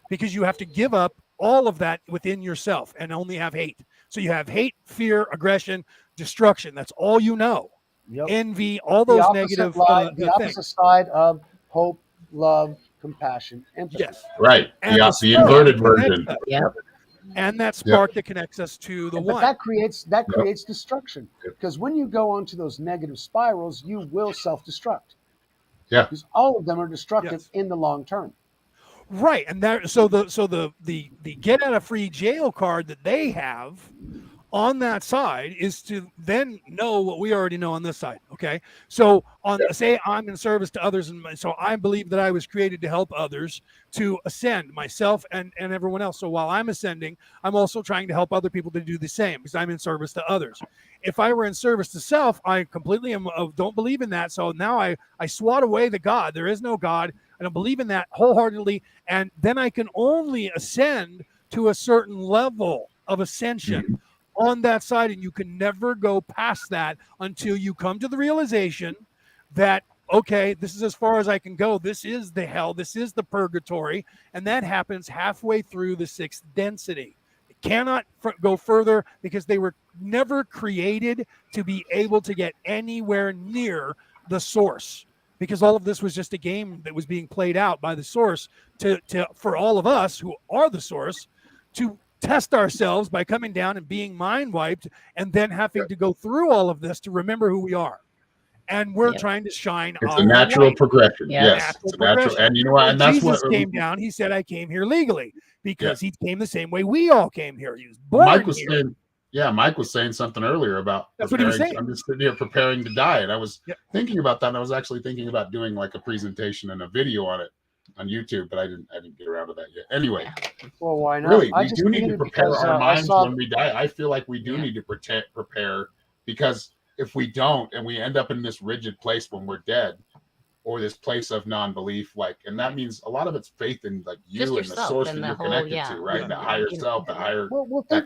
[SPEAKER 1] because you have to give up all of that within yourself and only have hate. So you have hate, fear, aggression, destruction. That's all you know. Envy, all those negative
[SPEAKER 3] the opposite side of hope, love, compassion, empathy.
[SPEAKER 1] Yes.
[SPEAKER 2] Right.
[SPEAKER 1] And
[SPEAKER 2] the inverted version.
[SPEAKER 1] And that spark that connects us to the one.
[SPEAKER 3] But that creates destruction, because when you go onto those negative spirals, you will self-destruct.
[SPEAKER 2] Yeah.
[SPEAKER 3] Because all of them are destructive in the long term.
[SPEAKER 1] Right. And that, so the get out of free jail card that they have on that side is to then know what we already know on this side. Okay. So say I'm in service to others. And so I believe that I was created to help others to ascend, myself and everyone else. So while I'm ascending, I'm also trying to help other people to do the same because I'm in service to others. If I were in service to self, I completely don't believe in that. So now I swat away the God. There is no God. I don't believe in that wholeheartedly. And then I can only ascend to a certain level of ascension on that side, and you can never go past that until you come to the realization that, okay, this is as far as I can go. This is the hell. This is the purgatory. And that happens halfway through the 6th density. It cannot go further because they were never created to be able to get anywhere near the source, because all of this was just a game that was being played out by the source for all of us who are the source to test ourselves by coming down and being mind wiped and then having to go through all of this to remember who we are. And we're trying to shine
[SPEAKER 2] it's a natural
[SPEAKER 1] light.
[SPEAKER 2] progression. Yes, it's a natural. And you know what? And that's
[SPEAKER 1] Jesus
[SPEAKER 2] what
[SPEAKER 1] came down. He said, I came here legally because he came the same way we all came here. He was born
[SPEAKER 2] Mike was
[SPEAKER 1] here.
[SPEAKER 2] saying, Mike was saying something earlier about
[SPEAKER 1] that's what he was saying.
[SPEAKER 2] I'm just sitting here preparing to die. And I was thinking about that. And I was actually thinking about doing like a presentation and a video on it on YouTube, but I didn't get around to that yet. Anyway,
[SPEAKER 3] well, why not?
[SPEAKER 2] Really, we do need to prepare our minds when we die. I feel like we do need to prepare, because if we don't and we end up in this rigid place when we're dead, or this place of non-belief, and that means a lot of it's faith in you and the source that you're connected to, right? The higher self, the higher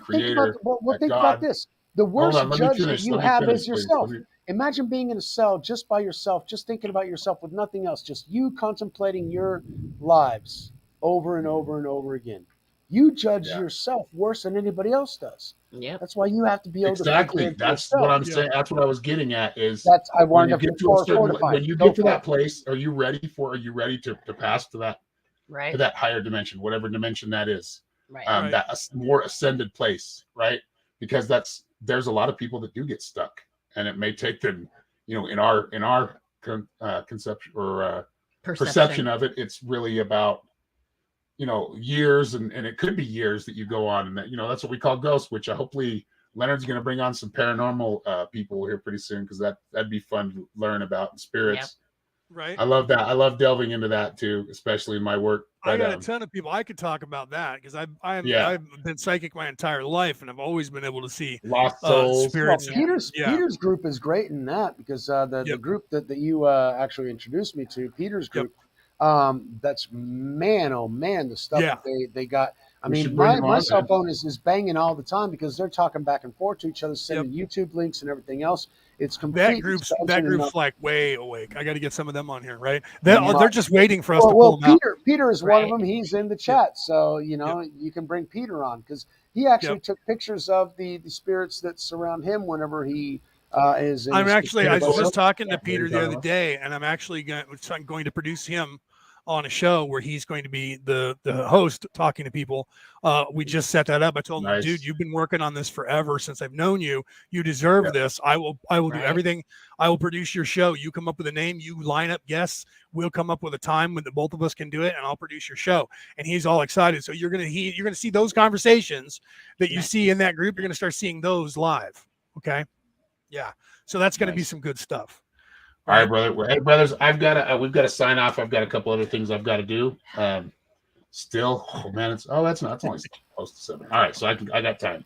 [SPEAKER 2] creator.
[SPEAKER 3] Think about this. The worst judge that you have is yourself. Imagine being in a cell just by yourself, just thinking about yourself with nothing else, just you contemplating your lives over and over and over again. You judge yourself worse than anybody else does.
[SPEAKER 4] Yeah,
[SPEAKER 3] that's why you have to be able
[SPEAKER 2] to. That's what I'm saying. That's what I was getting at. Is
[SPEAKER 3] when you
[SPEAKER 2] get to that place, are you ready to pass to that to that higher dimension, whatever dimension that is, that more ascended place, right? Because there's a lot of people that do get stuck, and it may take them, in our conception or perception of it, it's really about years, and it could be years that you go on, and that's what we call ghosts, which hopefully Leonard's going to bring on some paranormal people here pretty soon, because that'd be fun to learn about, and spirits.
[SPEAKER 1] Right.
[SPEAKER 2] I love that. I love delving into that too, especially in my work.
[SPEAKER 1] I got a ton of people I could talk about that, because I've been psychic my entire life, and I've always been able to see
[SPEAKER 2] lost souls,
[SPEAKER 1] spirits.
[SPEAKER 3] Well, Peter's group is great in that, because the group that you actually introduced me to, Peter's group. That's the stuff that they got. I mean, my cell phone is banging all the time, because they're talking back and forth to each other, sending YouTube links and everything else. It's complete.
[SPEAKER 1] That group's like way awake. I got to get some of them on here, right? They're just waiting for us to pull them out.
[SPEAKER 3] Peter is one of them. He's in the chat, so you can bring Peter on, because he actually took pictures of the spirits that surround him whenever he is.
[SPEAKER 1] I was just talking to Peter the other day, and I'm actually going to produce him on a show where he's going to be the host talking to people. We just set that up. I told him, dude, you've been working on this forever since I've known you. You deserve this. I will do everything. I will produce your show. You come up with a name, you line up guests. We'll come up with a time when both of us can do it, and I'll produce your show. And he's all excited. So you're gonna see those conversations that you see in that group. You're gonna start seeing those live. Okay. Yeah. So that's gonna be some good stuff.
[SPEAKER 2] All right, brother. Well, hey, brothers, we've got to sign off. I've got a couple other things I've got to do. Still, it's only close to 7. All right, so I got time.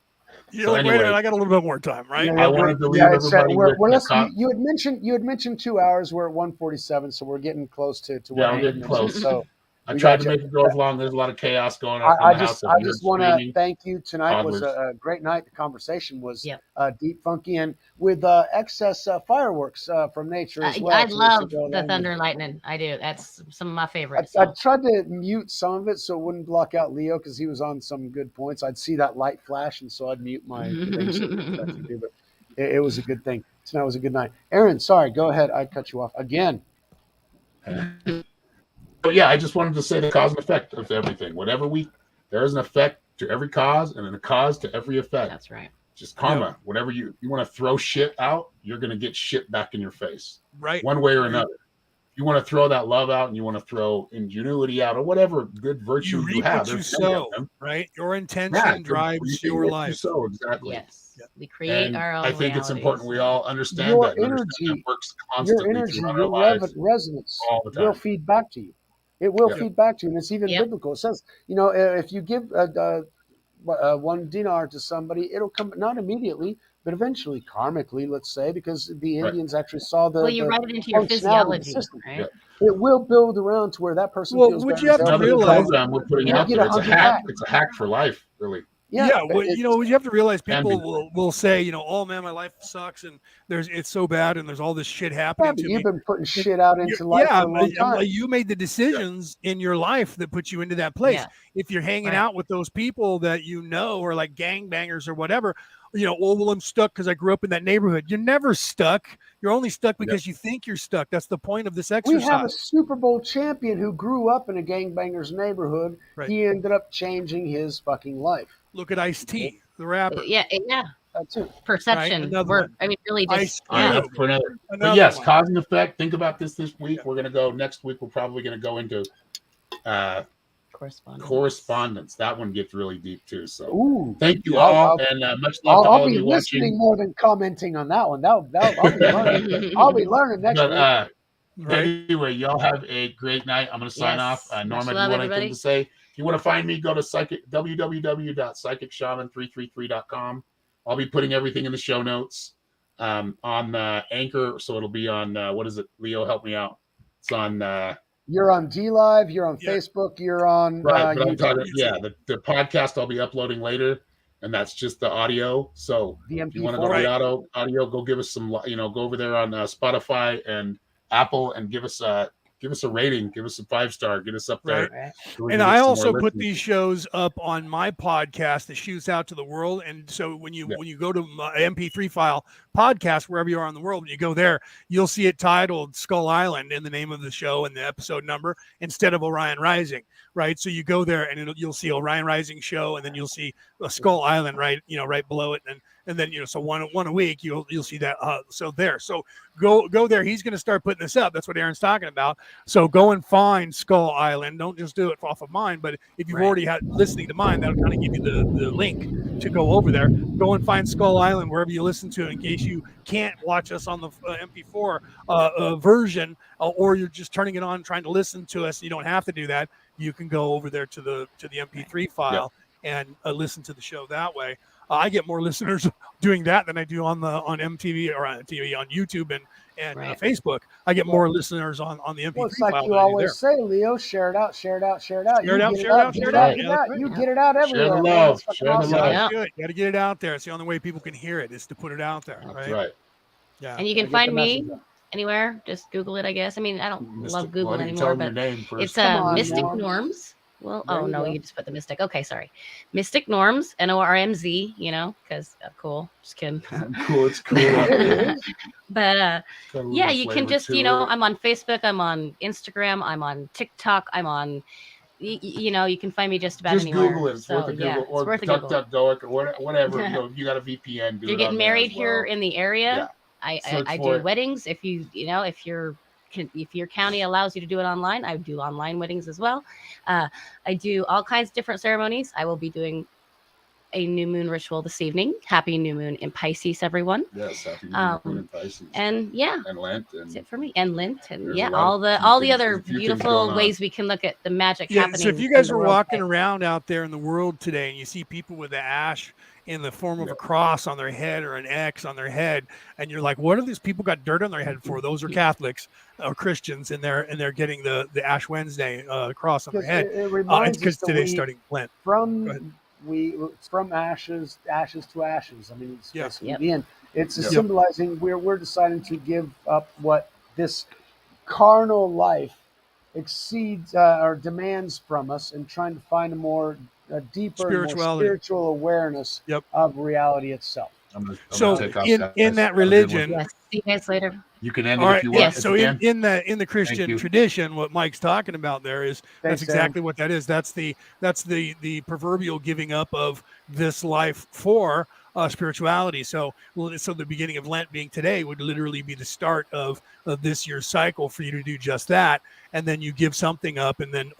[SPEAKER 1] Wait a minute, I got a little bit more time, right?
[SPEAKER 2] I wanted to leave everybody
[SPEAKER 3] you had mentioned 2 hours. We're at 1:47, so we're getting close to
[SPEAKER 2] we're getting close. So I tried to make it go as long. There's a lot of chaos going on.
[SPEAKER 3] I just want to thank you. Tonight was a great night. The conversation was deep, funky, and with excess fireworks from nature as well.
[SPEAKER 4] I love the thunder and lightning. I do. That's some of my favorites.
[SPEAKER 3] I tried to mute some of it so it wouldn't block out Leo, because he was on some good points. I'd see that light flash, and so I'd mute my things. But it was a good thing. Tonight was a good night. Aaron, sorry, go ahead. I cut you off again.
[SPEAKER 2] But I just wanted to say the cause and effect of everything. There is an effect to every cause, and a cause to every effect.
[SPEAKER 4] That's right.
[SPEAKER 2] Just karma. Whatever you want to throw shit out, you're going to get shit back in your face.
[SPEAKER 1] Right.
[SPEAKER 2] One way or another. you want to throw that love out and you want to throw ingenuity out or whatever good virtue you have.
[SPEAKER 1] What you sow, right? Your intention drives your life.
[SPEAKER 2] So exactly.
[SPEAKER 4] Yes. Yeah. We create our own.
[SPEAKER 2] I think it's important we all understand
[SPEAKER 3] your
[SPEAKER 2] that.
[SPEAKER 3] Energy,
[SPEAKER 2] that works constantly
[SPEAKER 3] your energy,
[SPEAKER 2] throughout
[SPEAKER 3] your
[SPEAKER 2] our lives
[SPEAKER 3] resonance
[SPEAKER 2] all the time.
[SPEAKER 3] will feed back to you. It will feed back to you, and it's even biblical. It says, if you give 1 dinar to somebody, it'll come not immediately, but eventually, karmically, let's say, because the Indians actually saw the
[SPEAKER 4] you write it into your physiology, right?
[SPEAKER 3] It will build around to where that person feels better.
[SPEAKER 1] You have to realize
[SPEAKER 2] we're putting out there. It's a hack. It's a hack for life, really.
[SPEAKER 1] Yeah, you have to realize people will say, oh man, my life sucks and it's so bad and there's all this shit happening to me.
[SPEAKER 3] You've been putting shit out into life for a long time.
[SPEAKER 1] You made the decisions in your life that put you into that place. Yeah. If you're hanging out with those people that are like gangbangers or whatever, I'm stuck because I grew up in that neighborhood. You're never stuck. You're only stuck because you think you're stuck. That's the point of this exercise.
[SPEAKER 3] We have a Super Bowl champion who grew up in a gangbanger's neighborhood. Right. He ended up changing his fucking life.
[SPEAKER 1] Look at Ice-T, the rapper.
[SPEAKER 4] Yeah.
[SPEAKER 3] That too.
[SPEAKER 4] Perception.
[SPEAKER 1] Right?
[SPEAKER 4] Really just
[SPEAKER 2] for another. But yes, cause and effect. Think about this week. We're gonna go next week. We're probably gonna go into correspondence. That one gets really deep too. So thank you all, and much love to all of you watching. I'll be listening
[SPEAKER 3] more than commenting on that one. I'll be learning. I'll be learning next week.
[SPEAKER 2] Anyway, y'all have a great night. I'm going to sign off. Norma, do you want anything to say? If you want to find me, go to www.psychicshaman333.com. I'll be putting everything in the show notes on Anchor. So it'll be on, what is it? Leo, help me out. It's on...
[SPEAKER 3] You're on DLive. You're on Facebook. You're on
[SPEAKER 2] YouTube. The podcast I'll be uploading later, and that's just the audio. So if you want to go to the audio, go give us some, go over there on Spotify and Apple and give us a rating, give us a 5-star, get us up there.
[SPEAKER 1] Right. And I also put these shows up on my podcast that shoots out to the world. And so when you go to my MP3 file podcast, wherever you are in the world, when you go there, you'll see it titled Skull Island in the name of the show and the episode number instead of Orion Rising. Right. So you go there and you'll see Orion Rising show, and then you'll see a Skull Island right below it. And then, so one a week, you'll see that. So go there. He's going to start putting this up. That's what Aaron's talking about. So go and find Skull Island. Don't just do it off of mine. But if you've already had listening to mine, that'll kind of give you the link to go over there. Go and find Skull Island wherever you listen to it, in case you can't watch us on the MP4 version, or you're just turning it on trying to listen to us. You don't have to do that. You can go over there to the MP3 file and listen to the show that way. I get more listeners doing that than I do on MTV or on TV, on YouTube and Facebook. I get more listeners on the MP3
[SPEAKER 3] it's like
[SPEAKER 1] file.
[SPEAKER 3] You always say, Leo, share it out.
[SPEAKER 1] You get it out everywhere.
[SPEAKER 2] Share the love.
[SPEAKER 1] You got to get it out there. It's the only way people can hear it, is to put it out there.
[SPEAKER 2] That's right.
[SPEAKER 1] Yeah.
[SPEAKER 4] And you can find me anywhere. Just Google it, I guess. I mean, I don't love Google anymore, but it's Mystic Norms. Well, you just put the Mystic. Okay, sorry. Mystic Norms, NORMZ, because cool. Just kidding.
[SPEAKER 2] Cool, it's cool.
[SPEAKER 4] But you can just, I'm on Facebook, I'm on Instagram, I'm on TikTok, I'm on, you can find me just about anywhere.
[SPEAKER 2] Just Google it. It's worth a Google. Or DuckDuckGo or whatever. You got a VPN.
[SPEAKER 4] You're getting married here in the area. I do weddings. If if your county allows you to do it online, I do online weddings as well. I do all kinds of different ceremonies. I will be doing a new moon ritual this evening. Happy new moon in Pisces, everyone.
[SPEAKER 2] Yes, happy new moon in Pisces.
[SPEAKER 4] And
[SPEAKER 2] and Lent.
[SPEAKER 4] That's it for me. And Lent, and all the other beautiful ways we can look at the magic happening.
[SPEAKER 1] So if you guys are walking around out there in the world today and you see people with the ash in the form of a cross on their head or an X on their head, and you're like, what are these people got dirt on their head for? Those are Catholics or Christians, and they're getting the Ash Wednesday cross on their head. It's because today's starting Lent.
[SPEAKER 3] It's from ashes to ashes. I mean, it's basically the end. It's symbolizing we're deciding to give up what this carnal life exceeds or demands from us, and trying to find a deeper, more spiritual awareness of reality itself.
[SPEAKER 1] In that religion,
[SPEAKER 4] see you guys later.
[SPEAKER 2] You can end it if you want.
[SPEAKER 1] So in the Christian tradition, what Mike's talking about there is that's exactly what that is. That's the proverbial giving up of this life for spirituality. So the beginning of Lent being today would literally be the start of this year's cycle for you to do just that. And then you give something up, and then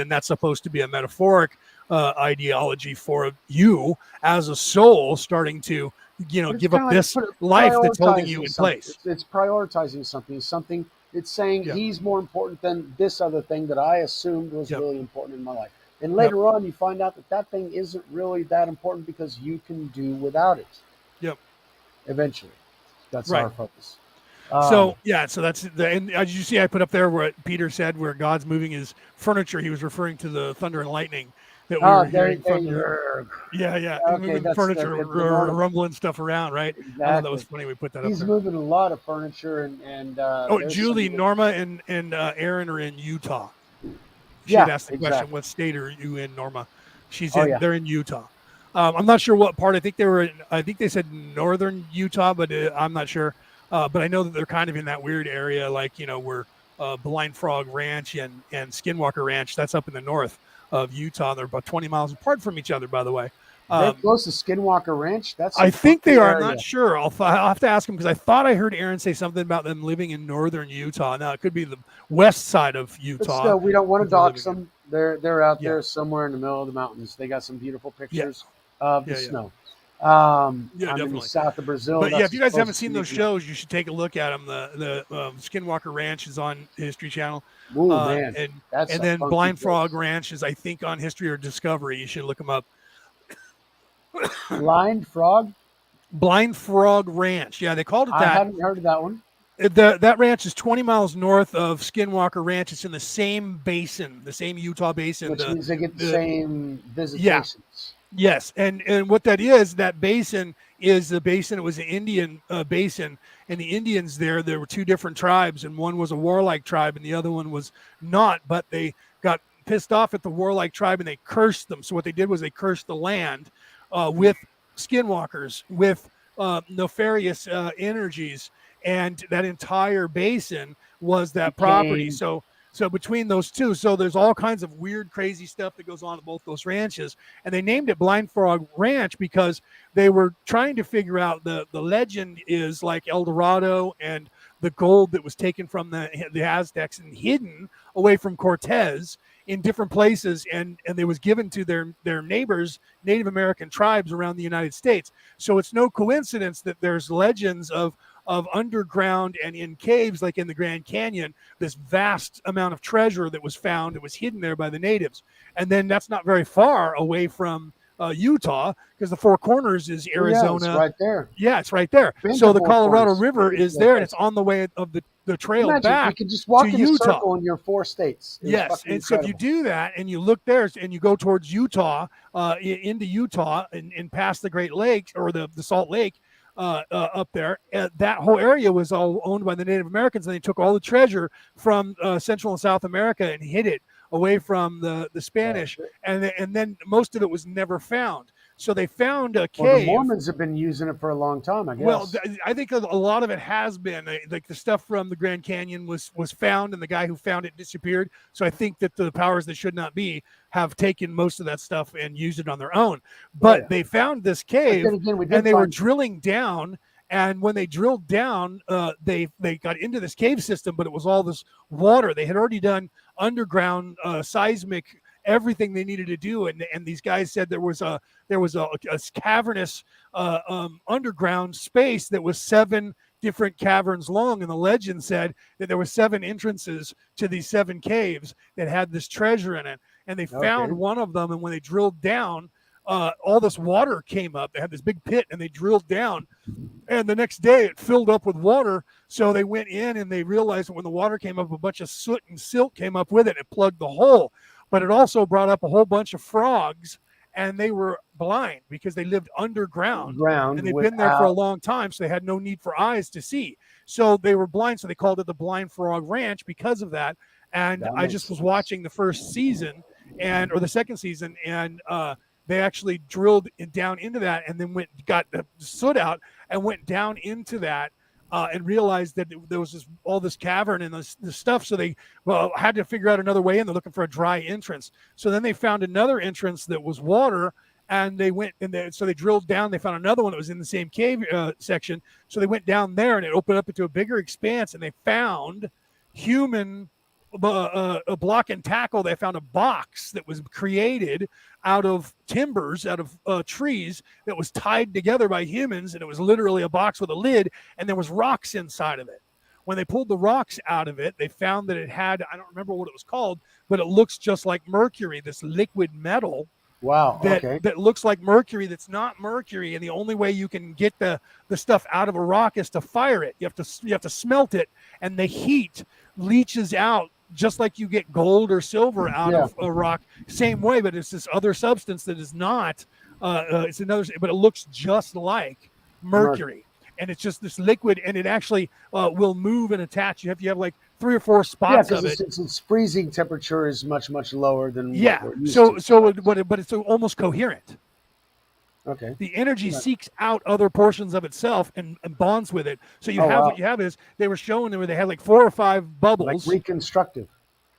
[SPEAKER 1] that's supposed to be a metaphoric ideology for you as a soul starting to give up this life that's holding you in place.
[SPEAKER 3] It's prioritizing something. It's saying he's more important than this other thing that I assumed was really important in my life. And later on, you find out that thing isn't really that important because you can do without it.
[SPEAKER 1] Yep.
[SPEAKER 3] Eventually, that's our focus.
[SPEAKER 1] So that's and as you see, I put up there where Peter said where God's moving his furniture. He was referring to the thunder and lightning that we were hearing from moving furniture, rumbling stuff around, right?
[SPEAKER 3] Exactly.
[SPEAKER 1] I thought that was funny. We put that
[SPEAKER 3] He's
[SPEAKER 1] up there.
[SPEAKER 3] moving a lot of furniture and
[SPEAKER 1] Julie, Norma, and Aaron are in Utah. She had asked the question, "What state are you in, Norma?" She's in. They're in Utah. I'm not sure what part. I think they said northern Utah, but I'm not sure. But I know that they're kind of in that weird area, like where Blind Frog Ranch and Skinwalker Ranch. That's up in the north of Utah. They're about 20 miles apart from each other, by the way.
[SPEAKER 3] They're close to Skinwalker Ranch.
[SPEAKER 1] I think they are. I'm not sure. I'll have to ask him because I thought I heard Aaron say something about them living in northern Utah. Now it could be the west side of Utah.
[SPEAKER 3] But still, we don't want to dox them. They're out there somewhere in the middle of the mountains. They got some beautiful pictures of the snow. I'm
[SPEAKER 1] definitely
[SPEAKER 3] in the south of Brazil.
[SPEAKER 1] But if you guys haven't seen those shows, you should take a look at them. The Skinwalker Ranch is on History Channel.
[SPEAKER 3] Ooh, man.
[SPEAKER 1] And then Blind Frog Ranch is, I think, on History or Discovery. You should look them up.
[SPEAKER 3] Blind Frog
[SPEAKER 1] Ranch. Yeah, they called it that.
[SPEAKER 3] I haven't heard of that one.
[SPEAKER 1] That ranch is 20 miles north of Skinwalker Ranch. It's in the same basin, the same Utah basin.
[SPEAKER 3] Which means they get the same visitations.
[SPEAKER 1] Yes, and what that is, that basin is the basin. It was an Indian basin, and the Indians there were two different tribes, and one was a warlike tribe, and the other one was not. But they got pissed off at the warlike tribe, and they cursed them. So what they did was they cursed the land with skinwalkers, with nefarious energies, and that entire basin was that property. So between those two, so there's all kinds of weird, crazy stuff that goes on at both those ranches. And they named it Blind Frog Ranch because they were trying to figure out the legend is like El Dorado and the gold that was taken from the Aztecs and hidden away from Cortez in different places. And it was given to their neighbors, Native American tribes around the United States. So it's no coincidence that there's legends of underground and in caves, like in the Grand Canyon, this vast amount of treasure that was found that was hidden there by the natives. And then that's not very far away from Utah, because the Four Corners is Arizona.
[SPEAKER 3] Yeah, it's right there.
[SPEAKER 1] Yeah, it's right there. So the Colorado River is there, and it's on the way of the trail back.
[SPEAKER 3] You can just walk in
[SPEAKER 1] Utah.
[SPEAKER 3] a circle in your 4 states.
[SPEAKER 1] Yes, and so if you do that and you look there and you go towards Utah, into Utah and past the Great Lakes or the Salt Lake, up there, that whole area was all owned by the Native Americans, and they took all the treasure from Central and South America and hid it away from the Spanish, and then most of it was never found. So they found a cave.
[SPEAKER 3] Well, the Mormons have been using it for a long time, I guess.
[SPEAKER 1] Well, I think a lot of it has been. Like the stuff from the Grand Canyon was found, and the guy who found it disappeared. So I think that the powers that should not be have taken most of that stuff and used it on their own. But they found this cave, and they were drilling down. And when they drilled down, they got into this cave system, but it was all this water. They had already done underground seismic, everything they needed to do, and these guys said there was a cavernous underground space that was 7 different caverns long, and the legend said that there were 7 entrances to these 7 caves that had this treasure in it, and they found one of them, and when they drilled down, all this water came up. They had this big pit, and they drilled down, and the next day it filled up with water. So they went in, and they realized that when the water came up, a bunch of soot and silt came up with it. It plugged the hole, but it also brought up a whole bunch of frogs, and they were blind because they lived underground, and they've been there for a long time, so they had no need for eyes to see. So they were blind, so they called it the Blind Frog Ranch because of that. And I just was watching the first season or the second season, and they actually drilled down into that, and then got the soot out and went down into that, and realized that there was all this cavern and this stuff. So they had to figure out another way in. They're looking for a dry entrance. So then they found another entrance that was water, and they went so they drilled down. They found another one that was in the same cave section. So they went down there, and it opened up into a bigger expanse, and they found human a block and tackle. They found a box that was created out of timbers, out of trees, that was tied together by humans, and it was literally a box with a lid, and there was rocks inside of it. When they pulled the rocks out of it, they found that it had, I don't remember what it was called, but it looks just like mercury, this liquid metal.
[SPEAKER 3] Wow.
[SPEAKER 1] That looks like mercury, that's not mercury, and the only way you can get the stuff out of a rock is to fire it. You have to smelt it, and the heat leaches out just like you get gold or silver out of a rock. Same way, but it's this other substance that is not. It's another, but it looks just like mercury. And it's just this liquid, and it actually will move and attach. You have like 3 or 4 spots of it.
[SPEAKER 3] Its freezing temperature is much lower than
[SPEAKER 1] what
[SPEAKER 3] we're used to.
[SPEAKER 1] But it's almost coherent.
[SPEAKER 3] Okay.
[SPEAKER 1] The energy seeks out other portions of itself and bonds with it. So what you have is, they were showing where they had like 4 or 5 bubbles,
[SPEAKER 3] like reconstructive.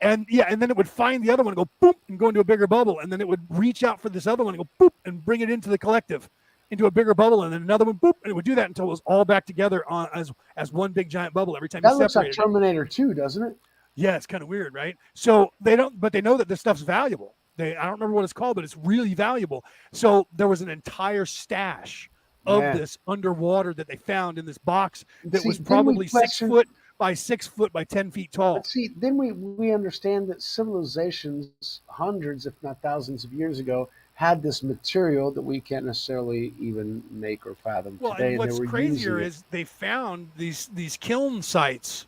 [SPEAKER 1] And then it would find the other one and go boop and go into a bigger bubble, and then it would reach out for this other one and go boop and bring it into the collective, into a bigger bubble, and then another one boop, and it would do that until it was all back together as one big giant bubble every time you separated it.
[SPEAKER 3] That looks like Terminator 2, doesn't it?
[SPEAKER 1] Yeah, it's kind of weird, right? So they know that this stuff's valuable. I don't remember what it's called, but it's really valuable. So there was an entire stash of this underwater that they found in this box that was probably 6 foot by 6 foot by 10 feet tall.
[SPEAKER 3] But see, then we understand that civilizations hundreds, if not thousands of years ago, had this material that we can't necessarily even make or fathom today.
[SPEAKER 1] And what's crazier is they found these kiln sites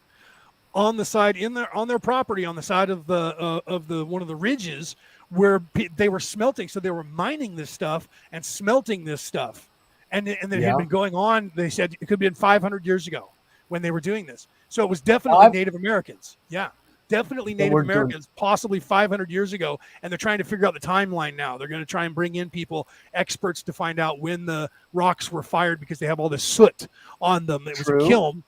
[SPEAKER 1] on the side on their property, on the side of the one of the ridges where they were smelting. So they were mining this stuff and smelting this stuff, and it had been going on. They said it could have been 500 years ago when they were doing this. So it was definitely Native Americans. Yeah. Definitely Native Americans, possibly 500 years ago, and they're trying to figure out the timeline now. They're going to try and bring in experts to find out when the rocks were fired, because they have all this soot on them. It was a kiln.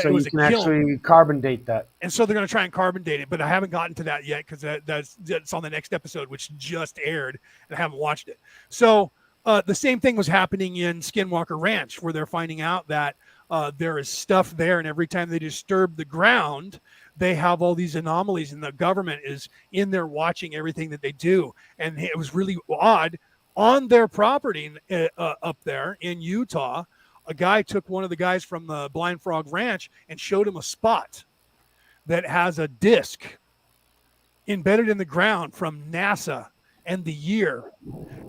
[SPEAKER 3] So you can actually carbon date that.
[SPEAKER 1] And so they're going to try and carbon date it, but I haven't gotten to that yet, because that's on the next episode, which just aired, and I haven't watched it. So the same thing was happening in Skinwalker Ranch, where they're finding out that there is stuff there, and every time they disturb the ground, they have all these anomalies, and the government is in there watching everything that they do. And it was really odd. On their property up there in Utah, a guy took one of the guys from the Blind Frog Ranch and showed him a spot that has a disc embedded in the ground from NASA and the year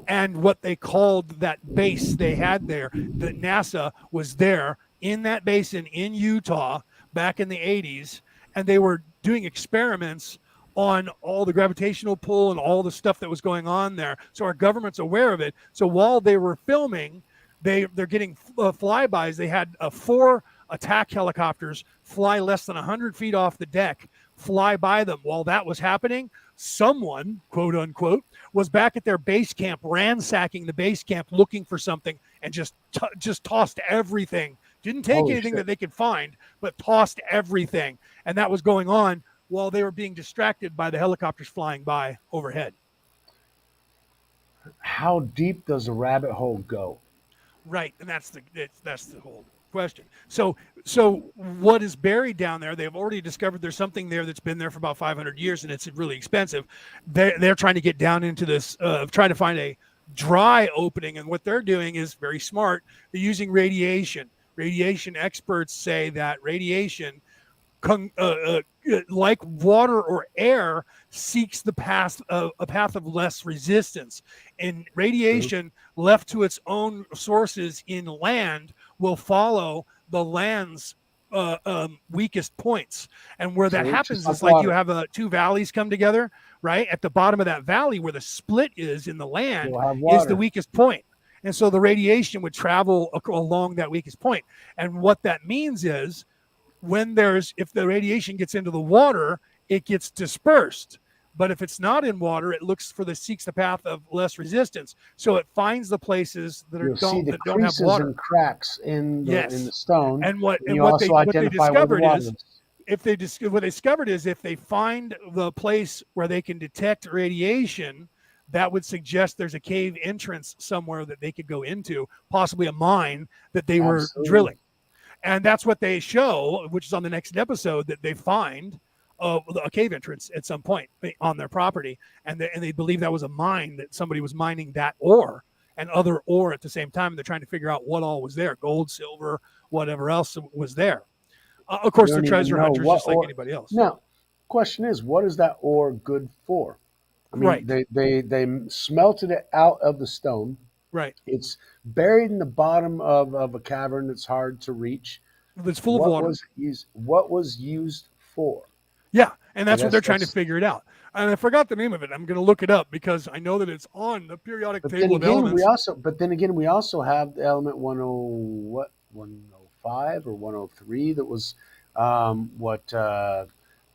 [SPEAKER 1] and what they called that base they had there. That NASA was there in that basin in Utah back in the 80s, and they were doing experiments on all the gravitational pull and all the stuff that was going on there. So our government's aware of it. So while they were filming, they're getting flybys. They had 4 attack helicopters fly less than 100 feet off the deck, fly by them. While that was happening, someone, quote unquote, was back at their base camp, ransacking the base camp, looking for something, and just tossed everything. Didn't take anything that they could find, but tossed everything. And that was going on while they were being distracted by the helicopters flying by overhead.
[SPEAKER 3] How deep does a rabbit hole go?
[SPEAKER 1] Right, and that's the whole question. So what is buried down there? They've already discovered there's something there that's been there for about 500 years, and it's really expensive. They're trying to get down into this, trying to find a dry opening, and what they're doing is very smart. They're using radiation. Radiation experts say that radiation, like water or air, seeks a path of less resistance. And radiation left to its own sources in land will follow the land's weakest points. And where that happens is like you have 2 valleys come together, right? At the bottom of that valley, where the split is in the land, is the weakest point. And so the radiation would travel along that weakest point. And what that means is, if the radiation gets into the water, it gets dispersed. But if it's not in water, it seeks the path of less resistance. So it finds the places that don't have water.
[SPEAKER 3] And cracks in the stone.
[SPEAKER 1] And what they discovered is, if they find the place where they can detect radiation, that would suggest there's a cave entrance somewhere that they could go into, possibly a mine that they were drilling. And that's what they show, which is on the next episode, that they find a cave entrance at some point on their property. And they believe that was a mine, that somebody was mining that ore and other ore at the same time. They're trying to figure out what all was there, gold, silver, whatever else was there. Of course, they're treasure hunters just like anybody else.
[SPEAKER 3] Now, question is, what is that ore good for? I mean, they smelted it out of the stone.
[SPEAKER 1] Right.
[SPEAKER 3] It's buried in the bottom of a cavern that's hard to reach.
[SPEAKER 1] It's full of water.
[SPEAKER 3] What was used for?
[SPEAKER 1] Yeah, and that's what they're trying to figure it out. And I forgot the name of it. I'm going to look it up because I know that it's on the periodic table of elements.
[SPEAKER 3] But then again, we also have the element 105 or 103 that was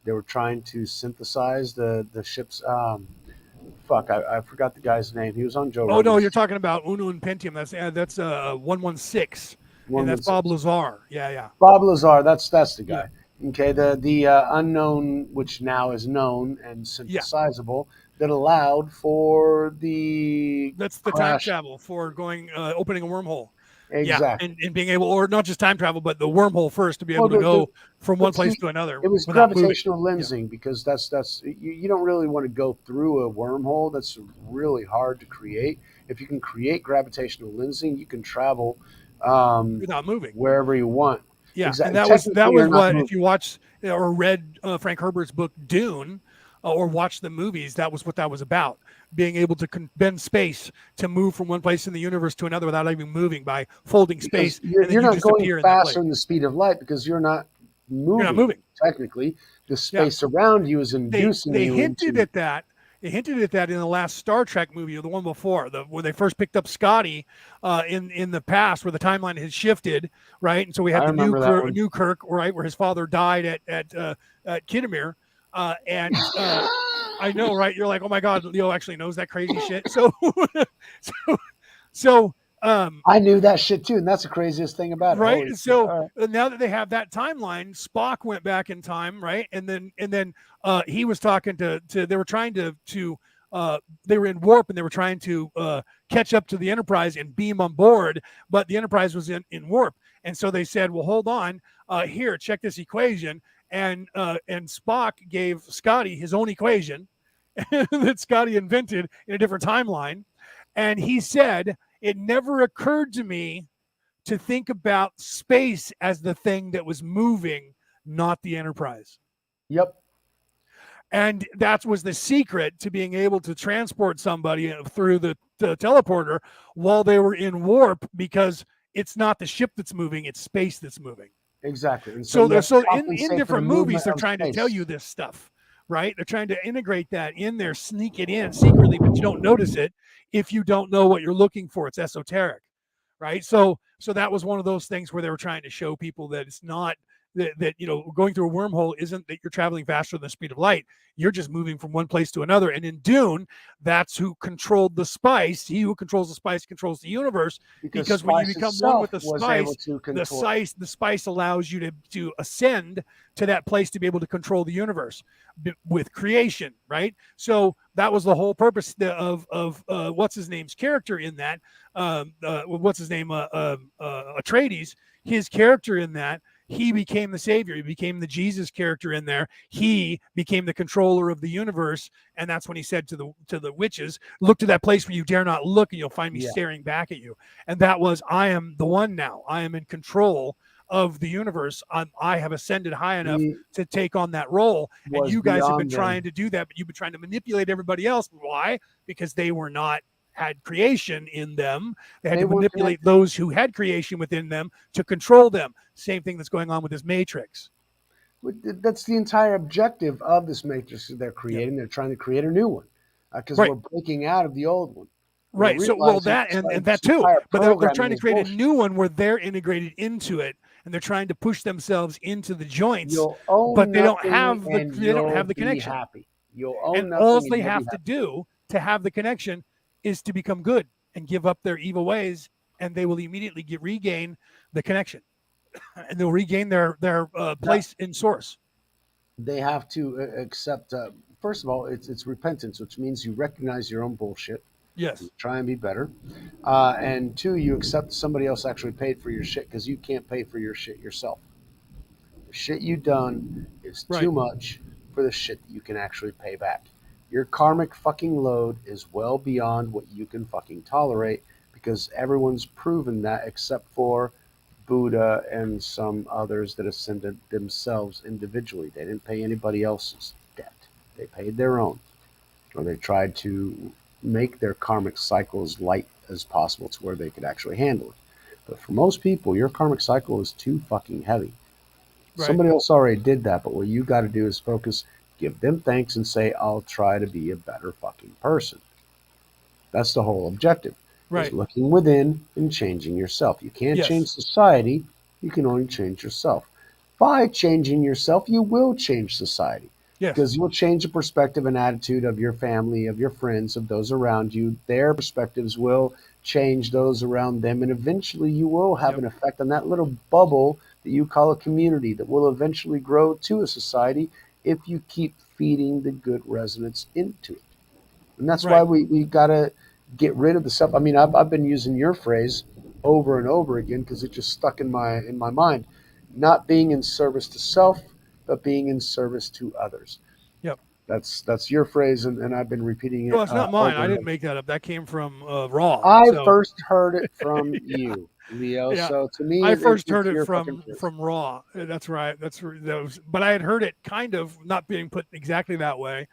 [SPEAKER 3] they were trying to synthesize the ship's. I forgot the guy's name. He was on Joe Rogan's.
[SPEAKER 1] Oh no, you're talking about Uno and Pentium. That's 116. And that's Bob Lazar. Yeah.
[SPEAKER 3] Bob Lazar. That's the guy. Yeah. Okay, the unknown, which now is known and synthesizable, that allowed for the
[SPEAKER 1] time travel for going opening a wormhole.
[SPEAKER 3] Exactly.
[SPEAKER 1] Yeah, and being able, or not just time travel, but the wormhole first to be able to go from one place to another.
[SPEAKER 3] It was gravitational lensing because that's you don't really want to go through a wormhole. That's really hard to create. If you can create gravitational lensing, you can travel
[SPEAKER 1] without moving
[SPEAKER 3] wherever you want.
[SPEAKER 1] Yeah, exactly. And that was what moving. If you watch or read Frank Herbert's book Dune, or watch the movies, that was what that was about. Being able to bend space to move from one place in the universe to another without even moving by folding space.
[SPEAKER 3] You're not going faster than the speed of light because you're not moving.
[SPEAKER 1] You're not moving.
[SPEAKER 3] Technically, the space around you is inducing you.
[SPEAKER 1] They hinted at that. They hinted at that in the last Star Trek movie, or the one before, where they first picked up Scotty in the past, where the timeline had shifted, right? And so we had the new Kirk, right, where his father died at Kittimir. I know, right? You're like, oh my God, Leo actually knows that crazy shit. So
[SPEAKER 3] I knew that shit too, and that's the craziest thing about it.
[SPEAKER 1] Right. So now that they have that timeline, Spock went back in time, right? And then he was talking to they were trying to they were in warp and they were trying to catch up to the Enterprise and beam on board, but the Enterprise was in warp. And so they said, well, hold on, here, check this equation. And Spock gave Scotty his own equation that Scotty invented in a different timeline. And he said, it never occurred to me to think about space as the thing that was moving, not the Enterprise.
[SPEAKER 3] Yep.
[SPEAKER 1] And that was the secret to being able to transport somebody through the teleporter while they were in warp, because it's not the ship that's moving, it's space that's moving.
[SPEAKER 3] Exactly. And
[SPEAKER 1] so in different movies, they're trying to tell you this stuff, right? They're trying to integrate that in there, sneak it in secretly, but you don't notice it if you don't know what you're looking for. It's esoteric, right? So that was one of those things where they were trying to show people that it's not that going through a wormhole isn't that you're traveling faster than the speed of light. You're just moving from one place to another. And in Dune, that's who controlled the spice. He who controls the spice controls the universe. Because when you become one with the spice allows you to ascend to that place to be able to control the universe with creation, right? So that was the whole purpose of what's his name's character in that. Atreides, his character in that. He became the savior. He became the Jesus character in there. He became the controller of the universe. And that's when he said to the witches, look to that place where you dare not look and you'll find me staring back at you. And that was, I am the one now. I am in control of the universe. I have ascended high enough to take on that role. And you guys have been trying to do that, but you've been trying to manipulate everybody else. Why? Because they were not had creation in them. They had to manipulate those who had creation within them to control them. Same thing that's going on with this Matrix.
[SPEAKER 3] That's the entire objective of this Matrix they're creating. They're trying to create a new one because we're breaking out of the old one.
[SPEAKER 1] Right. So, that and that too. But they're trying to create a new one where they're integrated into it, and they're trying to push themselves into the joints. But they don't have the connection.
[SPEAKER 3] Happy. You'll own
[SPEAKER 1] and all they have to do to have the connection is to become good and give up their evil ways, and they will immediately regain the connection, and they'll regain their place in source.
[SPEAKER 3] They have to accept first of all, it's repentance, which means you recognize your own bullshit,
[SPEAKER 1] Yes.
[SPEAKER 3] try and be better, and two, you accept somebody else actually paid for your shit because you can't pay for your shit yourself. The shit you done is
[SPEAKER 1] Right.
[SPEAKER 3] too much for the shit that you can actually pay back. Your karmic fucking load is well beyond what you can fucking tolerate because everyone's proven that except for Buddha and some others that ascended themselves individually. They didn't pay anybody else's debt. They paid their own, or they tried to make their karmic cycle as light as possible to where they could actually handle it. But for most people, your karmic cycle is too fucking heavy.
[SPEAKER 1] Right.
[SPEAKER 3] Somebody else already did that, but what you got to do is focus, give them thanks, and say, I'll try to be a better fucking person. That's the whole objective, is
[SPEAKER 1] Right.
[SPEAKER 3] looking within and changing yourself. You can't change
[SPEAKER 1] Yes.
[SPEAKER 3] society, you can only change yourself. By changing yourself, you will change society
[SPEAKER 1] Yes.
[SPEAKER 3] because you'll change the perspective and attitude of your family, of your friends, of those around you. Their perspectives will change those around them, and eventually you will have
[SPEAKER 1] Yep.
[SPEAKER 3] an effect on that little bubble that you call a community that will eventually grow to a society if you keep feeding the good resonance into it. And that's why
[SPEAKER 1] Right.
[SPEAKER 3] we got to get rid of the stuff. I mean, I've been using your phrase over and over again because it just stuck in my mind. Not being in service to self, but being in service to others.
[SPEAKER 1] Yep.
[SPEAKER 3] That's your phrase, and I've been repeating
[SPEAKER 1] No,
[SPEAKER 3] it
[SPEAKER 1] it's not mine.
[SPEAKER 3] over
[SPEAKER 1] I
[SPEAKER 3] and
[SPEAKER 1] didn't
[SPEAKER 3] over.
[SPEAKER 1] make that up. That came from Raw.
[SPEAKER 3] I
[SPEAKER 1] So
[SPEAKER 3] first heard it from you, Leo.
[SPEAKER 1] yeah,
[SPEAKER 3] So to me,
[SPEAKER 1] I first heard
[SPEAKER 3] it's
[SPEAKER 1] it
[SPEAKER 3] your fucking phrase.
[SPEAKER 1] from Raw. That's right. That was, but I had heard it kind of not being put exactly that way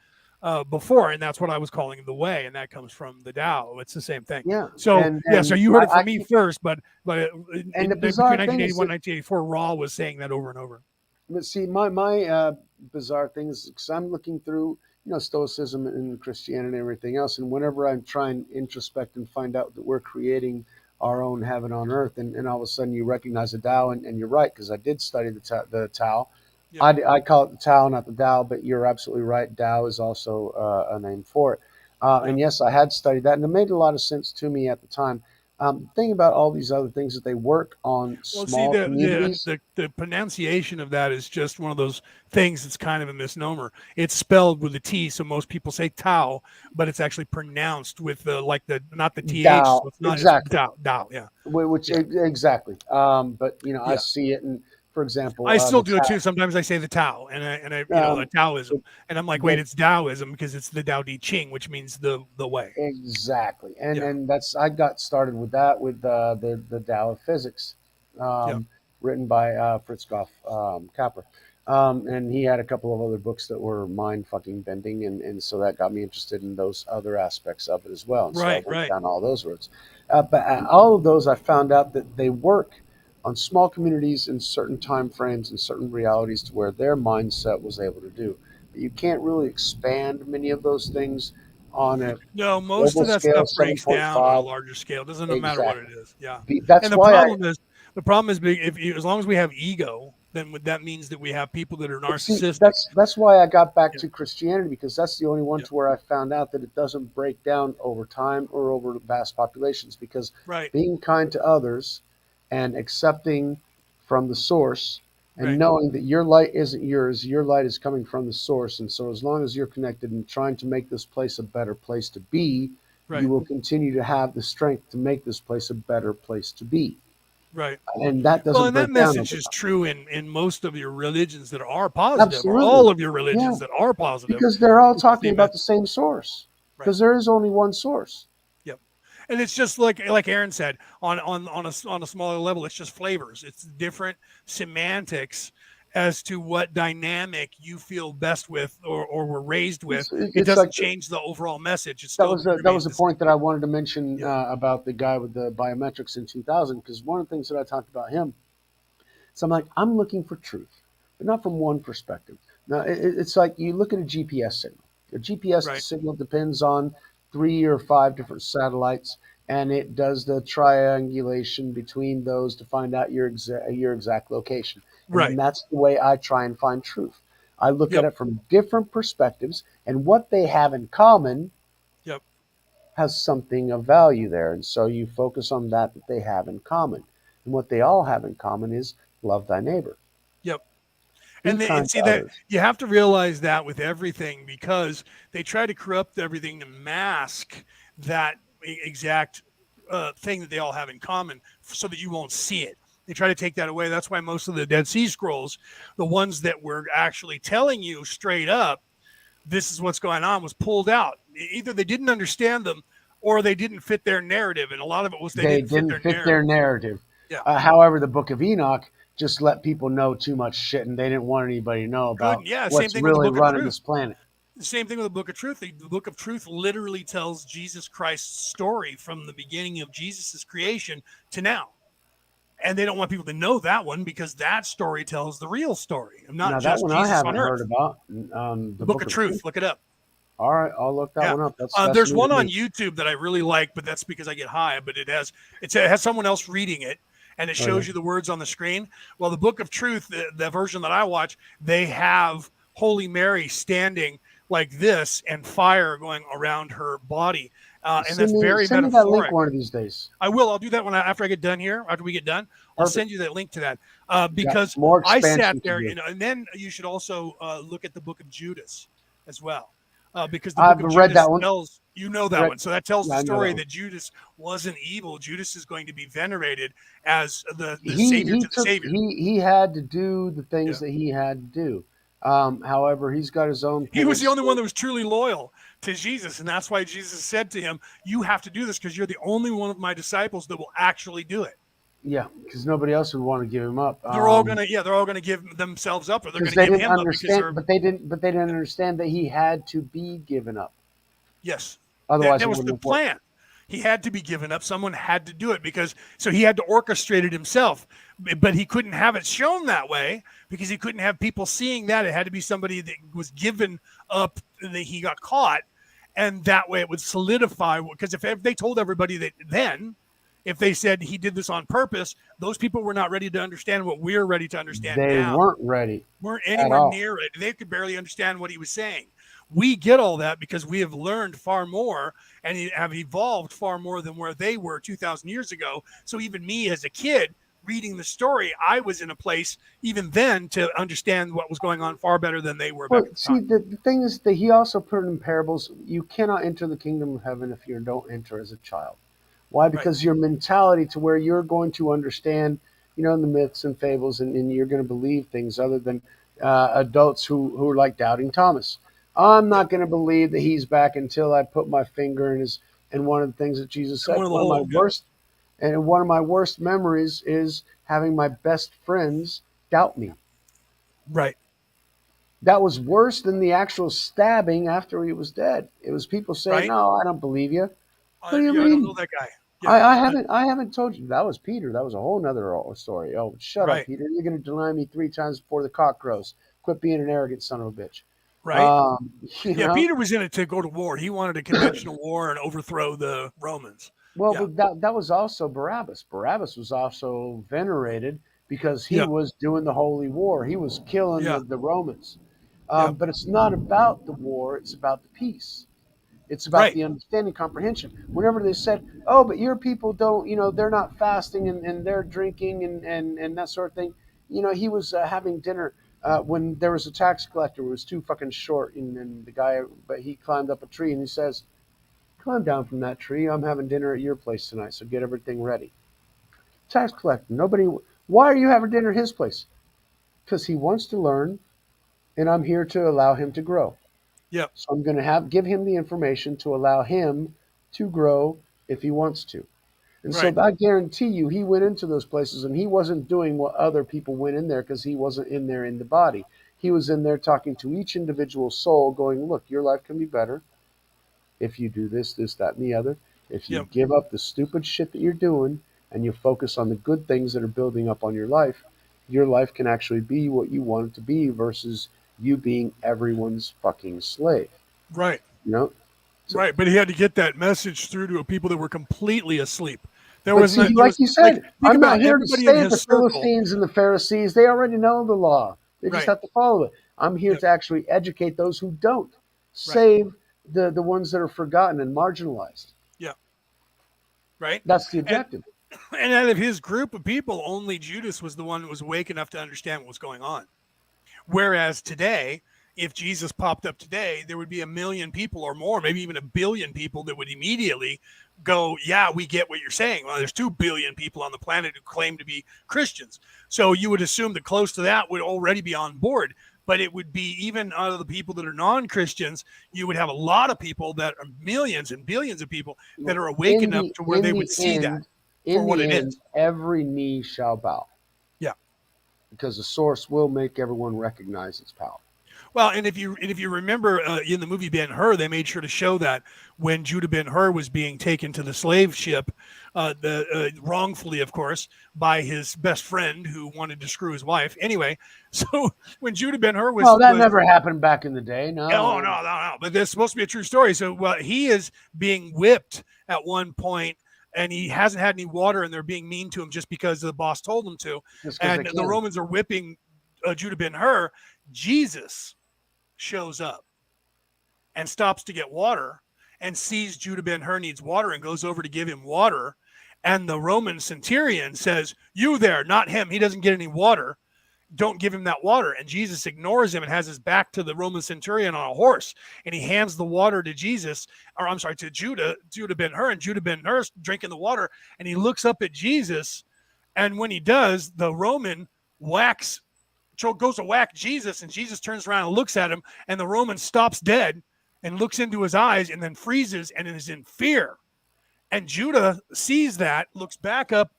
[SPEAKER 1] before, and that's what I was calling the way, and that comes from the Tao. It's the same thing.
[SPEAKER 3] Yeah,
[SPEAKER 1] So yeah, so
[SPEAKER 3] and
[SPEAKER 1] you heard it
[SPEAKER 3] I
[SPEAKER 1] from me
[SPEAKER 3] keep,
[SPEAKER 1] first, but
[SPEAKER 3] and the
[SPEAKER 1] between
[SPEAKER 3] bizarre thing is
[SPEAKER 1] 1981
[SPEAKER 3] that,
[SPEAKER 1] and 1984, Raw was saying that over and over.
[SPEAKER 3] but see, my bizarre thing is because I'm looking through, Stoicism and Christianity and everything else, and whenever I'm trying to introspect and find out that we're creating our own heaven on earth, and all of a sudden you recognize the Tao, and you're right because I did study the Tao.
[SPEAKER 1] Yep.
[SPEAKER 3] I call it the Tao, not the Tao, but you're absolutely right. Tao is also a name for it. And
[SPEAKER 1] Yep.
[SPEAKER 3] yes, I had studied that, and it made a lot of sense to me at the time. The thing about all these other things that they work on
[SPEAKER 1] Well, see,
[SPEAKER 3] small communities.
[SPEAKER 1] the pronunciation of that is just one of those things that's kind of a misnomer. It's spelled with a T, so most people say Tao, but it's actually pronounced with the like the not the TH, so
[SPEAKER 3] Tao,
[SPEAKER 1] it's not it's
[SPEAKER 3] exactly.
[SPEAKER 1] Tao. Yeah,
[SPEAKER 3] Which
[SPEAKER 1] yeah,
[SPEAKER 3] exactly. But I
[SPEAKER 1] yeah.
[SPEAKER 3] see it, and for example,
[SPEAKER 1] I still
[SPEAKER 3] the
[SPEAKER 1] do it too. Sometimes I say the Tao, and I
[SPEAKER 3] Tao.
[SPEAKER 1] the Taoism, and I'm like, wait,
[SPEAKER 3] But
[SPEAKER 1] it's Taoism because it's the Tao Te Ching, which means the way.
[SPEAKER 3] exactly, and
[SPEAKER 1] Yeah,
[SPEAKER 3] that's I got started with that with the Tao of Physics,
[SPEAKER 1] yeah,
[SPEAKER 3] written by Fritz Goff Capra. And he had a couple of other books that were mind fucking bending, and so that got me interested in those other aspects of it as well. And so I
[SPEAKER 1] right,
[SPEAKER 3] went
[SPEAKER 1] right.
[SPEAKER 3] down all those roads. But all of those, I found out that they work on small communities in certain time frames and certain realities to where their mindset was able to do. But you can't really expand many of those things on a
[SPEAKER 1] No, most
[SPEAKER 3] global
[SPEAKER 1] of that
[SPEAKER 3] scale,
[SPEAKER 1] stuff breaks down on a
[SPEAKER 3] 7.5.
[SPEAKER 1] larger scale. It doesn't matter what it
[SPEAKER 3] Exactly.
[SPEAKER 1] is. Yeah, and
[SPEAKER 3] That's why I
[SPEAKER 1] the problem is if you, as long as we have ego, then that means that we have people that are
[SPEAKER 3] But see,
[SPEAKER 1] narcissistic.
[SPEAKER 3] that's why I got back
[SPEAKER 1] Yeah,
[SPEAKER 3] to Christianity because that's the only one
[SPEAKER 1] yeah,
[SPEAKER 3] to where I found out that it doesn't break down over time or over vast populations. Because
[SPEAKER 1] right,
[SPEAKER 3] being kind to others and accepting from the source and
[SPEAKER 1] right,
[SPEAKER 3] knowing that your light isn't yours, your light is coming from the source. And so, as long as you're connected and trying to make this place a better place to be, you
[SPEAKER 1] right,
[SPEAKER 3] will continue to have the strength to make this place a better place to be.
[SPEAKER 1] right.
[SPEAKER 3] And that
[SPEAKER 1] Well,
[SPEAKER 3] doesn't
[SPEAKER 1] and that
[SPEAKER 3] break down
[SPEAKER 1] message
[SPEAKER 3] over
[SPEAKER 1] is
[SPEAKER 3] time.
[SPEAKER 1] true in most of your religions that are positive, or
[SPEAKER 3] Absolutely.
[SPEAKER 1] all of your
[SPEAKER 3] Yeah.
[SPEAKER 1] religions that are positive.
[SPEAKER 3] Because they're all
[SPEAKER 1] It's the
[SPEAKER 3] talking
[SPEAKER 1] same
[SPEAKER 3] about the
[SPEAKER 1] message.
[SPEAKER 3] same source.
[SPEAKER 1] Right.
[SPEAKER 3] Because there is only one source.
[SPEAKER 1] Yep. And it's just like Aaron said on a smaller level. It's just flavors. It's different semantics as to what dynamic you feel best with or were raised with. It
[SPEAKER 3] It's like
[SPEAKER 1] doesn't change the overall message. It
[SPEAKER 3] that
[SPEAKER 1] still
[SPEAKER 3] was
[SPEAKER 1] remains
[SPEAKER 3] a
[SPEAKER 1] the same.
[SPEAKER 3] point that I wanted to mention
[SPEAKER 1] Yeah.
[SPEAKER 3] about the guy with the biometrics in 2000. Because one of the things that I talked about him, so I'm like, I'm looking for truth, but not from one perspective. Now it's like you look at a GPS signal. A GPS
[SPEAKER 1] Right.
[SPEAKER 3] signal depends on 3 or 5 different satellites, and it does the triangulation between those to find out your exact location. And
[SPEAKER 1] Right.
[SPEAKER 3] that's the way I try and find truth. I look at
[SPEAKER 1] Yep.
[SPEAKER 3] it from different perspectives, and what they have in common
[SPEAKER 1] Yep.
[SPEAKER 3] has something of value there. And so you focus on that they have in common. And what they all have in common is love thy neighbor.
[SPEAKER 1] Yep. And see that you have to realize that with everything, because they try to corrupt everything to mask that exact thing that they all have in common, so that you won't see it. They try to take that away. That's why most of the Dead Sea Scrolls, the ones that were actually telling you straight up, this is what's going on, was pulled out. Either they didn't understand them, or they didn't fit their narrative. And a lot of it was they didn't fit their narrative.
[SPEAKER 3] Yeah. However, the Book of Enoch just let people know too much shit, and they didn't want anybody to know about what's really running this planet.
[SPEAKER 1] The same thing with the Book of Truth. The Book of Truth literally tells Jesus Christ's story from the beginning of Jesus's creation to now. And they don't want people to know that one, because that story tells the real story. Not
[SPEAKER 3] now,
[SPEAKER 1] just
[SPEAKER 3] that one
[SPEAKER 1] Jesus
[SPEAKER 3] I haven't
[SPEAKER 1] on earth.
[SPEAKER 3] heard about.
[SPEAKER 1] The Book of Truth. Look it up.
[SPEAKER 3] All right, I'll look that one up.
[SPEAKER 1] There's one on YouTube that I really like, but that's because I get high. But it has someone else reading it, and it shows you the words on the screen. Well, the Book of Truth, the version that I watch, they have Holy Mary standing like this and fire going around her body. And that's very metaphoric.
[SPEAKER 3] Send me that link one of these days.
[SPEAKER 1] I will. I'll do that after I get done here. After we get done, I'll send you that link to that, because I sat there, and then you should also look at the Book of Judas as well, because the Book of Judas tells that one. So that tells the story that Judas wasn't evil. Judas is going to be venerated as the savior to the savior.
[SPEAKER 3] He had to do the things that he had to do. However, he's got his own.
[SPEAKER 1] He was the only one that was truly loyal to Jesus, and that's why Jesus said to him, "You have to do this because you're the only one of my disciples that will actually do it."
[SPEAKER 3] Yeah, because nobody else would want to give him up.
[SPEAKER 1] They're all gonna give themselves up, or they're gonna give him up
[SPEAKER 3] but they didn't understand that he had to be given up.
[SPEAKER 1] Yes,
[SPEAKER 3] otherwise
[SPEAKER 1] that was the plan. He had to be given up. Someone had to do it, so he had to orchestrate it himself. But he couldn't have it shown that way, because he couldn't have people seeing that. It had to be somebody that was given up, that he got caught, and that way it would solidify. Because if they told everybody that then, if they said he did this on purpose, those people were not ready to understand what we're ready to understand now.
[SPEAKER 3] They weren't ready.
[SPEAKER 1] Weren't anywhere near it. They could barely understand what he was saying. We get all that because we have learned far more and have evolved far more than where they were 2,000 years ago. So even me as a kid reading the story, I was in a place even then to understand what was going on far better than they were.
[SPEAKER 3] Well, see, the thing is that he also put in parables, you cannot enter the kingdom of heaven if you don't enter as a child. Why? Because your mentality to where you're going to understand, the myths and fables, and you're going to believe things other than adults who are like doubting Thomas. I'm not going to believe that he's back until I put my finger in one of the things that Jesus said. One of my worst memories is having my best friends doubt me.
[SPEAKER 1] Right.
[SPEAKER 3] That was worse than the actual stabbing after he was dead. It was people saying, "No, I don't believe you." What do you mean?
[SPEAKER 1] I don't know that guy. Yeah.
[SPEAKER 3] I haven't told you. That was Peter. That was a whole nother story. Oh, shut up, Peter. You're going to deny me 3 times before the cock crows. Quit being an arrogant son of a bitch.
[SPEAKER 1] Right. Peter was in it to go to war. He wanted a conventional war and overthrow the Romans.
[SPEAKER 3] Well, but that was also Barabbas. Barabbas was also venerated because he was doing the holy war. He was killing the Romans. But it's not about the war. It's about the peace. It's about the understanding, comprehension. Whenever they said, "Oh, but your people don't, they're not fasting and they're drinking and that sort of thing," he was having dinner when there was a tax collector who was too fucking short, and the guy, but he climbed up a tree and he says, "Climb down from that tree. I'm having dinner at your place tonight, so get everything ready." Tax collector, why are you having dinner at his place? Because he wants to learn, and I'm here to allow him to grow.
[SPEAKER 1] Yep.
[SPEAKER 3] So I'm going to give him the information to allow him to grow if he wants to. And so I guarantee you, he went into those places and he wasn't doing what other people went in there, because he wasn't in there in the body. He was in there talking to each individual soul, going, "Look, your life can be better if you do this, that, and the other. If you give up the stupid shit that you're doing and you focus on the good things that are building up on your life can actually be what you want it to be versus you being everyone's fucking slave."
[SPEAKER 1] Right.
[SPEAKER 3] So,
[SPEAKER 1] right. But he had to get that message through to people that were completely asleep.
[SPEAKER 3] Like you said, I'm not here to save the Philistines and the Pharisees. They already know the law. They just have to follow it. I'm here to actually educate those who don't. Save the ones that are forgotten and marginalized.
[SPEAKER 1] Yeah. Right.
[SPEAKER 3] That's the objective.
[SPEAKER 1] And out of his group of people, only Judas was the one that was awake enough to understand what was going on. Whereas today, if Jesus popped up today, there would be 1 million people or more, maybe even 1 billion people that would immediately go, yeah, we get what you're saying. Well, there's 2 billion people on the planet who claim to be Christians. So you would assume that close to that would already be on board. But it would be, even out of the people that are non-Christians, you would have a lot of people that are millions and billions of people that are awakened up to where they would see that for what it is.
[SPEAKER 3] Every knee shall bow.
[SPEAKER 1] Yeah.
[SPEAKER 3] Because the source will make everyone recognize its power.
[SPEAKER 1] Well, and if you remember in the movie Ben-Hur, they made sure to show that when Judah Ben-Hur was being taken to the slave ship, wrongfully, of course, by his best friend who wanted to screw his wife. Anyway, so when Judah Ben-Hur was...
[SPEAKER 3] Well, that never happened back in the day, no.
[SPEAKER 1] Oh, no. But that's supposed to be a true story. So he is being whipped at one point, and he hasn't had any water, and they're being mean to him just because the boss told them to. And the Romans are whipping Judah Ben-Hur. Jesus shows up and stops to get water and sees Judah Ben-Hur needs water and goes over to give him water. And the Roman centurion says, "You there, not him. He doesn't get any water. Don't give him that water." And Jesus ignores him and has his back to the Roman centurion on a horse. And he hands the water to Judah Ben-Hur, and Judah Ben-Hur's drinking the water. And he looks up at Jesus. And when he does, the Roman goes to whack Jesus, and Jesus turns around and looks at him, and the Roman stops dead and looks into his eyes and then freezes and is in fear. And Judah sees that, looks back up,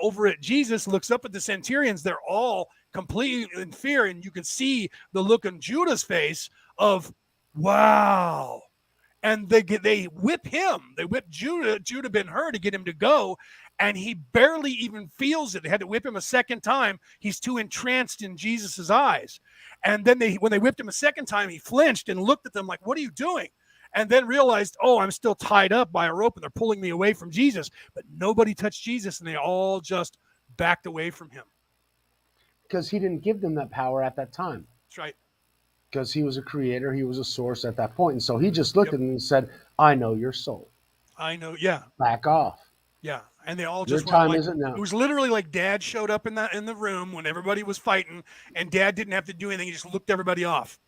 [SPEAKER 1] over at Jesus, looks up at the centurions. They're all completely in fear, and you can see the look on Judah's face of, wow. And they whip him. They whip Judah Ben-Hur to get him to go, and he barely even feels it. They had to whip him a second time. He's too entranced in Jesus's eyes. And then when they whipped him a second time, he flinched and looked at them like, "What are you doing?" And then realized, "Oh, I'm still tied up by a rope, and they're pulling me away from Jesus." But nobody touched Jesus, and they all just backed away from him.
[SPEAKER 3] Because he didn't give them that power at that time.
[SPEAKER 1] That's right.
[SPEAKER 3] Because he was a creator, he was a source at that point. And so he just looked at them and said, "I know your soul.
[SPEAKER 1] I know, yeah.
[SPEAKER 3] Back off."
[SPEAKER 1] Yeah, and they all just
[SPEAKER 3] your time
[SPEAKER 1] went
[SPEAKER 3] isn't now.
[SPEAKER 1] It was literally like Dad showed up in the room when everybody was fighting, and Dad didn't have to do anything. He just looked everybody off.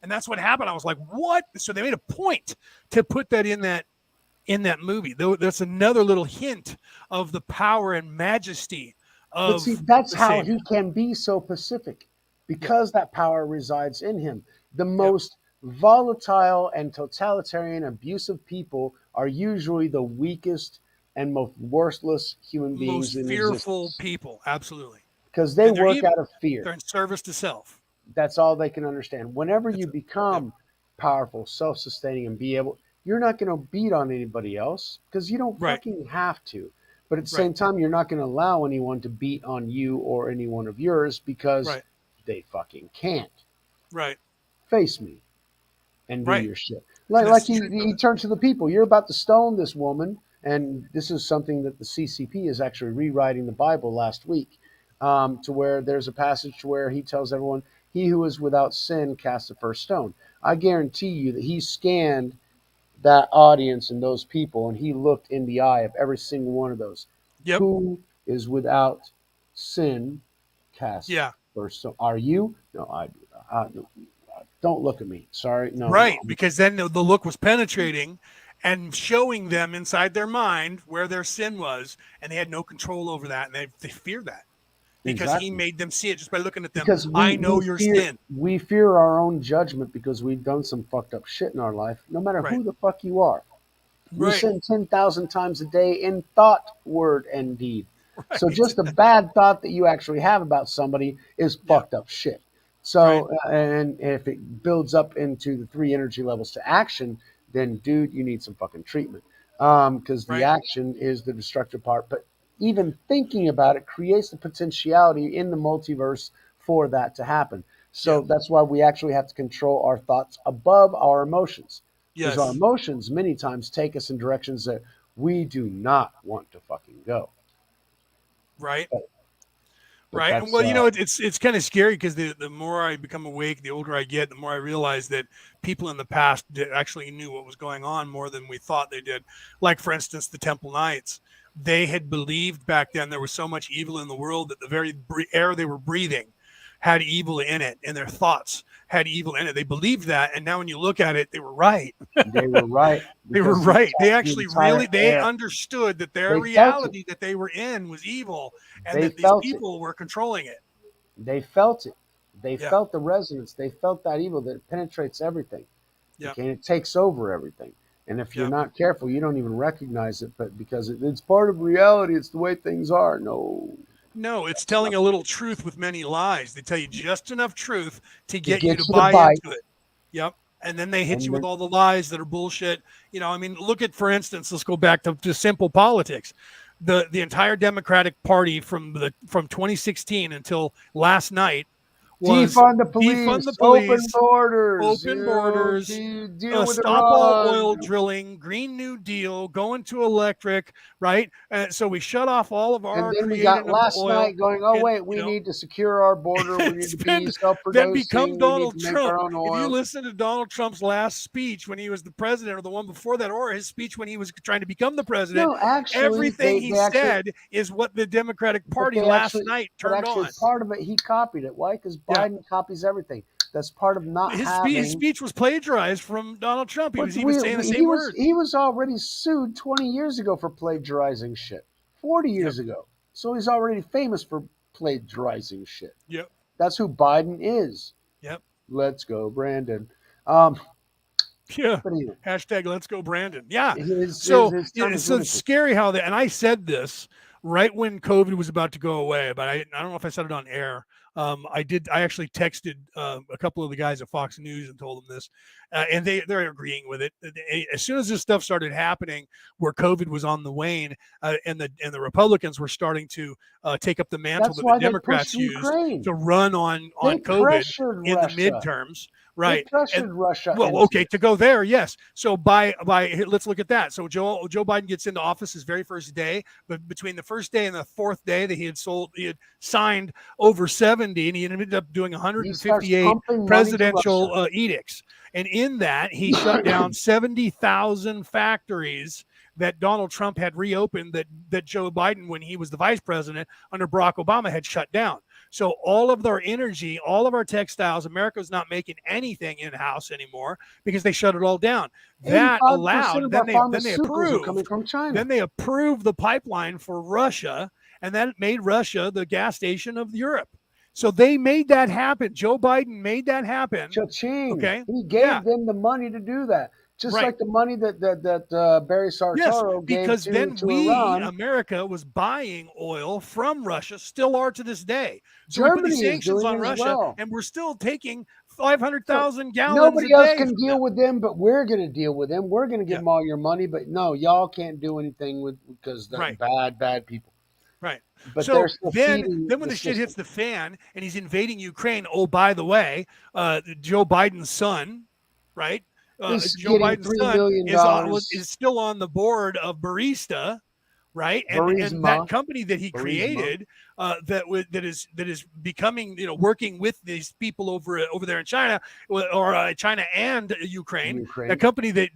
[SPEAKER 1] And that's what happened. I was like, what? So they made a point to put that in that movie. That's another little hint of the power and majesty of...
[SPEAKER 3] But see, that's how he can be so pacific, because that power resides in him. The most volatile and totalitarian, abusive people are usually the weakest and most worthless human beings in existence.
[SPEAKER 1] Most fearful people, absolutely.
[SPEAKER 3] Because they work out of fear.
[SPEAKER 1] They're in service to self.
[SPEAKER 3] That's all they can understand. Whenever you become powerful, self-sustaining, and you're not going to beat on anybody else, because you don't fucking have to. But at the same time, you're not going to allow anyone to beat on you or any one of yours, because they fucking can't.
[SPEAKER 1] Right.
[SPEAKER 3] Face me and do your shit. Like he turned to the people. You're about to stone this woman. And this is something that the CCP is actually rewriting the Bible last week, to where there's a passage where he tells everyone, "He who is without sin cast the first stone." I guarantee you that he scanned that audience and those people, and he looked in the eye of every single one of those.
[SPEAKER 1] Yep.
[SPEAKER 3] Who is without sin cast first stone? Are you? No, I do. Don't look at me. Sorry. No.
[SPEAKER 1] Right, because then the look was penetrating and showing them inside their mind where their sin was, and they had no control over that, and they fear that. Because he made them see it just by looking at them. Because I know your sin.
[SPEAKER 3] We fear our own judgment because we've done some fucked up shit in our life, no matter who the fuck you are. We sin 10,000 times a day in thought, word, and deed. Right. So just a bad thought that you actually have about somebody is fucked up shit. So, and if it builds up into the 3 energy levels to action, then, dude, you need some fucking treatment. Because the action is the destructive part. But even thinking about it creates the potentiality in the multiverse for that to happen. So that's why we actually have to control our thoughts above our emotions. Because our emotions many times take us in directions that we do not want to fucking go.
[SPEAKER 1] Right. Right. And well, it's kind of scary because the more I become awake, the older I get, the more I realize that people in the past actually knew what was going on more than we thought they did. Like, for instance, the Temple Knights. They had believed back then there was so much evil in the world that the very air they were breathing had evil in it, and their thoughts had evil in it. They believed that, and now when you look at it, they were right.
[SPEAKER 3] They were right.
[SPEAKER 1] They were right. They actually really they
[SPEAKER 3] air.
[SPEAKER 1] understood that their
[SPEAKER 3] They
[SPEAKER 1] reality that they were in was evil, and
[SPEAKER 3] They
[SPEAKER 1] that these
[SPEAKER 3] felt
[SPEAKER 1] people were controlling it.
[SPEAKER 3] They felt it. They
[SPEAKER 1] Yeah.
[SPEAKER 3] felt the resonance. They felt that evil that penetrates everything.
[SPEAKER 1] Yeah.
[SPEAKER 3] Okay, it takes over everything. And if you're
[SPEAKER 1] Yeah.
[SPEAKER 3] not careful, you don't even recognize it. But because it's part of reality, it's the way things are.
[SPEAKER 1] No, it's telling a little truth with many lies. They tell you just enough truth to get you to
[SPEAKER 3] to
[SPEAKER 1] buy
[SPEAKER 3] bite.
[SPEAKER 1] into it. Yep. And then they hit
[SPEAKER 3] And
[SPEAKER 1] you with
[SPEAKER 3] then-
[SPEAKER 1] all the lies that are bullshit. You know, I mean, look at, for instance, let's go back to simple politics. The entire Democratic Party from 2016 until last night was
[SPEAKER 3] defund the police, open borders, deal with
[SPEAKER 1] stop all
[SPEAKER 3] Iran.
[SPEAKER 1] oil drilling, Green New Deal, going to electric, right? So we shut off all of our
[SPEAKER 3] And then we
[SPEAKER 1] creating
[SPEAKER 3] got
[SPEAKER 1] of
[SPEAKER 3] last
[SPEAKER 1] oil.
[SPEAKER 3] night going, oh,
[SPEAKER 1] and,
[SPEAKER 3] wait, we need to secure our border. We need to be
[SPEAKER 1] then
[SPEAKER 3] self-producing.
[SPEAKER 1] become
[SPEAKER 3] We
[SPEAKER 1] Donald
[SPEAKER 3] need to make our
[SPEAKER 1] Trump.
[SPEAKER 3] own
[SPEAKER 1] If you
[SPEAKER 3] oil.
[SPEAKER 1] listen to Donald Trump's last speech when he was the president, or the one before that, or his speech when he was trying to become the president,
[SPEAKER 3] No, actually,
[SPEAKER 1] everything he
[SPEAKER 3] they
[SPEAKER 1] said is what the Democratic Party last night turned on.
[SPEAKER 3] Part of it, he copied it. Why? Because Biden copies everything. That's part of not having.
[SPEAKER 1] His speech was plagiarized from Donald Trump. He was even saying the same words.
[SPEAKER 3] He was already sued 20 years ago for plagiarizing shit. 40 years ago. So he's already famous for plagiarizing shit.
[SPEAKER 1] Yep.
[SPEAKER 3] That's who Biden is.
[SPEAKER 1] Yep.
[SPEAKER 3] Let's go, Brandon.
[SPEAKER 1] Yeah.
[SPEAKER 3] Anyway.
[SPEAKER 1] Hashtag Let's Go Brandon. Yeah.
[SPEAKER 3] So
[SPEAKER 1] it's scary how that, and I said this right when COVID was about to go away, but I don't know if I said it on air. I actually texted a couple of the guys at Fox News and told them this, and they're agreeing with it. As soon as this stuff started happening, where COVID was on the wane, and the Republicans were starting to take up the mantle that the Democrats used to run on COVID in the midterms. Right.
[SPEAKER 3] They pressured Russia.
[SPEAKER 1] Well, okay, to go there, yes. So let's look at that. So Joe Biden gets into office his very first day, but between the first day and the fourth day that he had signed over 70, and he ended up doing 158 presidential edicts. And in that, he shut down 70,000 factories that Donald Trump had reopened that Joe Biden, when he was the vice president under Barack Obama, had shut down. So all of their energy, all of our textiles, America's not making anything in-house anymore because they shut it all down. That allowed, then they approved,
[SPEAKER 3] coming from China.
[SPEAKER 1] Then they approved the pipeline for Russia, and that made Russia the gas station of Europe. So they made that happen. Joe Biden made that happen.
[SPEAKER 3] Cha-ching.
[SPEAKER 1] Okay.
[SPEAKER 3] He gave them the money to do that. Just like the money that Barry Sartaro gave
[SPEAKER 1] because then
[SPEAKER 3] Iran.
[SPEAKER 1] America was buying oil from Russia, still are to this day. So
[SPEAKER 3] Germany
[SPEAKER 1] we put the sanctions on Russia, and we're still taking 500,000 gallons.
[SPEAKER 3] Nobody else can deal with them, but we're going to deal with them. We're going to give them all your money, but no, y'all can't do anything because they're bad people.
[SPEAKER 1] Right.
[SPEAKER 3] But
[SPEAKER 1] so then when the shit hits the fan and he's invading Ukraine, oh, by the way, Joe Biden's son, right? Joe Biden's son is still on the board of Barista, right? And that company that he created that is becoming, working with these people over there in China, or China and Ukraine. That company that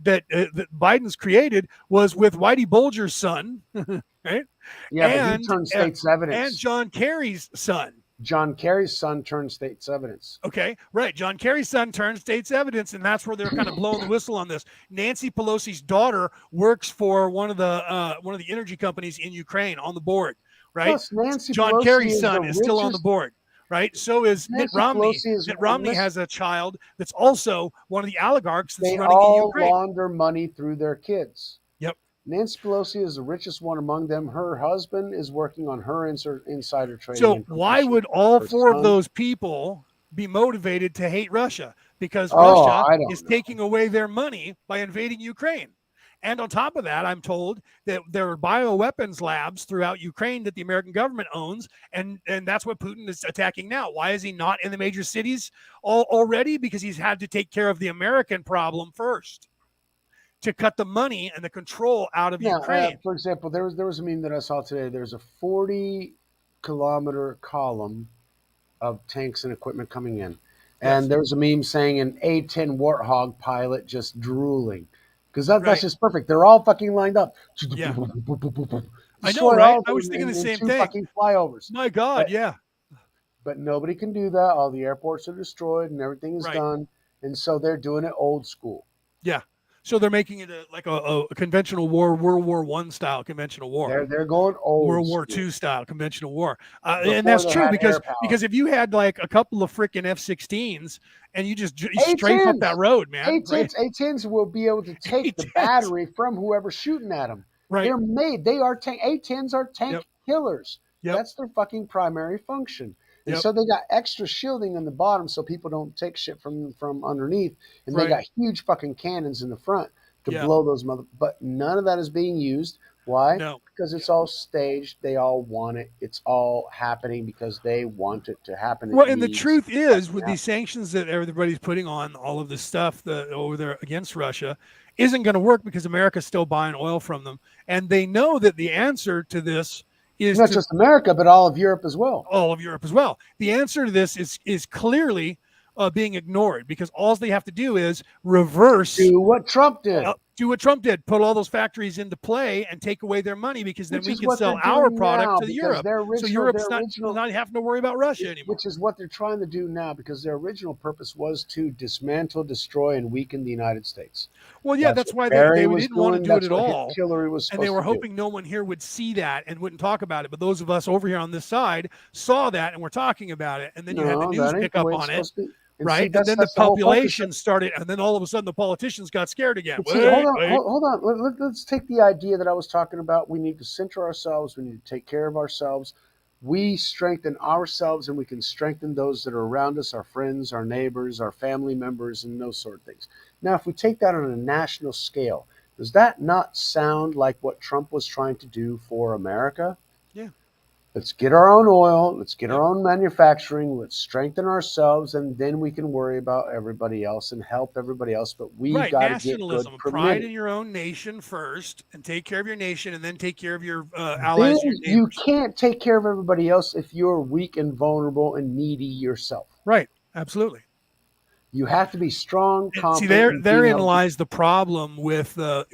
[SPEAKER 1] Biden's created was with Whitey Bulger's son, right?
[SPEAKER 3] Yeah, and he turned state's evidence.
[SPEAKER 1] And John Kerry's son.
[SPEAKER 3] John Kerry's son turned state's evidence.
[SPEAKER 1] Okay, right. John Kerry's son turned state's evidence, and that's where they're kind of blowing the whistle on this. Nancy Pelosi's daughter works for one of the energy companies in Ukraine on the board, right?
[SPEAKER 3] Plus, Nancy
[SPEAKER 1] John
[SPEAKER 3] Pelosi
[SPEAKER 1] Kerry's son is still on the board, right? So is Mitt Romney. Mitt Romney has a child that's also one of the oligarchs that's running in Ukraine.
[SPEAKER 3] They all launder money through their kids.
[SPEAKER 1] Yep.
[SPEAKER 3] Nancy Pelosi is the richest one among them. Her husband is working on her insider trading.
[SPEAKER 1] So why would all four of those people be motivated to hate Russia? Because Russia is taking away their money by invading Ukraine. And on top of that, I'm told that there are bioweapons labs throughout Ukraine that the American government owns, and that's what Putin is attacking now. Why is he not in the major cities already? Because he's had to take care of the American problem first, to cut the money and the control out of Ukraine.
[SPEAKER 3] For example, there was a meme that I saw today. There's a 40-kilometer column of tanks and equipment coming in. And there's a meme saying an A-10 Warthog pilot just drooling. Because that's just perfect. They're all fucking lined up.
[SPEAKER 1] Yeah. I know, right? I was thinking the same thing.
[SPEAKER 3] Fucking flyovers.
[SPEAKER 1] My God, yeah.
[SPEAKER 3] But nobody can do that. All the airports are destroyed and everything is done. And so they're doing it old school.
[SPEAKER 1] Yeah. So they're making it like a conventional war, World War I style conventional war.
[SPEAKER 3] They're going old
[SPEAKER 1] World War
[SPEAKER 3] school.
[SPEAKER 1] II style conventional war, and
[SPEAKER 3] Before
[SPEAKER 1] that's
[SPEAKER 3] they
[SPEAKER 1] true
[SPEAKER 3] had
[SPEAKER 1] because
[SPEAKER 3] air power.
[SPEAKER 1] if you had like a couple of freaking F-16s and you just
[SPEAKER 3] A-10s.
[SPEAKER 1] strafe up that road, man,
[SPEAKER 3] A-10s will be able to take the
[SPEAKER 1] A-10s.
[SPEAKER 3] battery from whoever's shooting at them.
[SPEAKER 1] Right.
[SPEAKER 3] They're made. They are tank. A-10s are tank killers.
[SPEAKER 1] Yep.
[SPEAKER 3] That's their fucking primary function. And
[SPEAKER 1] Yep.
[SPEAKER 3] so they got extra shielding on the bottom so people don't take shit from underneath. And they got huge fucking cannons in the front to blow those but none of that is being used. Why?
[SPEAKER 1] No.
[SPEAKER 3] Because it's all staged. They all want it. It's all happening because they want it to happen.
[SPEAKER 1] Well, and the truth is, with these sanctions that everybody's putting on all of this stuff over there against Russia, isn't going to work because America's still buying oil from them, and they know that the answer to this is
[SPEAKER 3] not just America, but all of Europe as well.
[SPEAKER 1] All of Europe as well. The answer to this is clearly being ignored because all they have to do is reverse.
[SPEAKER 3] Do what Trump did.
[SPEAKER 1] Put all those factories into play and take away their money because then we can sell our product to Europe. So Europe's not having to worry about Russia anymore.
[SPEAKER 3] Which is what they're trying to do now because their original purpose was to dismantle, destroy, and weaken the United States.
[SPEAKER 1] Well, yeah, that's why they didn't want to do it at all.
[SPEAKER 3] Hillary was
[SPEAKER 1] and they were hoping no one here would see that and wouldn't talk about it. But those of us over here on this side saw that and we're talking about it. And then you had the news pick up on it. Right. And then the population started, and then all of a sudden the politicians got scared again.
[SPEAKER 3] Hold on. Let's take the idea that I was talking about. We need to center ourselves. We need to take care of ourselves. We strengthen ourselves and we can strengthen those that are around us, our friends, our neighbors, our family members, and those sort of things. Now, if we take that on a national scale, does that not sound like what Trump was trying to do for America?
[SPEAKER 1] Yeah.
[SPEAKER 3] Let's get our own oil. Let's get our own manufacturing. Let's strengthen ourselves, and then we can worry about everybody else and help everybody else. But we got to get good.
[SPEAKER 1] Pride in your own nation first, and take care of your nation, and then take care of your allies. Your
[SPEAKER 3] you can't take care of everybody else if you're weak and vulnerable and needy yourself.
[SPEAKER 1] Right. Absolutely.
[SPEAKER 3] You have to be strong, confident.
[SPEAKER 1] See, therein lies the problem with the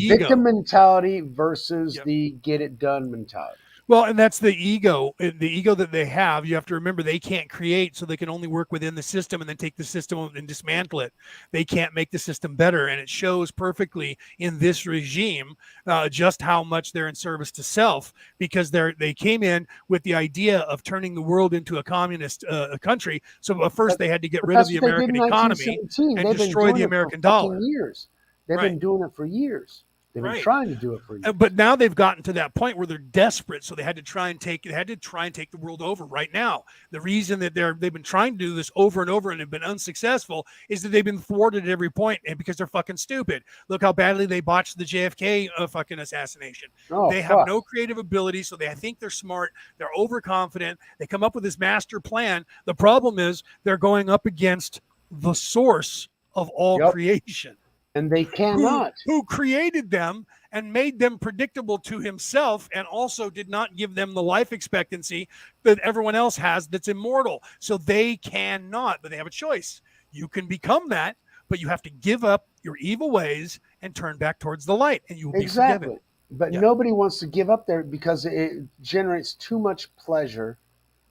[SPEAKER 3] victim mentality versus the get it done mentality.
[SPEAKER 1] Well, and that's the ego that they have. You have to remember they can't create, so they can only work within the system and then take the system and dismantle it. They can't make the system better, and it shows perfectly in this regime just how much they're in service to self because they came in with the idea of turning the world into a communist country. So first they had to get rid of the American economy and destroy the American dollar.
[SPEAKER 3] They've been doing it for years. They've been trying to do it for years.
[SPEAKER 1] But now they've gotten to that point where they're desperate, so they had to try and take the world over right now. The reason that they've been trying to do this over and over and have been unsuccessful is that they've been thwarted at every point, and because they're fucking stupid. Look how badly they botched the JFK fucking assassination. They have no creative ability, so they think they're smart. They're overconfident. They come up with this master plan. The problem is they're going up against the source of all creation.
[SPEAKER 3] And they cannot.
[SPEAKER 1] Who created them and made them predictable to himself and also did not give them the life expectancy that everyone else has that's immortal. So they cannot, but they have a choice. You can become that, but you have to give up your evil ways and turn back towards the light, and you will be forgiven.
[SPEAKER 3] But nobody wants to give up there because it generates too much pleasure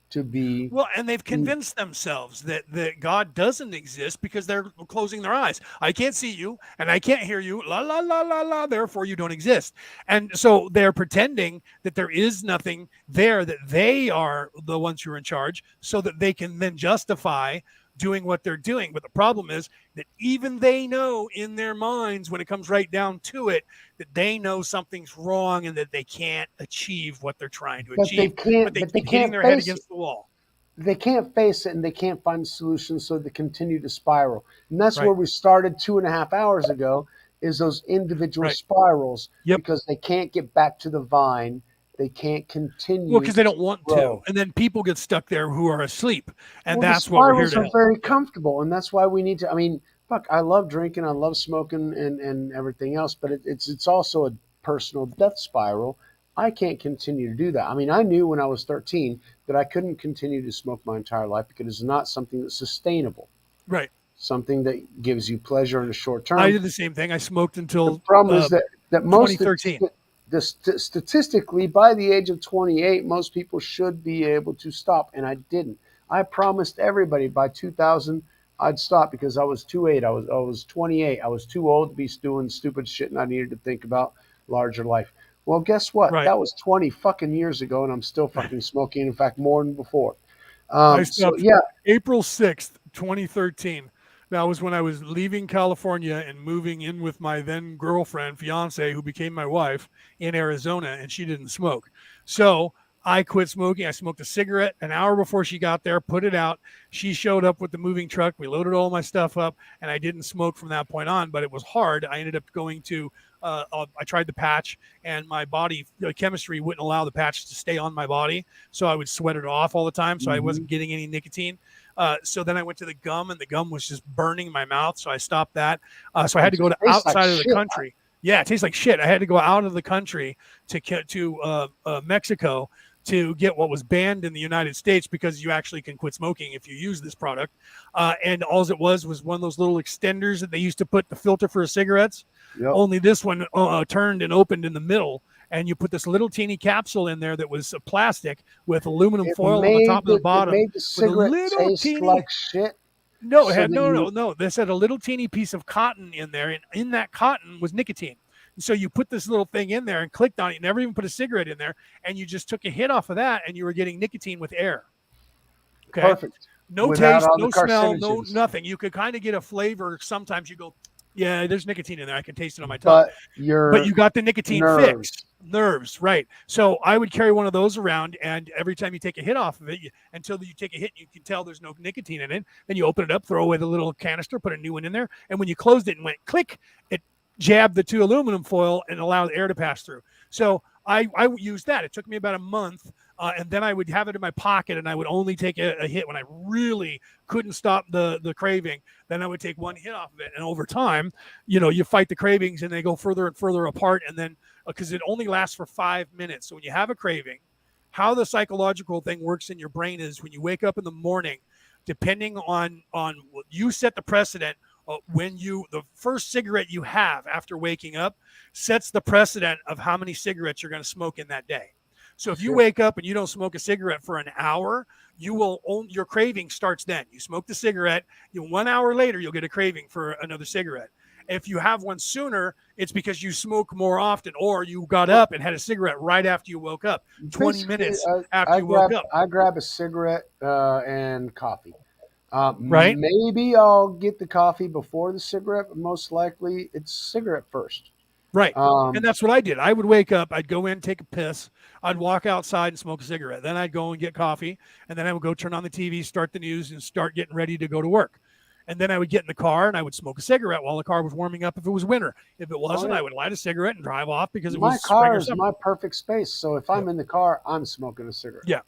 [SPEAKER 3] to be
[SPEAKER 1] and they've convinced themselves that God doesn't exist because they're closing their eyes. I can't see you and I can't hear you, la la la la la, therefore you don't exist. And so they're pretending that there is nothing there, that they are the ones who are in charge, so that they can then justify doing what they're doing. But the problem is that even they know in their minds, when it comes right down to it, that they know something's wrong and that they can't achieve what they're trying to achieve. But they keep hitting their head against the wall.
[SPEAKER 3] They can't face it, and they can't find solutions, so they continue to spiral. And that's where we started 2.5 hours ago, is those individual spirals, because they can't get back to the vine. They can't continue.
[SPEAKER 1] Well, because they don't want to. And then people get stuck there who are asleep. And that's what we're here to help.
[SPEAKER 3] The spirals are very comfortable. And that's why we need to, I love drinking. I love smoking and everything else. But it's also a personal death spiral. I can't continue to do that. I knew when I was 13 that I couldn't continue to smoke my entire life because it's not something that's sustainable.
[SPEAKER 1] Right.
[SPEAKER 3] Something that gives you pleasure in the short term.
[SPEAKER 1] I did the same thing. I smoked until
[SPEAKER 3] the problem is that most
[SPEAKER 1] 2013.
[SPEAKER 3] Statistically, by the age of 28, most people should be able to stop, and I didn't. I promised everybody by 2000 I'd stop because I was too old. I was 28. I was too old to be doing stupid shit, and I needed to think about larger life. Well, guess what?
[SPEAKER 1] Right.
[SPEAKER 3] That was 20 fucking years ago, and I'm still fucking smoking. In fact, more than before.
[SPEAKER 1] I
[SPEAKER 3] So
[SPEAKER 1] stopped
[SPEAKER 3] yeah,
[SPEAKER 1] April 6th, 2013. That was when I was leaving California and moving in with my then girlfriend, fiance, who became my wife in Arizona, and she didn't smoke. So I quit smoking. I smoked a cigarette an hour before she got there, put it out. She showed up with the moving truck. We loaded all my stuff up, and I didn't smoke from that point on, but it was hard. I ended up going to I tried the patch, and my body chemistry wouldn't allow the patch to stay on my body, so I would sweat it off all the time, so I wasn't getting any nicotine. So then I went to the gum, and the gum was just burning my mouth, so I stopped that. So I had to go to outside of the country. Yeah, it tastes like shit. I had to go out of the country to Mexico to get what was banned in the United States, because you actually can quit smoking if you use this product. And all it was one of those little extenders that they used to put the filter for cigarettes. Yep. Only this one turned and opened in the middle, and you put this little teeny capsule in there that was plastic with aluminum foil on the top and the bottom.
[SPEAKER 3] It made the cigarette taste like shit.
[SPEAKER 1] No, it had no. This had a little teeny piece of cotton in there, and in that cotton was nicotine. And so you put this little thing in there and clicked on it. You never even put a cigarette in there, and you just took a hit off of that, and you were getting nicotine with air. Okay,
[SPEAKER 3] perfect.
[SPEAKER 1] No taste, no smell, no nothing. You could kind of get a flavor. Sometimes you go, yeah, there's nicotine in there. I can taste it on my tongue. But you got the nicotine fix. Nerves, right. So I would carry one of those around, and every time you take a hit off of it, until you take a hit, you can tell there's no nicotine in it. Then you open it up, throw away the little canister, put a new one in there, and when you closed it and went click, it jabbed the two aluminum foil and allowed air to pass through. So I used that. It took me about a month, and then I would have it in my pocket, and I would only take a hit when I really couldn't stop the craving. Then I would take one hit off of it, and over time, you fight the cravings, and they go further and further apart, and then because it only lasts for 5 minutes. So when you have a craving, how the psychological thing works in your brain is when you wake up in the morning, depending on you set the precedent. The first cigarette you have after waking up sets the precedent of how many cigarettes you're going to smoke in that day. So if you wake up and you don't smoke a cigarette for an hour, your craving starts then. You smoke the cigarette, 1 hour later, you'll get a craving for another cigarette. If you have one sooner, it's because you smoke more often, or you got up and had a cigarette right after you woke up, 20 minutes after you woke up.
[SPEAKER 3] I grab a cigarette and coffee.
[SPEAKER 1] Right.
[SPEAKER 3] Maybe I'll get the coffee before the cigarette, but most likely it's cigarette first.
[SPEAKER 1] Right. And that's what I did. I would wake up, I'd go in, take a piss, I'd walk outside and smoke a cigarette. Then I'd go and get coffee, and then I would go turn on the TV, start the news, and start getting ready to go to work. And then I would get in the car and I would smoke a cigarette while the car was warming up if it was winter. If it wasn't, I would light a cigarette and drive off because it was spring or summer.
[SPEAKER 3] My car is my perfect space. So if I'm in the car, I'm smoking a cigarette.
[SPEAKER 1] Yeah.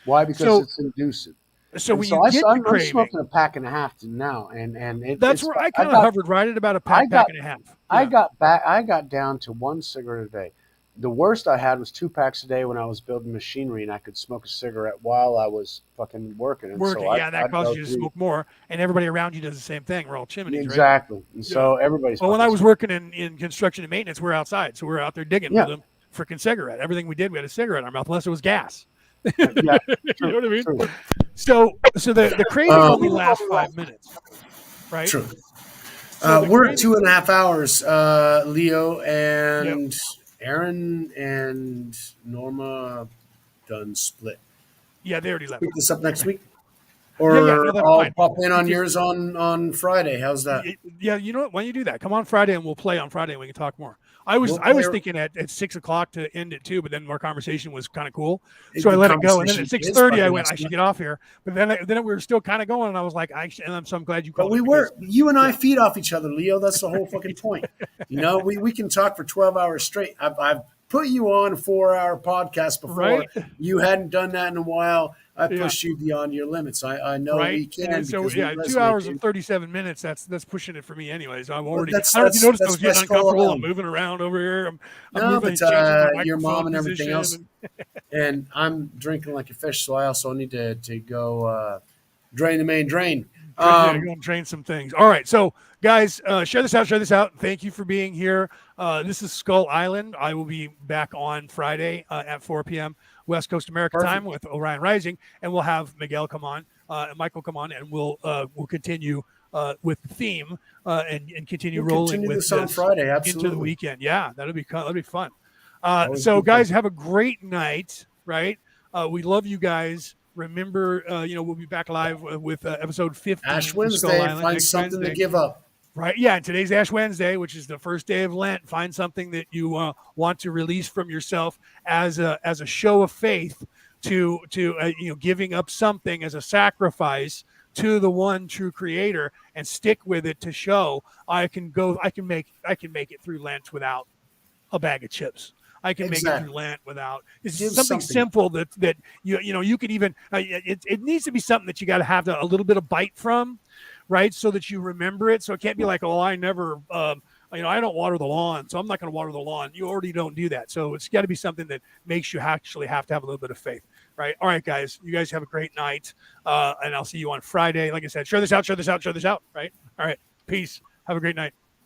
[SPEAKER 3] Why? Because it's inducing.
[SPEAKER 1] So when you get the craving,
[SPEAKER 3] I'm smoking a pack and a half now, and
[SPEAKER 1] that's where I kind of hovered right at about a pack and a half.
[SPEAKER 3] Yeah. I got down to one cigarette a day. The worst I had was 2 packs a day when I was building machinery, and I could smoke a cigarette while I was fucking working. And so
[SPEAKER 1] that causes you to smoke more, and everybody around you does the same thing. We're all chimneys,
[SPEAKER 3] exactly.
[SPEAKER 1] Right?
[SPEAKER 3] And so everybody's.
[SPEAKER 1] Well, when I was working in construction and maintenance, we're outside, so we're out there digging with them, freaking cigarette. Everything we did, we had a cigarette in our mouth, unless it was gas.
[SPEAKER 3] Yeah,
[SPEAKER 1] you know what I mean? True. So the craving only lasts 5 minutes, right?
[SPEAKER 5] True. So we're at 2.5 hours. Leo and Aaron and Norma done split.
[SPEAKER 1] Yeah, they already left.
[SPEAKER 5] Pick this up next week, or I'll pop in on yours on Friday. How's that?
[SPEAKER 1] Yeah, you know what? Why don't you do that? Come on Friday and we'll play on Friday and we can talk more. I was thinking at 6 o'clock to end it too, but then our conversation was kind of cool, so I let it go. And then at 6:30, I went, I should get off here. But then we were still kind of going, and I was like, so I'm glad you called.
[SPEAKER 5] But you and I feed off each other, Leo. That's the whole fucking point. We can talk for 12 hours straight. I've put you on a 4-hour podcast before. Right? You hadn't done that in a while. I pushed you beyond your limits. I know we can.
[SPEAKER 1] And so 2 hours and 37 minutes. That's pushing it for me, anyways. I'm already. I don't know if you noticed I was getting uncomfortable. I'm moving around over here. I'm moving,
[SPEAKER 5] your mom and everything else. And I'm drinking like a fish, so I also need to go drain the main drain.
[SPEAKER 1] Go and drain some things. All right, so guys, share this out. Thank you for being here. This is Skull Island. I will be back on Friday at 4 p.m. West Coast America time with Orion Rising, and we'll have Miguel come on Mike will come on and we'll continue with the theme and continue rolling with
[SPEAKER 5] this on Friday. Absolutely.
[SPEAKER 1] Into the weekend. Yeah, that'll be fun. So guys, have a great night. Right. We love you guys. Remember, we'll be back live with episode 15.
[SPEAKER 5] Ash Wednesday. Find something Wednesday. To give up.
[SPEAKER 1] Right. Yeah. And today's Ash Wednesday, which is the first day of Lent. Find something that you want to release from yourself as a show of faith to giving up something as a sacrifice to the one true creator, and stick with it to show I can make it through Lent without a bag of chips. I can make it through Lent without. It's something simple that you could even. It needs to be something that you got to have a little bit of bite from, right? So that you remember it. So it can't be like, I never, I don't water the lawn, so I'm not going to water the lawn. You already don't do that. So it's got to be something that makes you actually have to have a little bit of faith, right? All right, guys. You guys have a great night, and I'll see you on Friday. Like I said, share this out, right? All right. Peace. Have a great night.